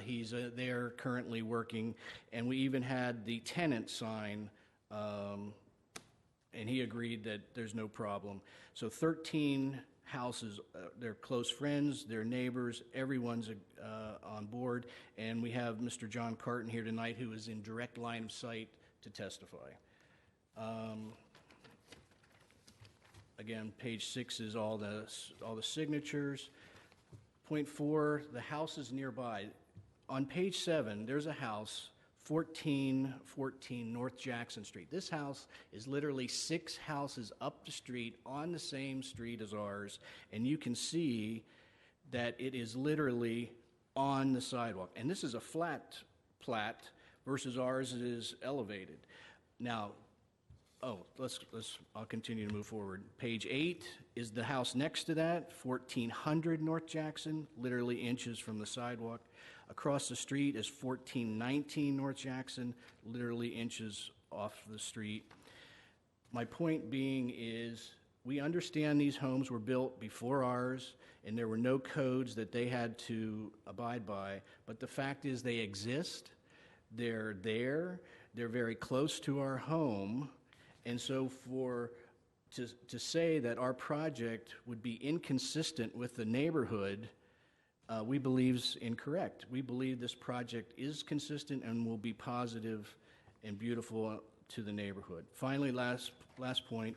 He's there currently working, and we even had the tenant sign, and he agreed that there's no problem. So 13 houses, they're close friends, they're neighbors, everyone's on board, and we have Mr. John Carton here tonight who is in direct line of sight to testify. Again, page 6 is all the signatures. Point 4, the house is nearby. On page 7, there's a house, 1414 North Jackson Street. This house is literally 6 houses up the street on the same street as ours, and you can see that it is literally on the sidewalk. And this is a flat plat versus ours is elevated. Now, I'll continue to move forward. Page 8 is the house next to that, 1400 North Jackson, literally inches from the sidewalk. Across the street is 1419 North Jackson, literally inches off the street. My point being is, we understand these homes were built before ours, and there were no codes that they had to abide by, but the fact is they exist, they're there, they're very close to our home, and so to say that our project would be inconsistent with the neighborhood, we believe is incorrect. We believe this project is consistent and will be positive and beautiful to the neighborhood. Finally, last point,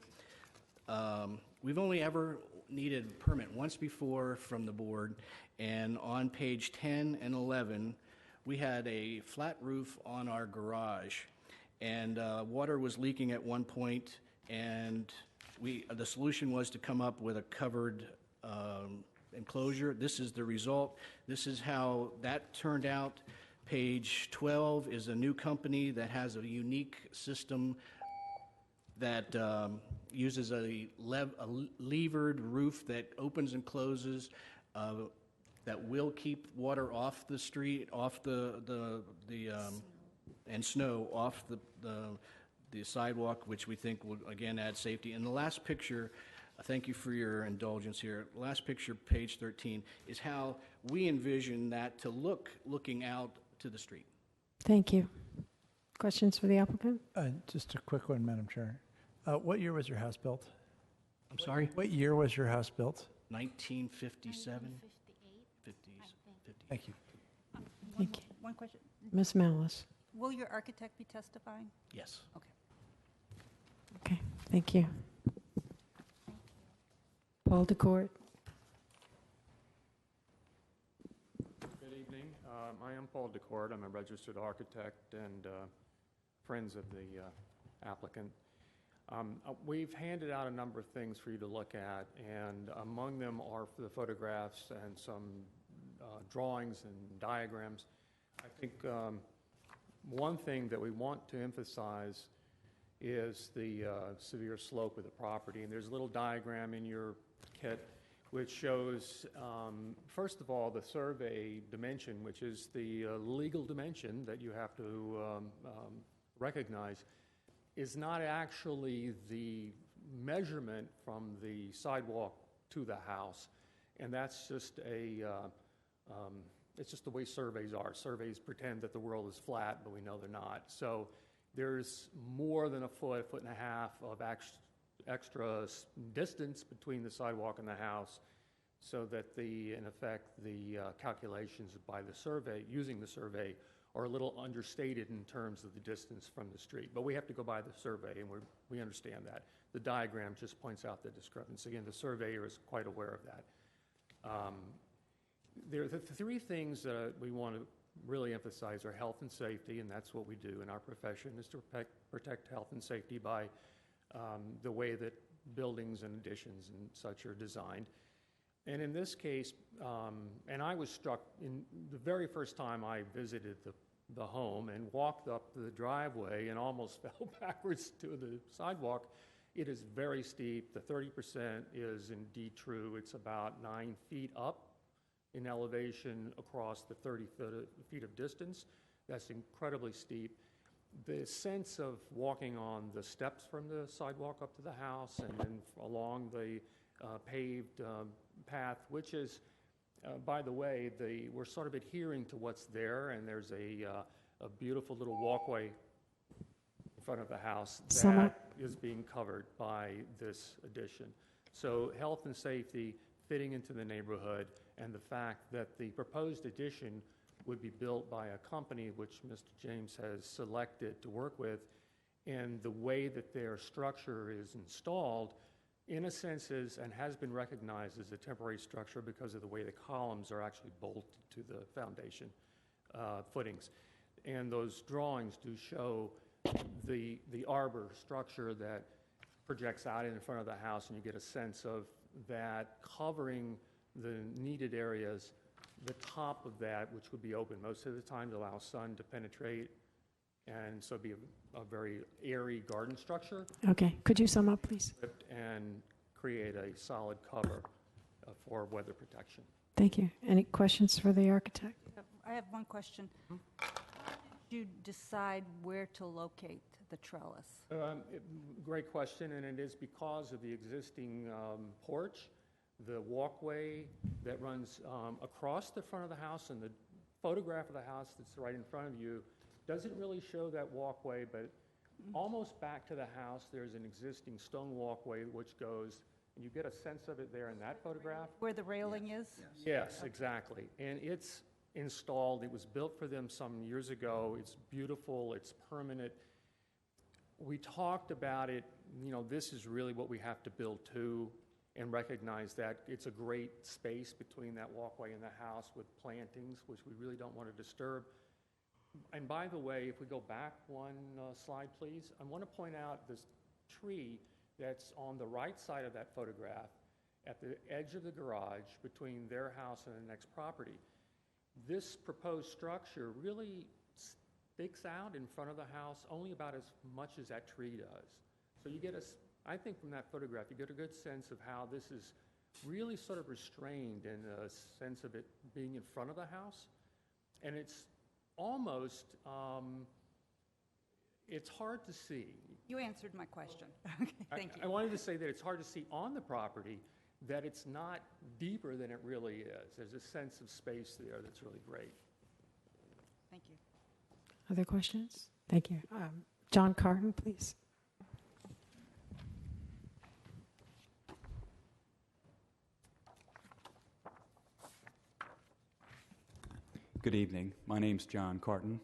we've only ever needed a permit once before from the board, and on page 10 and 11, we had a flat roof on our garage, and water was leaking at one point, and the solution was to come up with a covered enclosure. This is the result. This is how that turned out. Page 12 is a new company that has a unique system that uses a levered roof that opens and closes, that will keep water off the street, off and snow off the sidewalk, which we think will again add safety. And the last picture, thank you for your indulgence here. Last picture, page 13, is how we envision that to looking out to the street. Thank you. Questions for the applicant? Just a quick one, Madam Chair. What year was your house built? I'm sorry? What year was your house built? 1957? 50s. Thank you. Thank you. One question. Ms. Malice? Will your architect be testifying? Yes. Okay. Okay, thank you. Paul DeCourt? Good evening. I am Paul DeCourt. I'm a registered architect and friends of the applicant. We've handed out a number of things for you to look at, and among them are the photographs and some drawings and diagrams. I think one thing that we want to emphasize is the severe slope of the property, and there's a little diagram in your kit which shows, first of all, the survey dimension, which is the legal dimension that you have to recognize, is not actually the measurement from the sidewalk to the house, and that's just it's just the way surveys are. Surveys pretend that the world is flat, but we know they're not. So there's more than a foot and a half of extra distance between the sidewalk and the house, so that in effect, the calculations by the survey, using the survey, are a little understated in terms of the distance from the street. But we have to go by the survey, and we understand that. The diagram just points out the discrepancy, and the surveyor is quite aware of that. There are the three things that we want to really emphasize are health and safety, and that's what we do in our profession, is to protect health and safety by the way that buildings and additions and such are designed. And in this case, and I was struck in the very first time I visited the home and walked up the driveway and almost fell backwards to the sidewalk. It is very steep. The 30% is indeed true. It's about 9 feet up in elevation across the 30 feet of distance. That's incredibly steep. The sense of walking on the steps from the sidewalk up to the house and then along the paved path, which is, by the way, we're sort of adhering to what's there, and there's a beautiful little walkway in front of the house that is being covered by this addition. So health and safety fitting into the neighborhood, and the fact that the proposed addition would be built by a company which Mr. James has selected to work with, and the way that their structure is installed, in a sense, is and has been recognized as a temporary structure because of the way the columns are actually bolted to the foundation footings. And those drawings do show the arbor structure that projects out in front of the house, and you get a sense of that covering the needed areas, the top of that, which would be open most of the time to allow sun to penetrate, and so it'd be a very airy garden structure. Okay, could you sum up, please? And create a solid cover for weather protection. Thank you. Any questions for the architect? I have one question. Did you decide where to locate the trellis? Great question, and it is because of the existing porch, the walkway that runs across the front of the house, and the photograph of the house that's right in front of you doesn't really show that walkway, but almost back to the house, there's an existing stone walkway which goes, and you get a sense of it there in that photograph. Where the railing is? Yes, exactly. And it's installed. It was built for them some years ago. It's beautiful. It's permanent. We talked about it, you know, this is really what we have to build to, and recognize that it's a great space between that walkway and the house with plantings, which we really don't want to disturb. And by the way, if we go back one slide, please, I want to point out this tree that's on the right side of that photograph at the edge of the garage between their house and the next property. This proposed structure really sticks out in front of the house only about as much as that tree does. So you get I think from that photograph, you get a good sense of how this is really sort of restrained in a sense of it being in front of the house. And it's almost, it's hard to see. You answered my question. Okay, thank you. I wanted to say that it's hard to see on the property, that it's not deeper than it really is. There's a sense of space there that's really great. Thank you. Other questions? Thank you. John Carton, please. Good evening. My name's John Carton.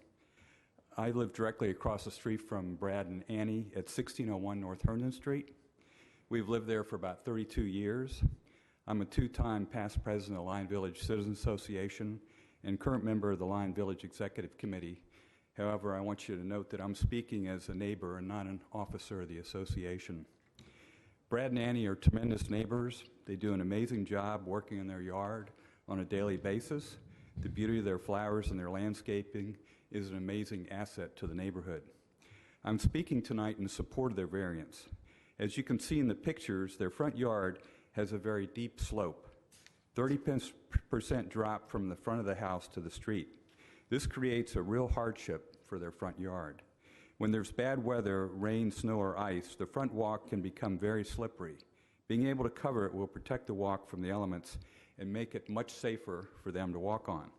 I live directly across the street from Brad and Annie at 1601 North Herndon Street. We've lived there for about 32 years. I'm a two-time past president of the Lyon Village Citizens Association and current member of the Lyon Village Executive Committee. However, I want you to note that I'm speaking as a neighbor and not an officer of the association. Brad and Annie are tremendous neighbors. They do an amazing job working in their yard on a daily basis. The beauty of their flowers and their landscaping is an amazing asset to the neighborhood. I'm speaking tonight in support of their variance. As you can see in the pictures, their front yard has a very deep slope, 30% drop from the front of the house to the street. This creates a real hardship for their front yard. When there's bad weather, rain, snow, or ice, the front walk can become very slippery. Being able to cover it will protect the walk from the elements and make it much safer for them to walk on.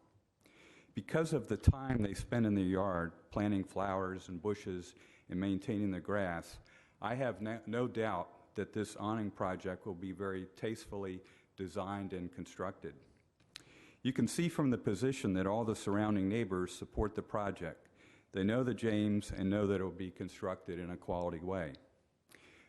Because of the time they spend in their yard planting flowers and bushes and maintaining the grass, I have no doubt that this awning project will be very tastefully designed and constructed. You can see from the position that all the surrounding neighbors support the project. They know the James and know that it will be constructed in a quality way.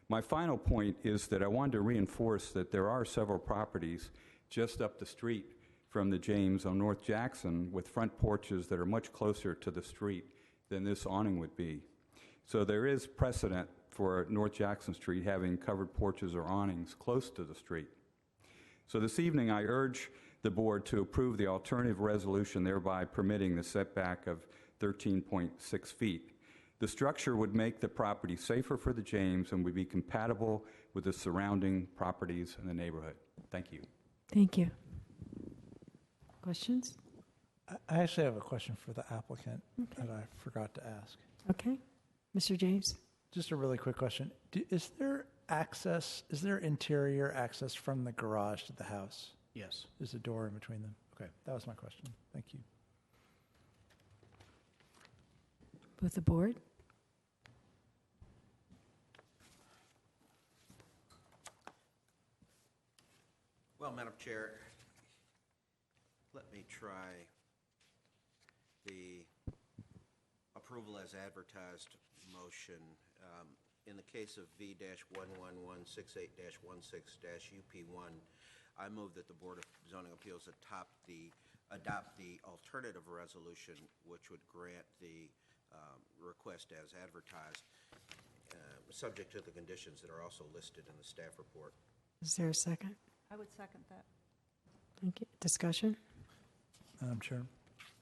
My final point is that I wanted to reinforce that there are several properties just up the street from the James on North Jackson with front porches that are much closer to the street than this awning would be. So there is precedent for North Jackson Street having covered porches or awnings close to the street. So this evening I urge the board to approve the alternative resolution, thereby permitting the setback of 13.6 feet. The structure would make the property safer for the James and would be compatible with the surrounding properties in the neighborhood. Thank you. Thank you. Questions? I actually have a question for the applicant that I forgot to ask. Okay. Mr. James? Just a really quick question. Is there interior access from the garage to the house? Yes. There's a door in between them? Okay, that was my question. Thank you. With the board? Well, Madam Chair, let me try the approval as advertised motion. In the case of V-11168-16-UP1, I move that the Board of Zoning Appeals adopt the alternative resolution, which would grant the request as advertised, subject to the conditions that are also listed in the staff report. Is there a second? I would second that. Thank you. Discussion? Madam Chair.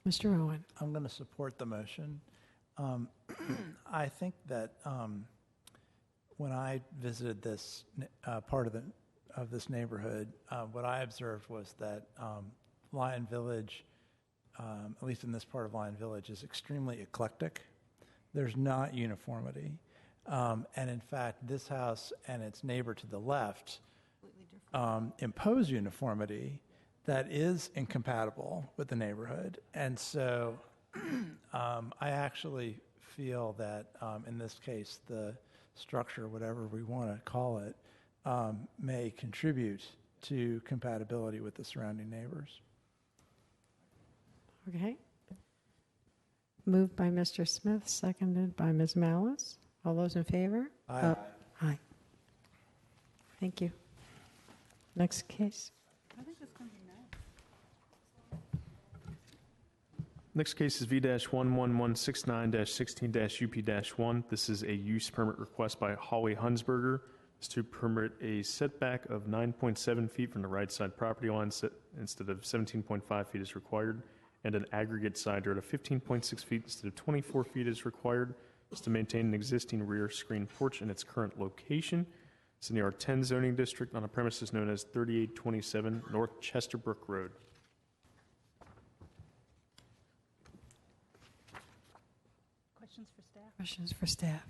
Mr. Owen? I'm going to support the motion. I think that when I visited this part of this neighborhood, what I observed was that Lyon Village, at least in this part of Lyon Village, is extremely eclectic. There's not uniformity. And in fact, this house and its neighbor to the left impose uniformity that is incompatible with the neighborhood. And so I actually feel that in this case, the structure, whatever we want to call it, may contribute to compatibility with the surrounding neighbors. Okay. Moved by Mr. Smith, seconded by Ms. Malice. All those in favor? Aye. Aye. Thank you. Next case. I think it's going to be nice. Next case is V-11169-16-UP-1. This is a use permit request by Holly Hunsberger. It's to permit a setback of 9.7 feet from the right side property line instead of 17.5 feet as required, and an aggregate side yard of 15.6 feet instead of 24 feet as required. It's to maintain an existing rear screen porch in its current location. It's in the R10 zoning district on a premises known as 3827 North Chesterbrook Road. Questions for staff? Questions for staff?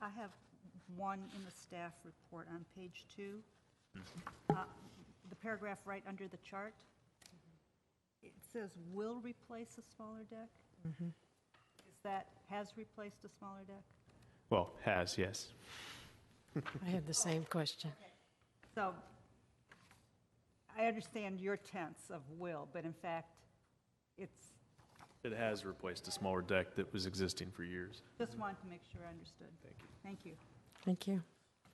I have one in the staff report on page 2. The paragraph right under the chart. It says will replace a smaller deck. Is that has replaced a smaller deck? Well, has, yes. I had the same question. So I understand your tense of will, but in fact, it It has replaced a smaller deck that was existing for years. just wanted to make sure I understood. Thank you. Thank you. Thank you.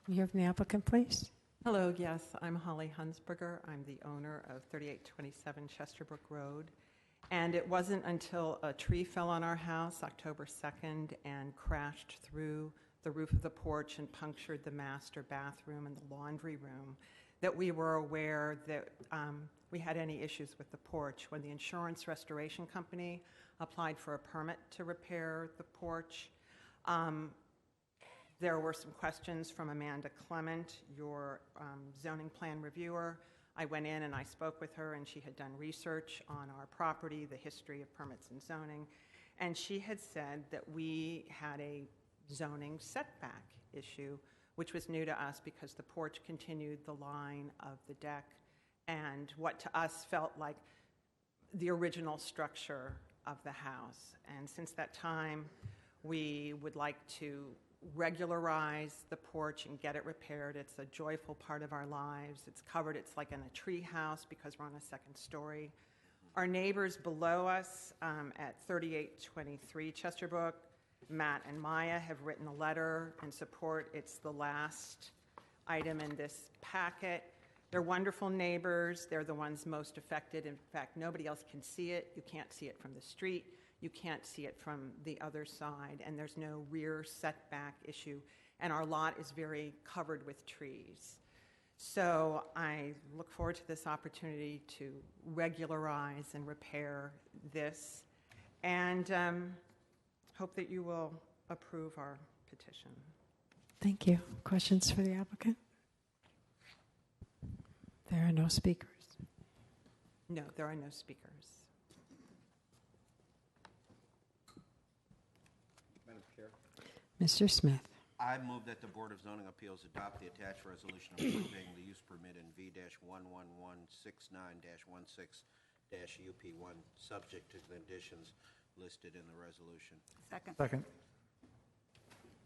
We hear from the applicant, please. Hello, yes, I'm Holly Hunsberger. I'm the owner of 3827 Chesterbrook Road. And it wasn't until a tree fell on our house October 2nd and crashed through the roof of the porch and punctured the master bathroom and the laundry room that we were aware that we had any issues with the porch. When the insurance restoration company applied for a permit to repair the porch, there were some questions from Amanda Clement, your zoning plan reviewer. I went in and I spoke with her, and she had done research on our property, the history of permits and zoning, and she had said that we had a zoning setback issue, which was new to us because the porch continued the line of the deck and what to us felt like the original structure of the house. And since that time, we would like to regularize the porch and get it repaired. It's a joyful part of our lives. It's covered. It's like in a tree house because we're on a second story. Our neighbors below us at 3823 Chesterbrook, Matt and Maya, have written a letter in support. It's the last item in this packet. They're wonderful neighbors. They're the ones most affected. In fact, nobody else can see it. You can't see it from the street. You can't see it from the other side, and there's no rear setback issue, and our lot is very covered with trees. So I look forward to this opportunity to regularize and repair this, and hope that you will approve our petition. Thank you. Questions for the applicant? There are no speakers. No, there are no speakers. Madam Chair. Mr. Smith. I move that the Board of Zoning Appeals adopt the attached resolution approving the use permit in V-11169-16-UP1, subject to the conditions listed in the resolution. Second.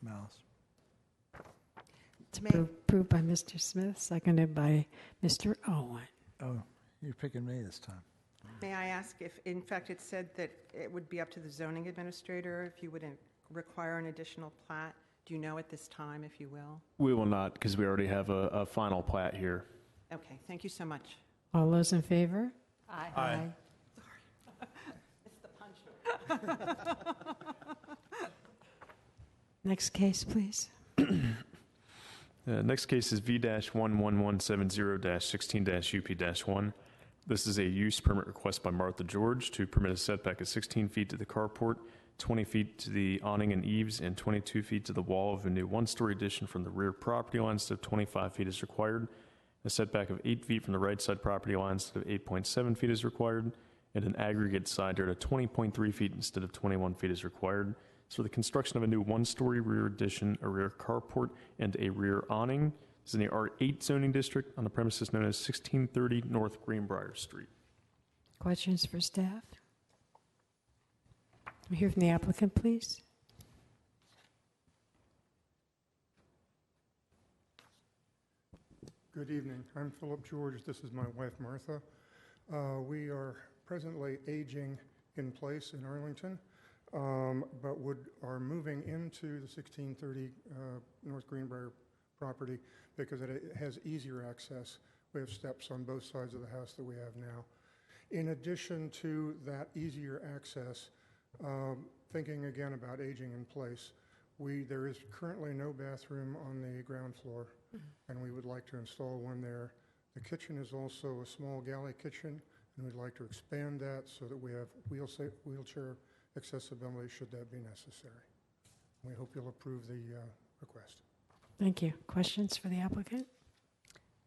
Malice. Approved by Mr. Smith, seconded by Mr. Owen. Oh, you're picking me this time. May I ask if, in fact, it said that it would be up to the zoning administrator if you would require an additional plat? Do you know at this time, if you will? We will not, because we already have a final plat here. Okay, thank you so much. All those in favor? Aye. Aye. It's the punch. Next case, please. Next case is V-11170-16-UP-1. This is a use permit request by Martha George to permit a setback of 16 feet to the carport 20 feet to the awning and eaves, and 22 feet to the wall of a new one-story addition from the rear property line instead of 25 feet is required. A setback of 8 feet from the right side property line instead of 8.7 feet is required, and an aggregate side yard of 20.3 feet instead of 21 feet is required. So the construction of a new one-story rear addition, a rear carport, and a rear awning is in the R8 zoning district on the premises known as 1630 North Greenbrier Street. Questions for staff? We hear from the applicant, please. Good evening. I'm Philip George. This is my wife, Martha. We are presently aging in place in Arlington, but are moving into the 1630 North Greenbrier property because it has easier access. We have steps on both sides of the house that we have now. In addition to that easier access, thinking again about aging in place, there is currently no bathroom on the ground floor, and we would like to install one there. The kitchen is also a small galley kitchen, and we'd like to expand that so that we have wheelchair accessibility should that be necessary. We hope you'll approve the request. Thank you. Questions for the applicant?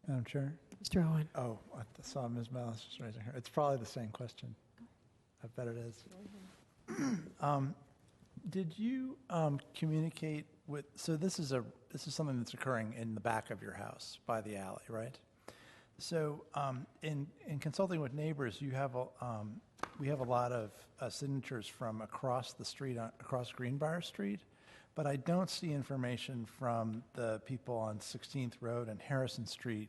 Madam Chair? Mr. Owen. Oh, I saw Ms. Malice just raising her. It's probably the same question. I bet it is. Did you communicate with? So this is something that's occurring in the back of your house by the alley, right? So in consulting with neighbors, we have a lot of signatures from across the street, across Greenbrier Street, but I don't see information from the people on 16th Road and Harrison Street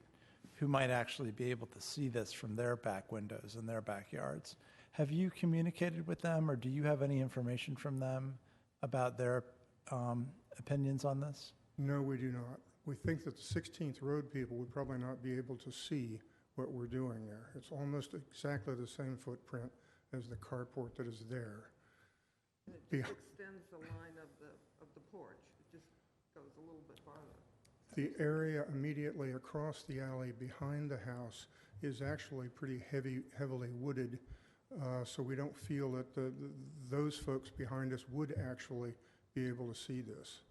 who might actually be able to see this from their back windows in their backyards. Have you communicated with them, or do you have any information from them about their opinions on this? No, we do not. We think that the 16th Road people would probably not be able to see what we're doing there. It's almost exactly the same footprint as the carport that is there. It just extends the line of the porch. It just goes a little bit farther. The area immediately across the alley behind the house is actually pretty heavily wooded, so we don't feel that those folks behind us would actually be able to see this.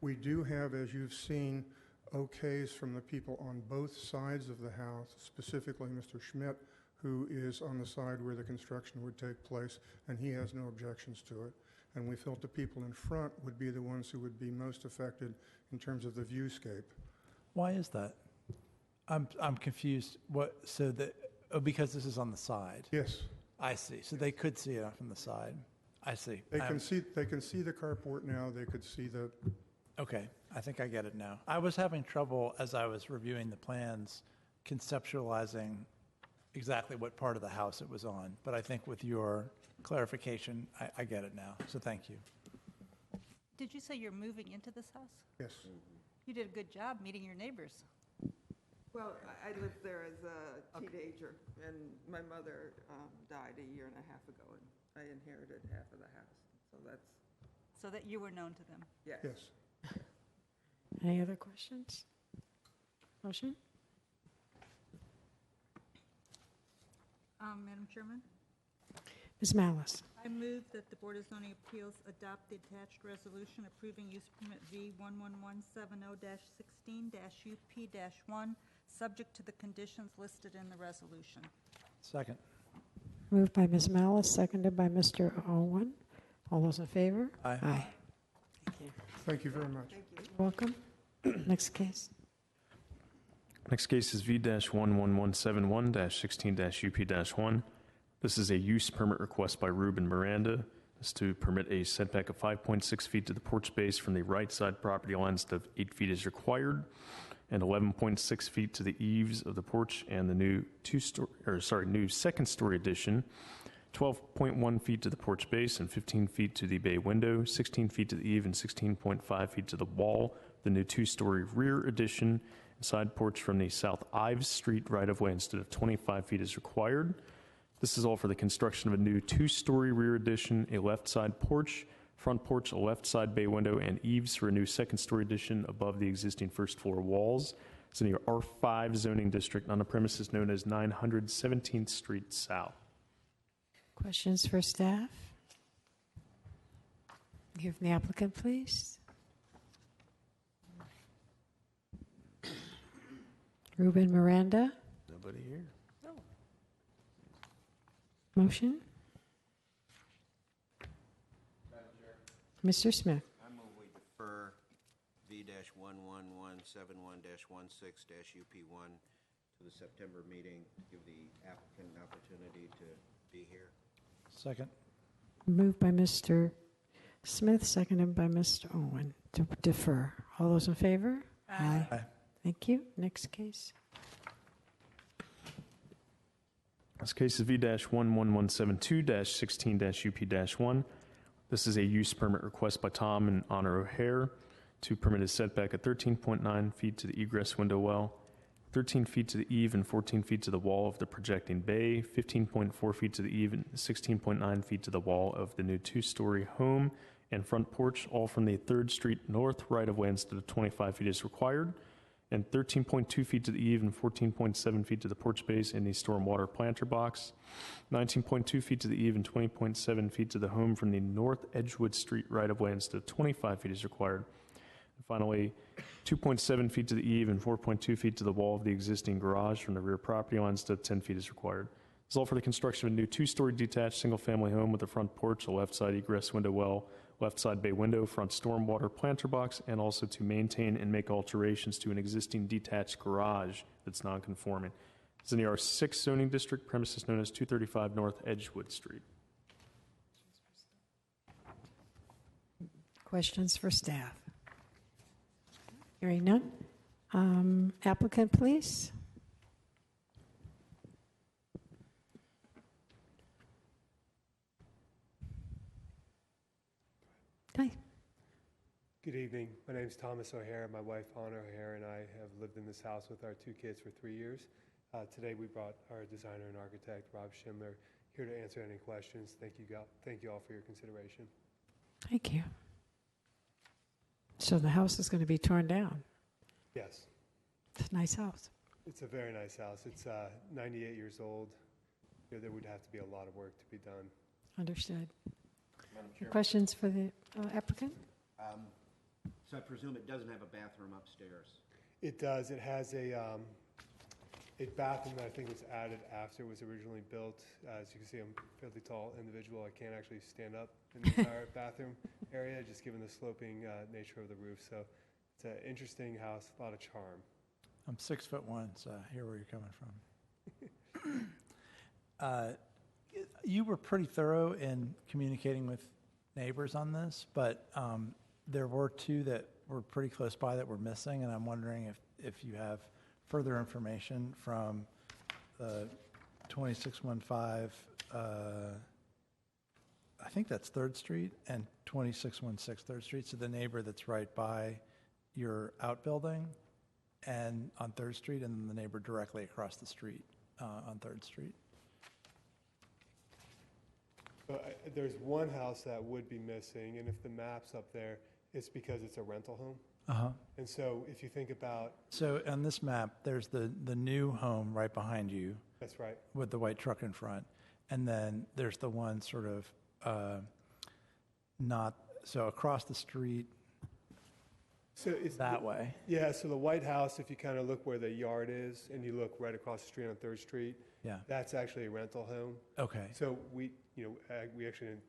We do have, as you've seen, okays from the people on both sides of the house, specifically Mr. Schmidt, who is on the side where the construction would take place, and he has no objections to it. And we felt the people in front would be the ones who would be most affected in terms of the viewscape. Why is that? I'm confused. Because this is on the side. Yes. I see. So they could see it from the side. I see. They can see the carport now. They could see the. Okay, I think I get it now. I was having trouble as I was reviewing the plans, conceptualizing exactly what part of the house it was on. But I think with your clarification, I get it now. So thank you. Did you say you're moving into this house? Yes. You did a good job meeting your neighbors. Well, I lived there as a teenager, and my mother died a year and a half ago, and I inherited half of the house. So that you were known to them? Yes. Yes. Any other questions? Motion? Madam Chairman? Ms. Malice. I move that the Board of Zoning Appeals adopt the attached resolution approving use permit V 11170-16-UP-1, subject to the conditions listed in the resolution. Second. Moved by Ms. Malice, seconded by Mr. Owen. All those in favor? Aye. Aye. Thank you. Thank you very much. Thank you. Welcome. Next case. Next case is V-11171-16-UP-1. This is a use permit request by Ruben Miranda. This is to permit a setback of 5.6 feet to the porch base from the right side property line instead of 8 feet is required, and 11.6 feet to the eaves of the porch and the new second story addition, 12.1 feet to the porch base and 15 feet to the bay window, 16 feet to the eave and 16.5 feet to the wall, the new two-story rear addition, and side porch from the South Ives Street right-of-way instead of 25 feet is required. This is all for the construction of a new two-story rear addition, a left side porch, front porch, a left side bay window, and eaves for a new second-story addition above the existing first-floor walls. It's in the R5 zoning district on a premises known as 917th Street South. Questions for staff? Hear from the applicant, please. Ruben Miranda, Nobody here. motion? Mr. Smith. I move we defer V-11171-16-UP1 to the September meeting, give the applicant an opportunity to be here. Second. Moved by Mr. Smith, seconded by Mr. Owen to defer. All those in favor? Aye. Thank you. Next case. This case is V-11172-16-UP-1. This is a use permit request by Tom and Honor O'Hare to permit a setback at 13.9 feet to the egress window well, 13 feet to the eave and 14 feet to the wall of the projecting bay, 15.4 feet to the eave and 16.9 feet to the wall of the new two-story home and front porch, all from the 3rd Street North right-of-way instead of 25 feet as required, and 13.2 feet to the eave and 14.7 feet to the porch base in the stormwater planter box, 19.2 feet to the eave and 20.7 feet to the home from the North Edgewood Street right-of-way instead of 25 feet as required. And finally, 2.7 feet to the eave and 4.2 feet to the wall of the existing garage from the rear property line instead of 10 feet as required. This is all for the construction of a new two-story detached single-family home with a front porch, a left side egress window well, left side bay window, front stormwater planter box, and also to maintain and make alterations to an existing detached garage that's non-conforming. It's in the R6 zoning district, premises known as 235 North Edgewood Street. Questions for staff? Hearing none. Applicant, please. Hi. Good evening. My name is Thomas O'Hare. My wife, Honor O'Hare, and I have lived in this house with our 2 kids for 3 years. Today, we brought our designer and architect, Rob Schindler, here to answer any questions. Thank you all for your consideration. Thank you. So the house is going to be torn down. Yes. It's a nice house. It's a very nice house. It's 98 years old. There would have to be a lot of work to be done. Understood. Questions for the applicant? So I presume it doesn't have a bathroom upstairs? It does. It has a bathroom that I think was added after it was originally built. As you can see, I'm a fairly tall individual. I can't actually stand up in the entire bathroom area, just given the sloping nature of the roof. So it's an interesting house, a lot of charm. I'm 6'1", so I hear where you're coming from. You were pretty thorough in communicating with neighbors on this, but there were 2 that were pretty close by that were missing, and I'm wondering if you have further information from the 2615, I think that's 3rd Street, and 2616 3rd Street, so the neighbor that's right by your outbuilding and on 3rd Street, and then the neighbor directly across the street on 3rd Street. There's one house that would be missing, and if the map's up there, it's because it's a rental home. Uh-huh. And so if you think about... So on this map, there's the new home right behind you. That's right. With the white truck in front. And then there's the one sort of so across the street so it's that way. Yeah, so the White House, if you kind of look where the yard is and you look right across the street on 3rd Street, yeah, that's actually a rental home. Okay. So we actually didn't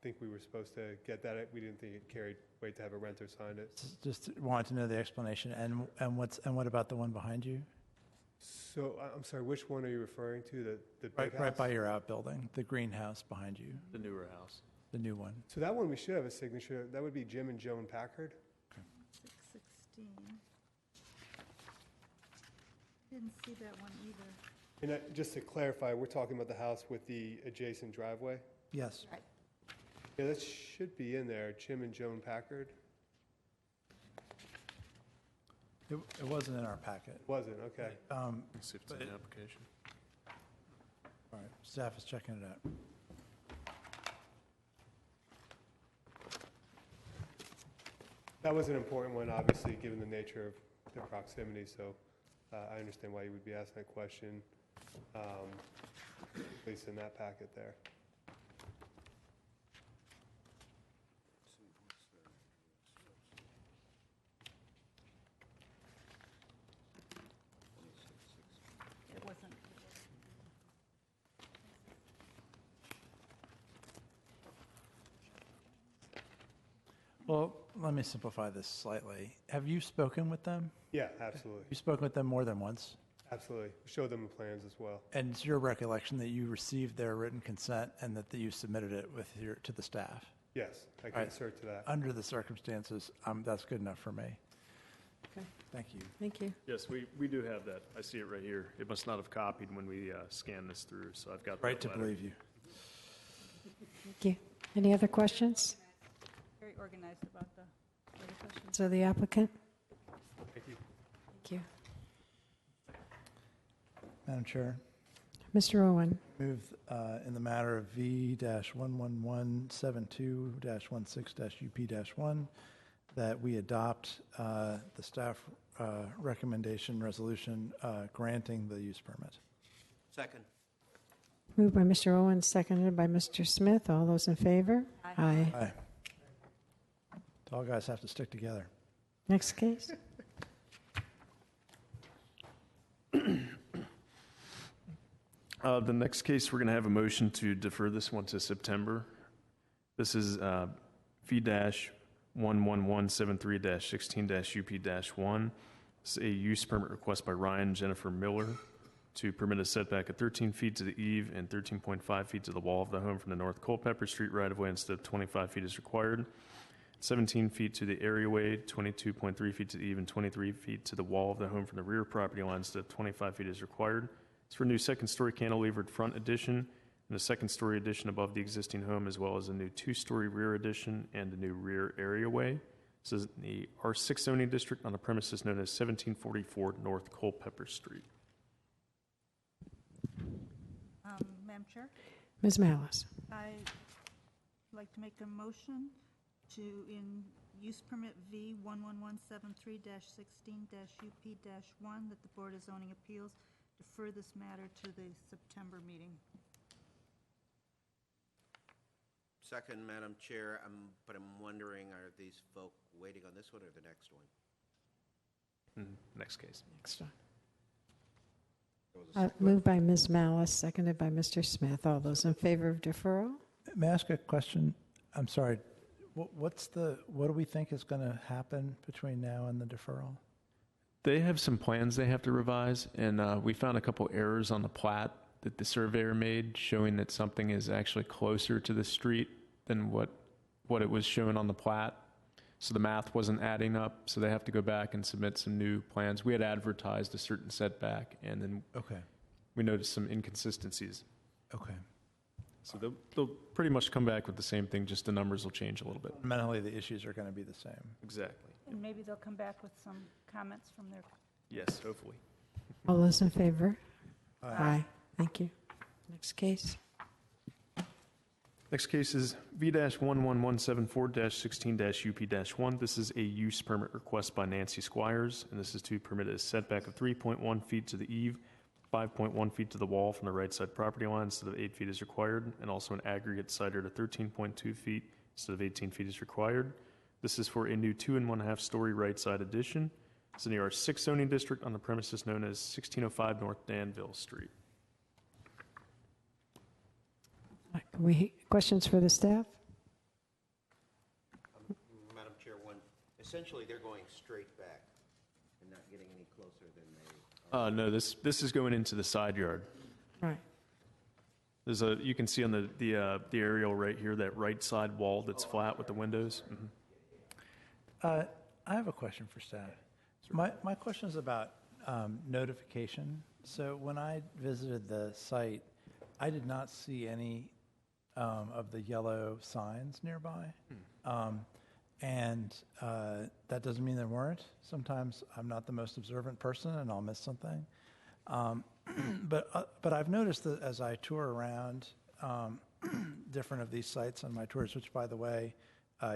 think we were supposed to get that. We didn't think it carried weight to have a renter sign it. Just wanted to know the explanation. And what about the one behind you? So I'm sorry, which one are you referring to? The big house? Right by your outbuilding, the greenhouse behind you. The newer house. The new one. So that one we should have a signature. That would be Jim and Joan Packard. 616. Didn't see that one either. And just to clarify, we're talking about the house with the adjacent driveway? Yes. Right. Yeah, that should be in there, Jim and Joan Packard. It wasn't in our packet. Wasn't, okay. Let's see if it's in the application. All right, staff is checking it out. That was an important one, obviously, given the nature of the proximity, so I understand why you would be asking that question, at least in that packet there. Well, let me simplify this slightly. Have you spoken with them? Yeah, absolutely. You spoken with them more than once? Absolutely. Show them the plans as well. And it's your recollection that you received their written consent and that you submitted it to the staff? Yes, I can assert to that. Under the circumstances, that's good enough for me. Okay, thank you. Thank you. Yes, we do have that. I see it right here. It must not have copied when we scanned this through, so I've got Right that to letter. believe you. Thank you. Any other questions? Very organized about the other questions. So the applicant? Thank you. Thank you. Madam Chair, Mr. Owen? move in the matter of V-11172-16-UP-1 that we adopt the staff recommendation resolution granting the use permit. Second. Moved by Mr. Owen, seconded by Mr. Smith. All those in favor? Aye. Aye. All guys have to stick together. Next case? The next case, we're going to have a motion to defer this one to September. This is V-11173-16-UP-1. It's a use permit request by Ryan Jennifer Miller to permit a setback of 13 feet to the eave and 13.5 feet to the wall of the home from the North Culpeper Street right-of-way instead of 25 feet is required. 17 feet to the areaway, 22.3 feet to the eave, and 23 feet to the wall of the home from the rear property line instead of 25 feet is required. It's for a new second-story cantilevered front addition and a second-story addition above the existing home, as well as a new two-story rear addition and a new rear areaway. This is the R6 zoning district on a premises known as 1744 North Culpeper Street. Madam Chair, Ms. Malice? I'd like to make a motion to, in use permit V-11173-16-UP-1, that the Board of Zoning Appeals defer this matter to the September meeting. Second, Madam Chair, but I'm wondering, are these folk waiting on this one or the next one? Next case. Next one. Moved by Ms. Malice, seconded by Mr. Smith. All those in favor of deferral? May I ask a question? I'm sorry. What do we think is going to happen between now and the deferral? They have some plans they have to revise, and we found a couple errors on the plat that the surveyor made showing that something is actually closer to the street than what it was shown on the plat. So the math wasn't adding up, so they have to go back and submit some new plans. We had advertised a certain setback, and then we noticed some inconsistencies. Okay. So they'll pretty much come back with the same thing, just the numbers will change a little bit. Fundamentally, the issues are going to be the same. Exactly. And maybe they'll come back with some comments from their... Yes, hopefully. All those in favor? Aye. Thank you. Next case. Next case is V-11174-16-UP-1. This is a use permit request by Nancy Squires, and this is to permit a setback of 3.1 feet to the eave, 5.1 feet to the wall from the right side property line instead of 8 feet is required, and also an aggregate side yard of 13.2 feet instead of 18 feet is required. This is for a new 2.5 story right side addition. It's in the R6 zoning district on the premises known as 1605 North Danville Street. Questions for the staff? Madam Chair, essentially they're going straight back and not getting any closer than they... No, this is going into the side yard. Right. There's you can see on the aerial right here, that right side wall that's flat with the windows. Mm-hmm. I have a question for staff. My question is about notification. So when I visited the site, I did not see any of the yellow signs nearby. And that doesn't mean there weren't. Sometimes I'm not the most observant person and I'll miss something. But I've noticed that as I tour around different of these sites on my tours, which, by the way,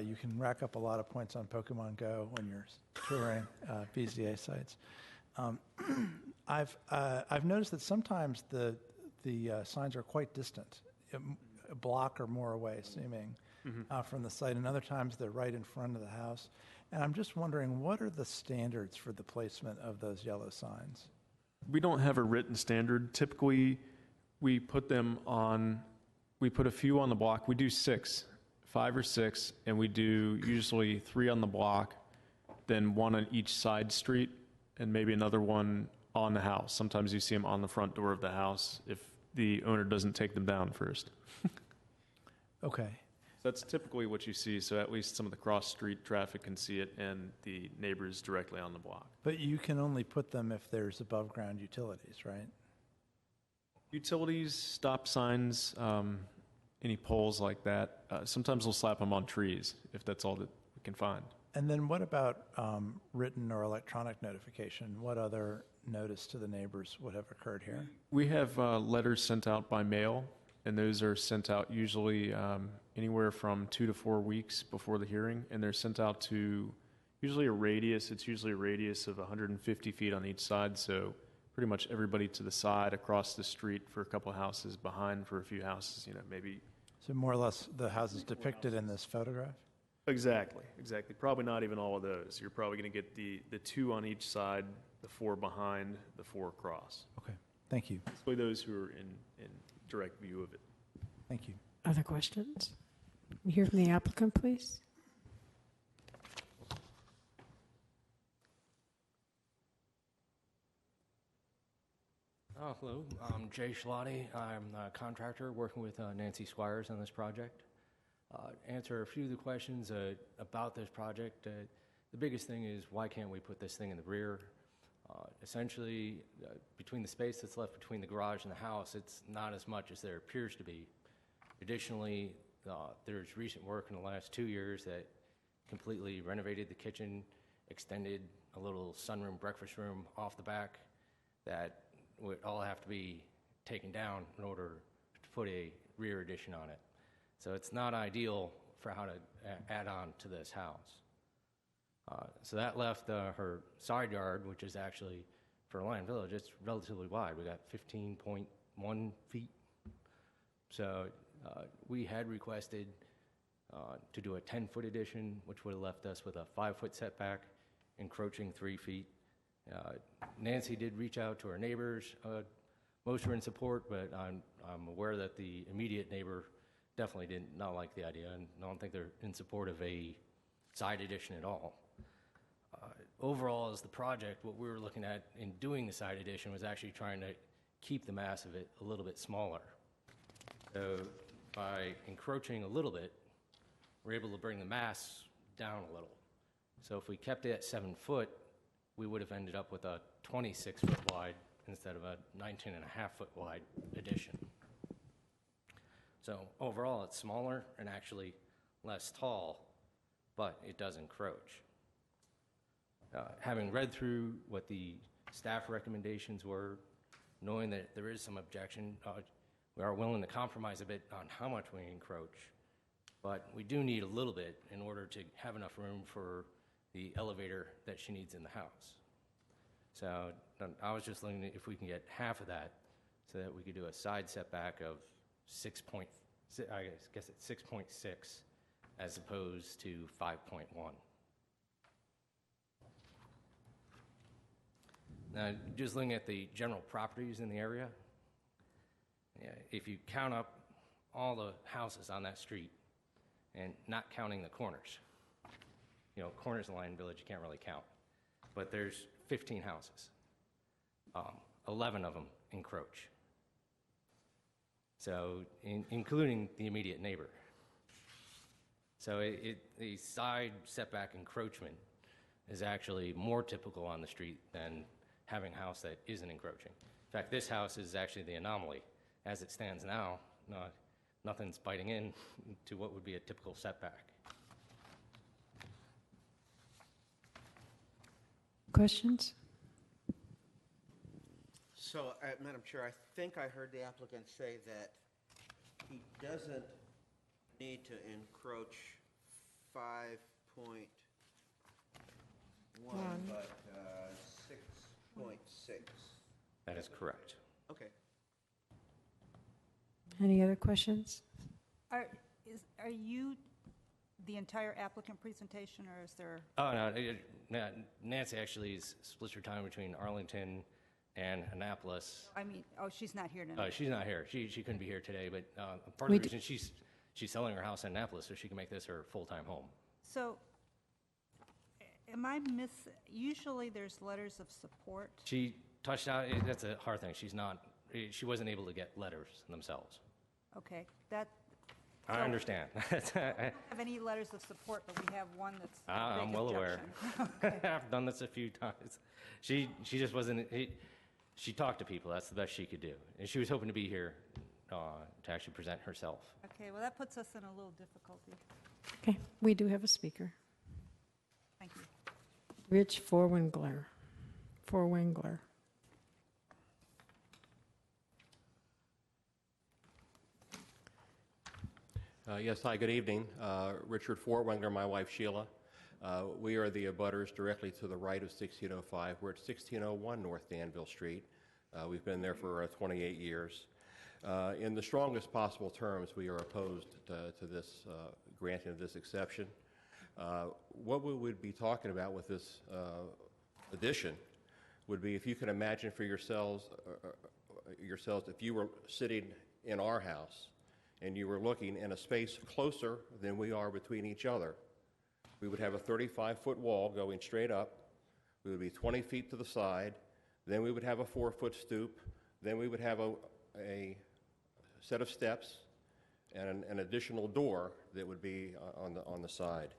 you can rack up a lot of points on Pokemon Go when you're touring BZA sites. I've noticed that sometimes the signs are quite distant, a block or more away, seeming from the site, and other times they're right in front of the house. And I'm just wondering, what are the standards for the placement of those yellow signs? We don't have a written standard. Typically, we put a few on the block. We do 6 5 or 6, and we do usually 3 on the block, then 1 on each side street, and maybe another one on the house. Sometimes you see them on the front door of the house if the owner doesn't take them down first. Okay. So that's typically what you see, so at least some of the cross-street traffic can see it and the neighbors directly on the block. But you can only put them if there's above-ground utilities, right? Utilities, stop signs, any poles like that. Sometimes we'll slap them on trees if that's all that we can find. And then what about written or electronic notification? What other notice to the neighbors would have occurred here? We have letters sent out by mail, and those are sent out usually anywhere from 2 to 4 weeks before the hearing, and they're sent out to usually a radius. It's usually a radius of 150 feet on each side, so pretty much everybody to the side, across the street for a couple of houses, behind for a few houses, maybe. So more or less the houses depicted in this photograph? Exactly. Probably not even all of those. You're probably going to get the 2 on each side, the 4 behind, the 4 across. Okay, thank you. Especially those who are in direct view of it. Thank you. Other questions? We hear from the applicant, please. Hello, I'm Jay Schlotty. I'm a contractor working with Nancy Squires on this project. Answer a few of the questions about this project. The biggest thing is, why can't we put this thing in the rear? Essentially, between the space that's left between the garage and the house, it's not as much as there appears to be. Additionally, there's recent work in the last 2 years that completely renovated the kitchen, extended a little sunroom, breakfast room off the back that would all have to be taken down in order to put a rear addition on it. So it's not ideal for how to add on to this house. So that left her side yard, which is actually, for Lion Village, it's relatively wide. We got 15.1 feet. So we had requested to do a 10-foot addition, which would have left us with a 5-foot setback, encroaching 3 feet. Nancy did reach out to our neighbors. Most were in support, but I'm aware that the immediate neighbor definitely did not like the idea, and I don't think they're in support of a side addition at all. Overall, as the project, what we were looking at in doing the side addition was actually trying to keep the mass of it a little bit smaller. So by encroaching a little bit, we're able to bring the mass down a little. So if we kept it at 7 foot, we would have ended up with a 26-foot wide instead of a 19.5-foot wide addition. So overall, it's smaller and actually less tall, but it does encroach. Having read through what the staff recommendations were, knowing that there is some objection, we are willing to compromise a bit on how much we encroach, but we do need a little bit in order to have enough room for the elevator that she needs in the house. So I was just looking at if we can get half of that so that we could do a side setback of 6.6 as opposed to 5.1. Now, just looking at the general properties in the area, if you count up all the houses on that street and not counting the corners, corners of Lion Village you can't really count, but there's 15 houses. 11 of them encroach. So, including the immediate neighbor. So the side setback encroachment is actually more typical on the street than having a house that isn't encroaching. In fact, this house is actually the anomaly. As it stands now, nothing's biting in to what would be a typical setback. Questions? So, Madam Chair, I think I heard the applicant say that he doesn't need to encroach 5.1, but 6.6. That is correct. Okay. Any other questions? Are you the entire applicant presentation, or is there? Oh, no, Nancy actually splits her time between Arlington and Annapolis. I mean, she's not here tonight. She's not here. She couldn't be here today, but part of the reason she she's selling her house in Annapolis so she can make this her full-time home. So, usually there's letters of support. She touched out, that's a hard thing. She wasn't able to get letters themselves. Okay, I understand. I don't have any letters of support, but we have one that's a big I'm well aware. objection. I've done this a few times. She just wasn't, she talked to people. That's the best she could do. And she was hoping to be here to actually present herself. Okay, well, that puts us in a little difficulty. Okay, we do have a speaker. Thank you. Rich Forwingler. Yes, hi, good evening. Richard Forwengler, my wife Sheila. We are the abutters directly to the right of 1605. We're at 1601 North Danville Street. We've been there for 28 years. In the strongest possible terms, we are opposed to this granting of this exception. What we would be talking about with this addition would be, if you can imagine for yourselves if you were sitting in our house and you were looking in a space closer than we are between each other. We would have a 35-foot wall going straight up. We would be 20 feet to the side. Then we would have a 4-foot stoop. Then we would have a set of steps and an additional door that would be on the side.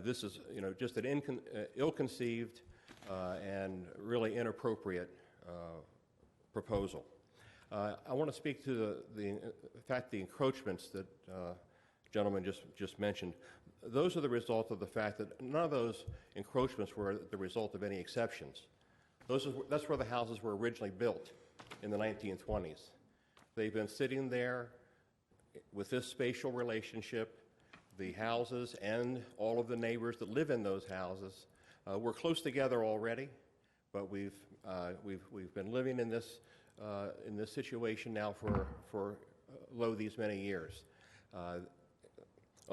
This is, just an ill-conceived and really inappropriate proposal. I want to speak to the fact the encroachments that gentleman just mentioned. Those are the result of the fact that none of those encroachments were the result of any exceptions. That's where the houses were originally built in the 1920s. They've been sitting there with this spatial relationship. The houses and all of the neighbors that live in those houses were close together already, but we've been living in this situation now for these many years.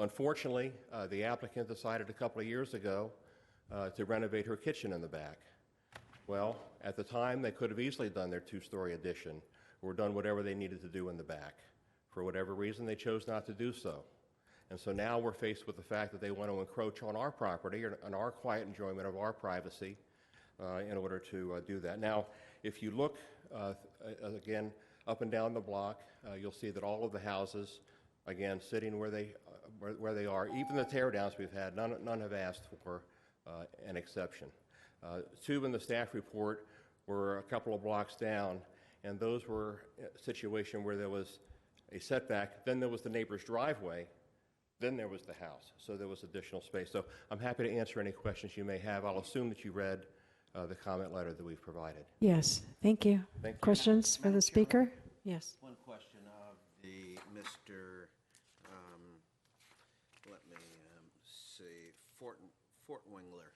Unfortunately, the applicant decided a couple of years ago to renovate her kitchen in the back. Well, at the time, they could have easily done their 2-story addition or done whatever they needed to do in the back. For whatever reason, they chose not to do so. And so now we're faced with the fact that they want to encroach on our property or on our quiet enjoyment of our privacy in order to do that. Now, if you look, again, up and down the block, you'll see that all of the houses, again, sitting where they are, even the tear-downs we've had, none have asked for an exception. 2 in the staff report were a couple of blocks down, and those were a situation where there was a setback, then there was the neighbor's driveway, then there was the house, so there was additional space. So I'm happy to answer any questions you may have. I'll assume that you read the comment letter that we've provided. Yes, thank you. Thank you. Questions for the speaker? Yes. One question of the Mr. Let me see, Fortwengler.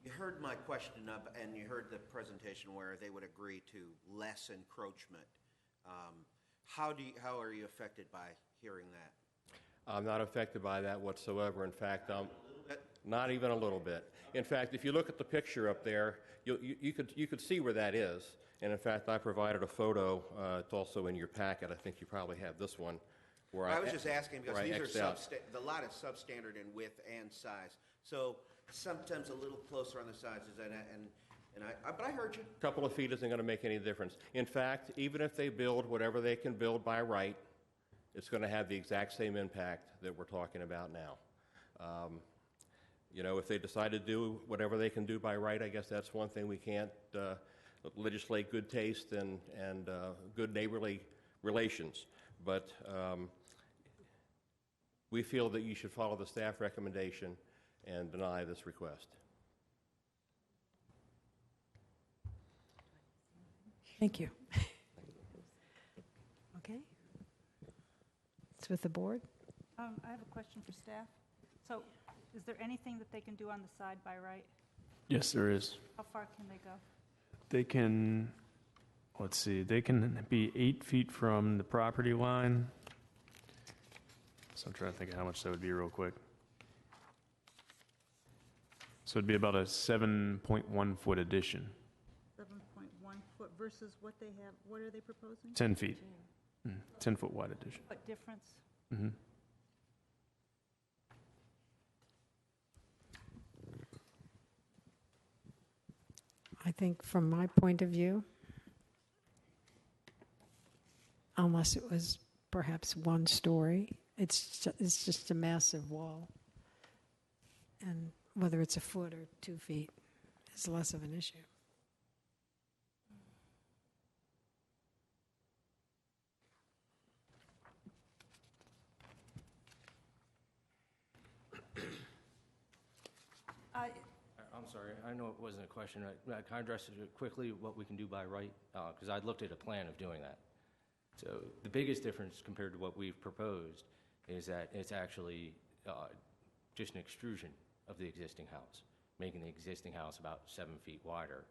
You heard my question up, and you heard the presentation where they would agree to less encroachment. How are you affected by hearing that? I'm not affected by that whatsoever. In fact, not even a little bit. In fact, if you look at the picture up there, you could see where that is. And in fact, I provided a photo. It's also in your packet. I think you probably have this one. Where I was just asking because these are the lot is substandard in width and size. So sometimes a little closer on the sizes, but I heard you. A couple of feet isn't going to make any difference. In fact, even if they build whatever they can build by right, it's going to have the exact same impact that we're talking about now. If they decide to do whatever they can do by right, I guess that's one thing. We can't legislate good taste and good neighborly relations. But we feel that you should follow the staff recommendation and deny this request. Thank you. Okay. It's with the board. I have a question for staff. So is there anything that they can do on the side by right? Yes, there is. How far can they go? They can, let's see, they can be 8 feet from the property line. So I'm trying to think of how much that would be real quick. So it'd be about a 7.1 foot addition. 7.1 foot versus what they have, what are they proposing? 10 feet. 10-foot wide addition. What difference? Mm-hmm. I think from my point of view, unless it was perhaps one story, it's just a massive wall. And whether it's a foot or 2 feet is less of an issue. I'm sorry, I know it wasn't a question. Can I address it quickly, what we can do by right? Because I looked at a plan of doing that. So the biggest difference compared to what we've proposed is that it's actually just an extrusion of the existing house, making the existing house about 7 feet wider.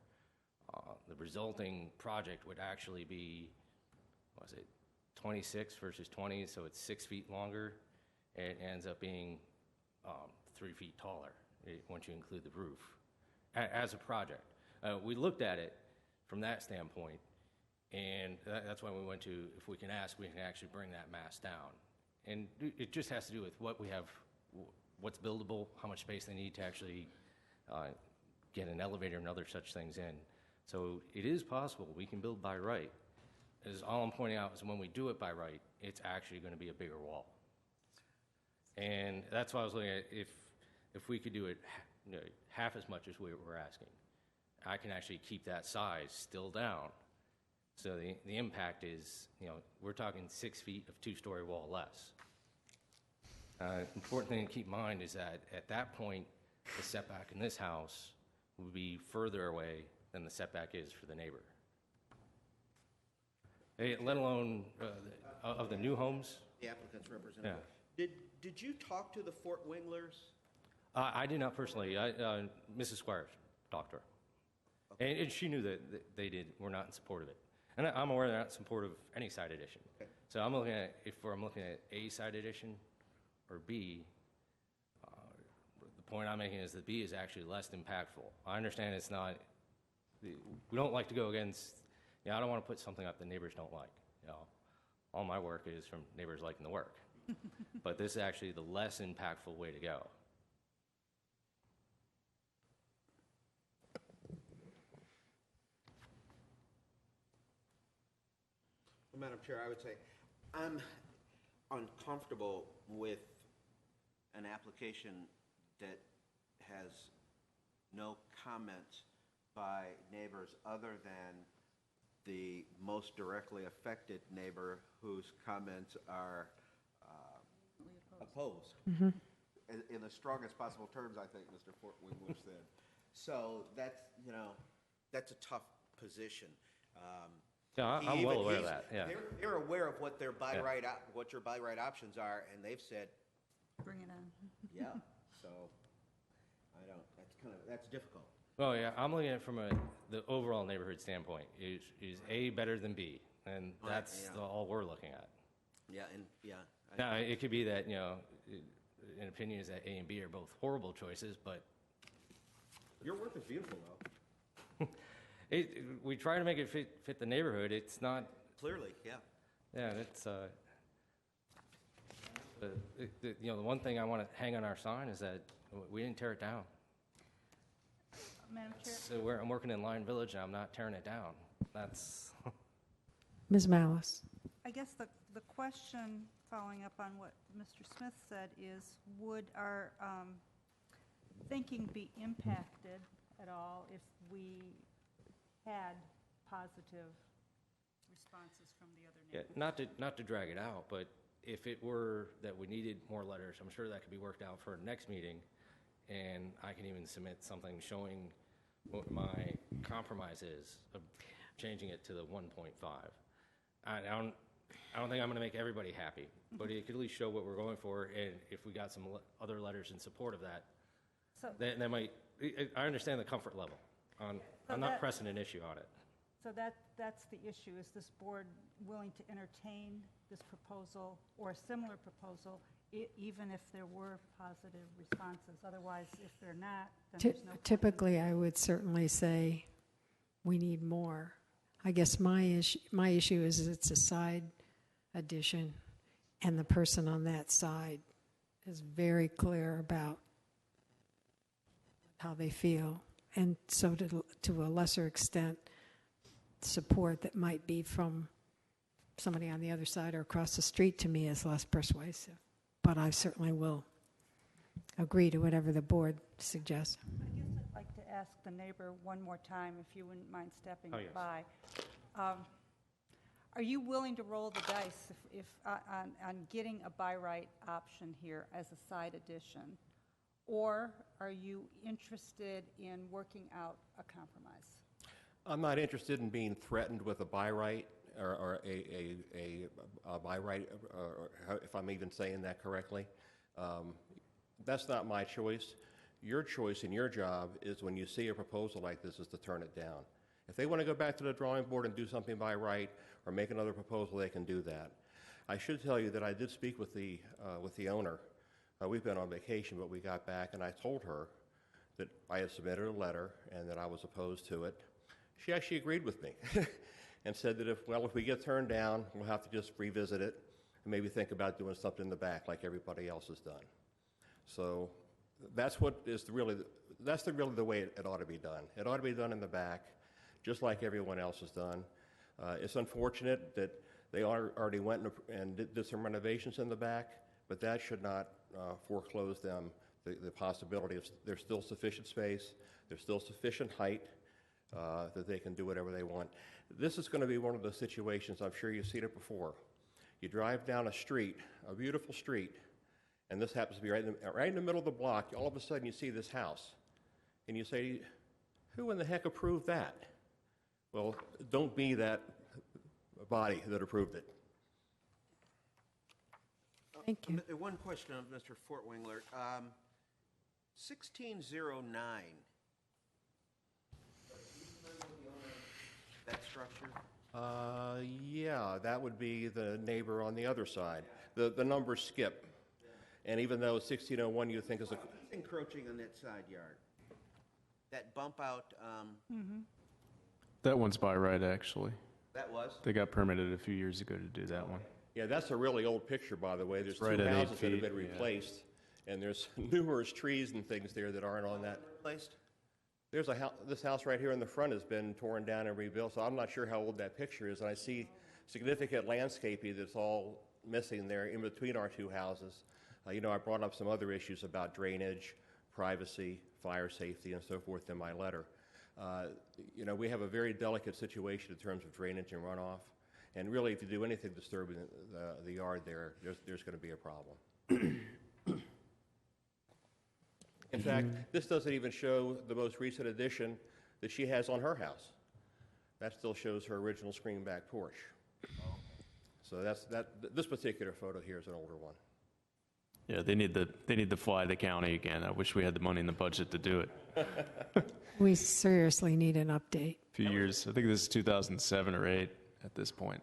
The resulting project would actually be, what was it, 26 versus 20, so it's 6 feet longer. It ends up being 3 feet taller once you include the roof as a project. We looked at it from that standpoint, and that's why we went to, if we can ask, we can actually bring that mass down. And it just has to do with what we have, what's buildable, how much space they need to actually get an elevator and other such things in. So it is possible we can build by right. As all I'm pointing out is when we do it by right, it's actually going to be a bigger wall. And that's why I was looking at if we could do it half as much as we were asking. I can actually keep that size still down. So the impact is, we're talking 6 feet of 2-story wall less. Important thing to keep in mind is that at that point, the setback in this house would be further away than the setback is for the neighbor. Let alone of the new homes. The applicant's representative. Yeah. Did you talk to the Fort Winglers? I did not personally. Mrs. Squires talked to her. Okay. And she knew that they were not in support of it. And I'm aware they're not in support of any side addition. Okay. So I'm looking at, if I'm looking at A side addition or B, the point I'm making is that B is actually less impactful. I understand it's not, we don't like to go against, I don't want to put something up that neighbors don't like. All my work is from neighbors liking the work. But this is actually the less impactful way to go. Well, Madam Chair, I would say I'm uncomfortable with an application that has no comments by neighbors other than the most directly affected neighbor whose comments are opposed. Mm-hmm. In the strongest possible terms, I think Mr. Fort Wingler said. So that's a tough position. Yeah, I'm well aware of that. Yeah. They're aware of what their by right what your by right options are, and they've said, bring it on. Yeah. So that's difficult. Well, yeah, I'm looking at it from the overall neighborhood standpoint. Is A better than B? And that's all we're looking at. Yeah, and Now, it could be that, an opinion is that A and B are both horrible choices, but your work is beautiful, though. We try to make it fit the neighborhood. It's not clearly, yeah. Yeah, it's the one thing I want to hang on our sign is that we didn't tear it down. Madam Chair. So I'm working in Lion Village, and I'm not tearing it down. That's Ms. Malice. I guess the question, following up on what Mr. Smith said, is would our thinking be impacted at all if we had positive responses from the other neighbors? Yeah, not to drag it out, but if it were that we needed more letters, I'm sure that could be worked out for the next meeting, and I can even submit something showing what my compromise is of changing it to the 1.5. I don't think I'm going to make everybody happy, but it could at least show what we're going for, and if we got some other letters in support of that, that might. I understand the comfort level. I'm not pressing an issue on it. So that's the issue. Is this board willing to entertain this proposal or a similar proposal, even if there were positive responses? Otherwise, if they're not, then there's no point. Typically, I would certainly say we need more. I guess my issue is it's a side addition, and the person on that side is very clear about how they feel, and so to a lesser extent, support that might be from somebody on the other side or across the street to me is less persuasive. But I certainly will agree to whatever the board suggests. I guess I'd like to ask the neighbor one more time, if you wouldn't mind stepping Oh, yes. by. Are you willing to roll the dice if on getting a by right option here as a side addition? Or are you interested in working out a compromise? I'm not interested in being threatened with a by right or a by right, if I'm even saying that correctly. That's not my choice. Your choice and your job is, when you see a proposal like this, is to turn it down. If they want to go back to the drawing board and do something by right or make another proposal, they can do that. I should tell you that I did speak with the owner. We've been on vacation, but we got back, and I told her that I had submitted a letter and that I was opposed to it. She actually agreed with me and said that if we get turned down, we'll have to just revisit it and maybe think about doing something in the back like everybody else has done. So that's really the way it ought to be done. It ought to be done in the back, just like everyone else has done. It's unfortunate that they already went and did some renovations in the back, but that should not foreclose them the possibility of there's still sufficient space, there's still sufficient height that they can do whatever they want. This is going to be one of those situations, I'm sure you've seen it before. You drive down a street, a beautiful street, and this happens to be right in the middle of the block. All of a sudden you see this house, and you say, who in the heck approved that? Well, don't be that body that approved it. Thank you. One question of Mr. Fortwingler. 1609. That structure? Yeah, that would be the neighbor on the other side. The numbers skip. And even though 1601 you think is a... He's encroaching on that side yard. That bump out... That one's by right, actually. That was? They got permitted a few years ago to do that one. Yeah, that's a really old picture, by the way. There's right two at 8 houses that have feet, been replaced, and there's numerous trees and things there that aren't on that. Replaced? There's this house right here in the front has been torn down and rebuilt, so I'm not sure how old that picture is, and I see significant landscaping that's all missing there in between our two houses. I brought up some other issues about drainage, privacy, fire safety, and so forth in my letter. We have a very delicate situation in terms of drainage and runoff, and really, if you do anything disturbing the yard there's going to be a problem. In fact, this doesn't even show the most recent addition that she has on her house. That still shows her original screen back porch. So this particular photo here is an older one. Yeah, they need to fly the county again. I wish we had the money in the budget to do it. We seriously need an update. A few years. I think this is 2007 or 8 at this point.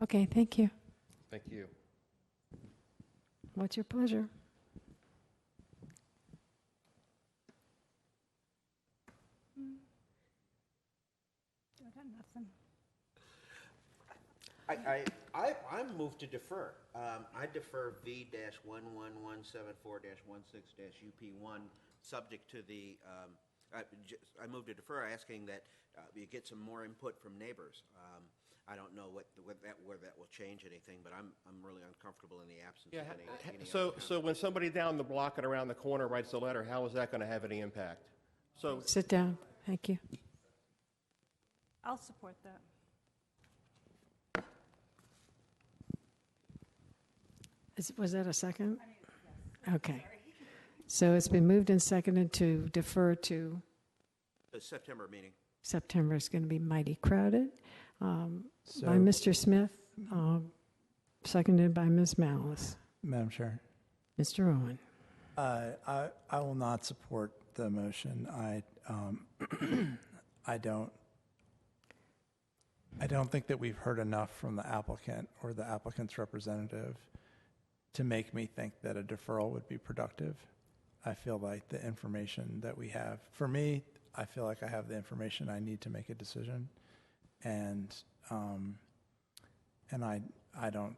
Okay, thank you. Thank you. What's your pleasure? I got nothing. I'm moved to defer. I defer V-11174-16-UP1, subject to the, I move to defer, asking that you get some more input from neighbors. I don't know where that will change anything, but I'm really uncomfortable in the absence of any So when somebody down the block and around the corner writes a letter, how is that going to have any impact? So Sit down. Thank you. I'll support that. Was that a second? Okay. So it's been moved and seconded to defer to the September meeting. September. Is going to be mighty crowded. So- By Mr. Smith, seconded by Ms. Malice. Madam Chair, Mr. Owen. I will not support the motion. I don't think that we've heard enough from the applicant or the applicant's representative to make me think that a deferral would be productive. I feel like the information that we have, for me, I feel like I have the information I need to make a decision, and I don't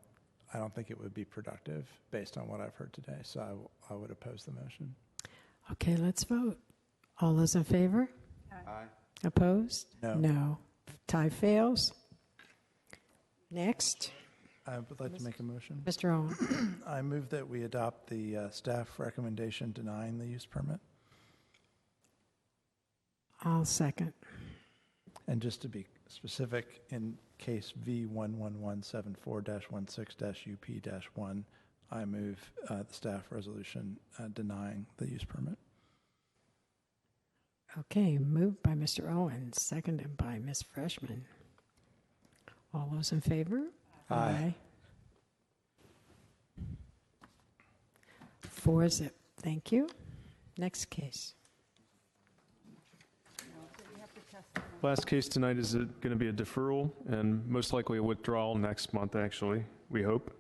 think it would be productive based on what I've heard today. So I would oppose the motion. Okay, let's vote. All those in favor? Aye. Opposed? No. No. Tie fails. Next. I would like to make a motion. Mr. Owen. I move that we adopt the staff recommendation denying the use permit. I'll second. And just to be specific, in case V11174-16-UP-1, I move the staff resolution denying the use permit. Okay, moved by Mr. Owen, seconded by Ms. Freshman. All those in favor? Aye. 4-0. Thank you. Next case. Last case tonight is going to be a deferral and most likely a withdrawal next month, actually, we hope.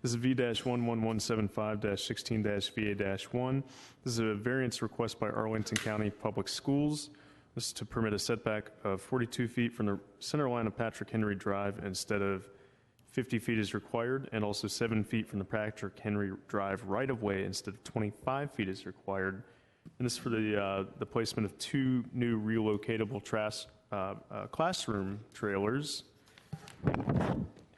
This is V-11175-16-VA-1. This is a variance request by Arlington County Public Schools. This is to permit a setback of 42 feet from the center line of Patrick Henry Drive instead of 50 feet is required, and also 7 feet from the Patrick Henry Drive right-of-way instead of 25 feet is required. And this is for the placement of 2 new relocatable classroom trailers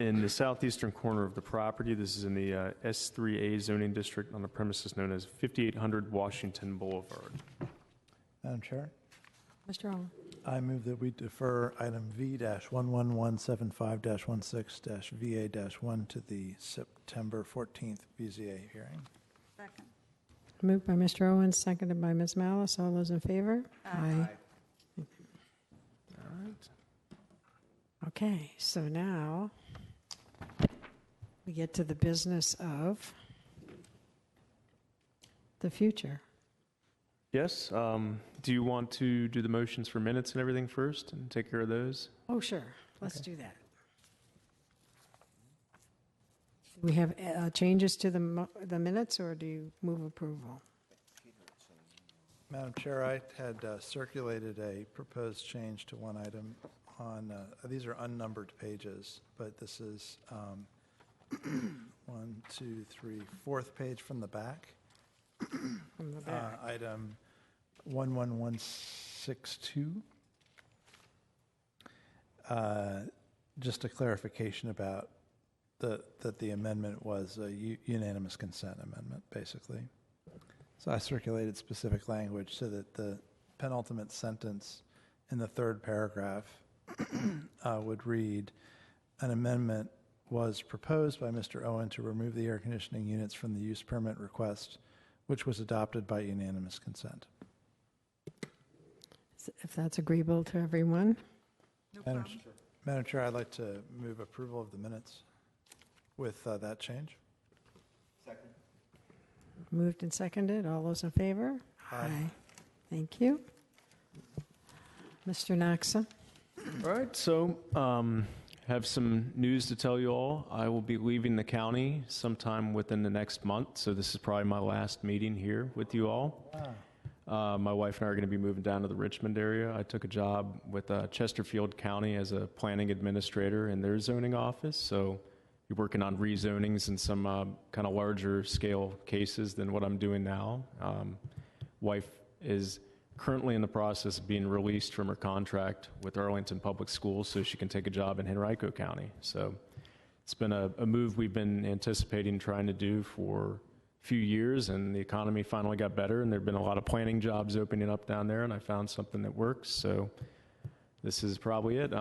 in the southeastern corner of the property. This is in the S3A zoning district on the premises known as 5800 Washington Boulevard. Madam Chair, Mr. Owen. I move that we defer item V-11175-16-VA-1 to the September 14th BZA hearing. Second. Moved by Mr. Owen, seconded by Ms. Malice. All those in favor? Aye. All right. Okay, so now we get to the business of the future. Yes. Do you want to do the motions for minutes and everything first and take care of those? Oh, sure. Let's do that. Do we have changes to the minutes, or do you move approval? Madam Chair, I had circulated a proposed change to one item on, these are unnumbered pages, but this is 4th page from the back. From the back. Item 11162. Just a clarification about that the amendment was a unanimous consent amendment, basically. So I circulated specific language so that the penultimate sentence in the 3rd paragraph would read, an amendment was proposed by Mr. Owen to remove the air conditioning units from the use permit request, which was adopted by unanimous consent. If that's agreeable to everyone. Madam Chair, I'd like to move approval of the minutes with that change. Second. Moved and seconded. All those in favor? Aye. Thank you. Mr. Naxa. All right, so have some news to tell you all. I will be leaving the county sometime within the next month, so this is probably my last meeting here with you all. Wow. My wife and I are going to be moving down to the Richmond area. I took a job with Chesterfield County as a planning administrator in their zoning office, so you're working on rezonings and some kind of larger scale cases than what I'm doing now. Wife is currently in the process of being released from her contract with Arlington Public Schools so she can take a job in Henrico County. So it's been a move we've been anticipating trying to do for a few years, and the economy finally got better, and there have been a lot of planning jobs opening up down there, and I found something that works. So this is probably it.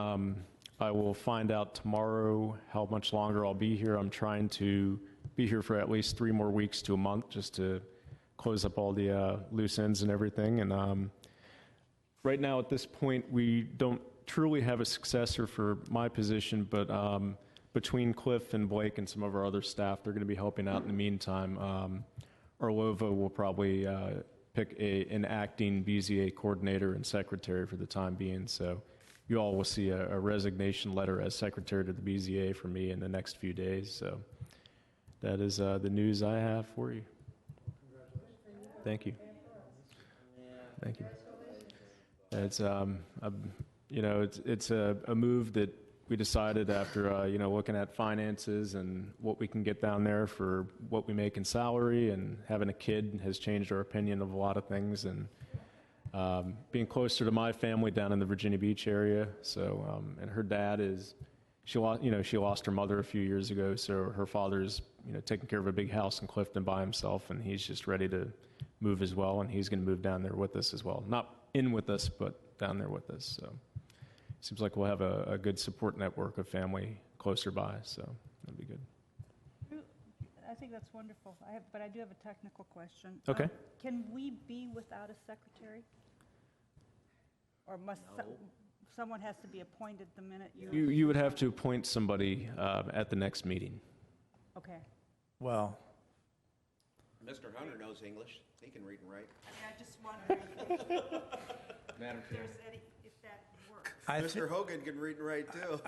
I will find out tomorrow how much longer I'll be here. I'm trying to be here for at least 3 more weeks to a month just to close up all the loose ends and everything. And right now at this point, we don't truly have a successor for my position, but between Cliff and Blake and some of our other staff, they're going to be helping out in the meantime. Arlova will probably pick an acting BZA coordinator and secretary for the time being. So you all will see a resignation letter as secretary to the BZA from me in the next few days. So that is the news I have for you. Thank you. Thank you. It's it's a move that we decided after looking at finances and what we can get down there for what we make in salary, and having a kid has changed our opinion of a lot of things, and being closer to my family down in the Virginia Beach area. So and her dad is she lost her mother a few years ago, so her father's taking care of a big house in Clifton by himself, and he's just ready to move as well, and he's going to move down there with us as well. Not in with us, but down there with us. So it seems like we'll have a good support network of family closer by, so that'd be good. I think that's wonderful. But I do have a technical question. Okay. Can we be without a secretary? Or must someone has to be appointed the minute You would have to appoint somebody at the next meeting. Okay. Well, Mr. Hunter knows English. He can read and write. I just wondered Madam Chair. if that works. Mr. Hogan can read and write too.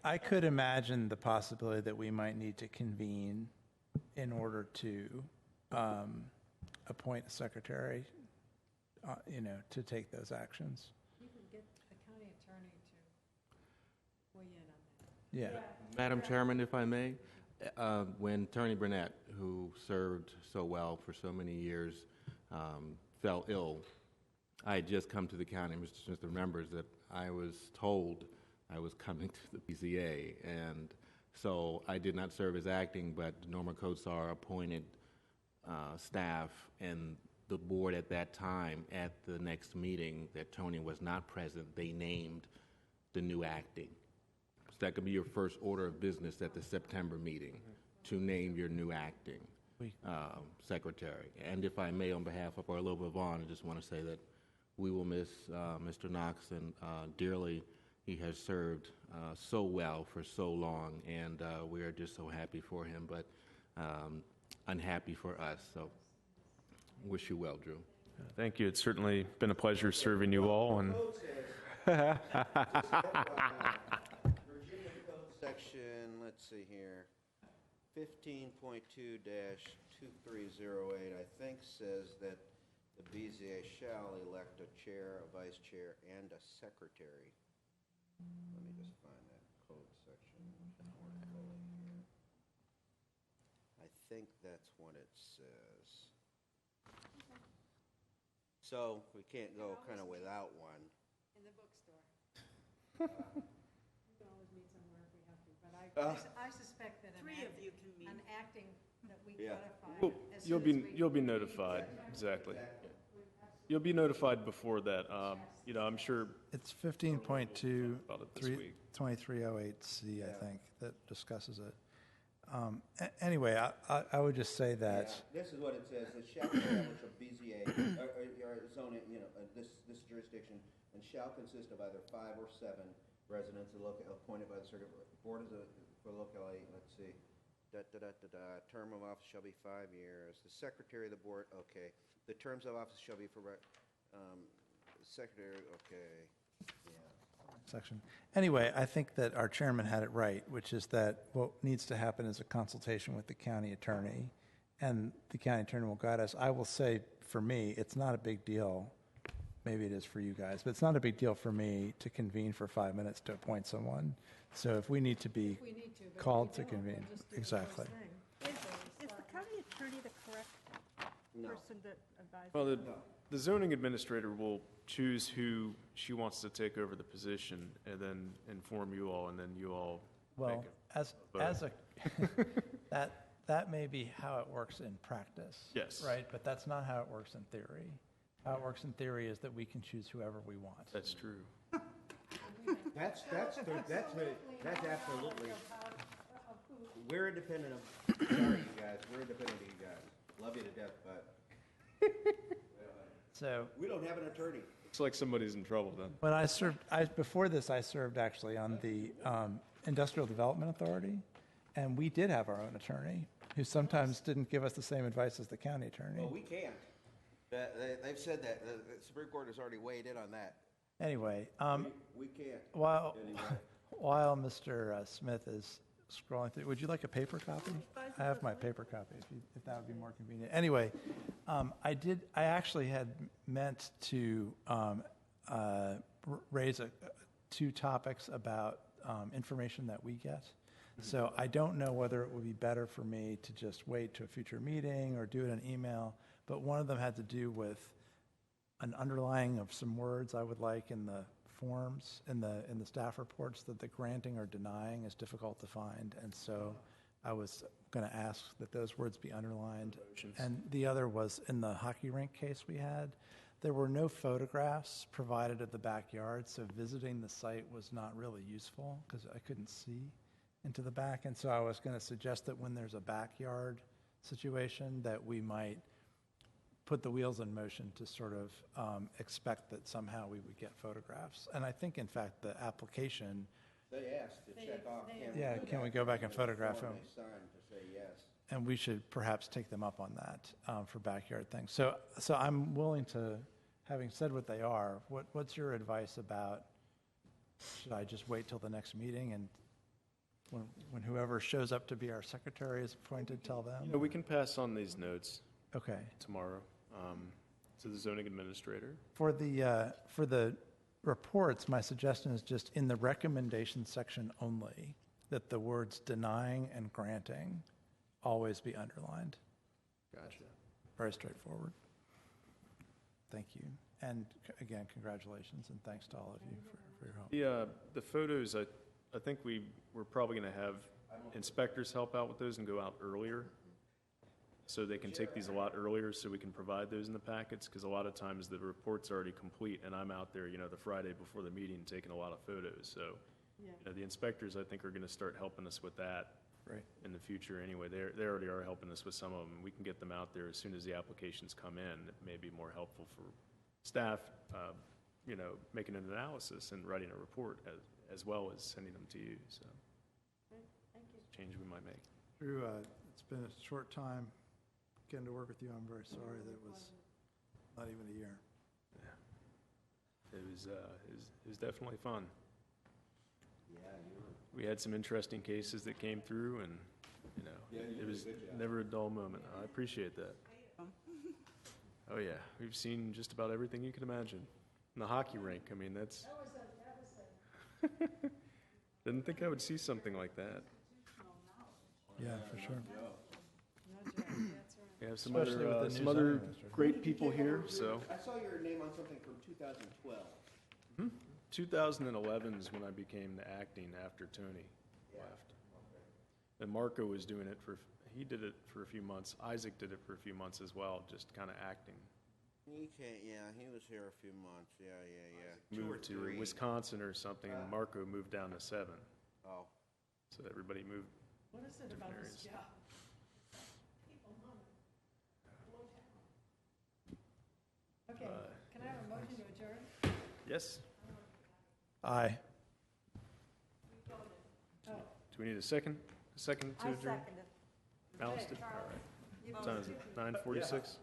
I could imagine the possibility that we might need to convene in order to appoint a secretary, to take those actions. You can get the county attorney to weigh in on that. Yeah. Madam Chairman, if I may, when Tony Burnett, who served so well for so many years, fell ill, I had just come to the county. Mr. Smith remembers that I was told I was coming to the BZA, and so I did not serve as acting, but Norma Kotsar appointed staff and the board at that time. At the next meeting that Tony was not present, they named the new acting. So that could be your first order of business at the September meeting, to name your new acting secretary. And if I may, on behalf of Arlo Vaughn, I just want to say that we will miss Mr. Knox and dearly. He has served so well for so long, and we are just so happy for him, but unhappy for us. So wish you well, Drew. Thank you. It's certainly been a pleasure serving you all. And Virginia Code section, let's see here, 15.2-2308, I think says that the BZA shall elect a chair, a vice chair, and a secretary. Let me just find that code section more fully here. I think that's what it says. So we can't go kind of without one. In the bookstore. We can always meet somewhere if we have to, but I suspect that Three of you can meet. an acting that we Yeah. codify. as soon as we- you'll be notified. Exactly. You'll be notified before that. I'm sure It's 15.2, about it this week. 2308C, I think, that discusses it. Anyway, I would just say that. Yeah, this is what it says: it shall establish a BZA or zoning, this jurisdiction, and shall consist of either 5 or 7 residents appointed by the circuit board for locality. Let's see, term of office shall be 5 years. The secretary of the board, okay. The terms of office shall be for secretary, okay. Yeah. Section. Anyway, I think that our chairman had it right, which is that what needs to happen is a consultation with the county attorney, and the county attorney will guide us. I will say, for me, it's not a big deal. Maybe it is for you guys, but it's not a big deal for me to convene for 5 minutes to appoint someone. So if we need to be but called if to we don't, convene, we'll just do the exactly. first thing. Is the county attorney the correct No. person that advises? Well, the zoning administrator will choose who she wants to take over the position, and then inform you all, and then you all Well, make it. as a that may be how it works in practice. Yes. Right, but that's not how it works in theory. How it works in theory is that we can choose whoever we want. That's true. That's absolutely. We're independent of. Sorry, you guys. We're independent of you guys. Love you to death, but So we don't have an attorney. Looks like somebody's in trouble then. when I served, before this, I served actually on the Industrial Development Authority, and we did have our own attorney who sometimes didn't give us the same advice as the county attorney. Well, we can't. They've said that. The Supreme Court has already weighed in on that. Anyway, We can't. while Anyway. Mr. Smith is scrolling through, would you like a paper copy? I have my paper copy if that would be more convenient. Anyway, I actually had meant to raise two topics about information that we get. So I don't know whether it would be better for me to just wait to a future meeting or do it in email, but one of them had to do with an underlying of some words I would like in the forms, in the staff reports, that the granting or denying is difficult to find. And so I was going to ask that those words be underlined. And the other was in the hockey rink case we had, there were no photographs provided of the backyard, so visiting the site was not really useful because I couldn't see into the back. And so I was going to suggest that when there's a backyard situation that we might put the wheels in motion to sort of expect that somehow we would get photographs. And I think, in fact, the application... They asked to check off. Can we go back and photograph them? They signed to say yes. And we should perhaps take them up on that for backyard things. So I'm willing to, having said what they are, what's your advice about, should I just wait till the next meeting and when whoever shows up to be our secretary is appointed, tell them? You know, we can pass on these notes tomorrow to the zoning administrator. For the reports, my suggestion is just in the recommendation section only, that the words denying and granting always be underlined. Gotcha. Very straightforward. Thank you. And again, congratulations and thanks to all of you for your help. The photos, I think we're probably going to have inspectors help out with those and go out earlier so they can take these a lot earlier so we can provide those in the packets, because a lot of times the report's already complete and I'm out there, the Friday before the meeting taking a lot of photos. So the inspectors, I think, are going to start helping us with that in the future anyway. They already are helping us with some of them. We can get them out there as soon as the applications come in. It may be more helpful for staff, making an analysis and writing a report as well as sending them to you. So Thank you. Change we might make. Drew, it's been a short time getting to work with you. I'm very sorry that it was not even a year. Yeah. It was definitely fun. We had some interesting cases that came through, and it was never a dull moment. I appreciate that. Oh yeah, we've seen just about everything you can imagine. In the hockey rink, I mean, that's... Didn't think I would see something like that. Yeah, for sure. We have some other great people here. So I saw your name on something from 2012. 2011 is when I became the acting after Tony left. And Marco was doing it he did it for a few months. Isaac did it for a few months as well, just kind of acting. He was here a few months. Yeah. Moved to Wisconsin or something, and Marco moved down to 7. Oh. So everybody moved. What is it about this job? Okay, can I have a motion to adjourn? Yes. Aye. Oh. Do we need a second? A second to adjourn? I second it. Alice did? All right. What time is it? 9:46?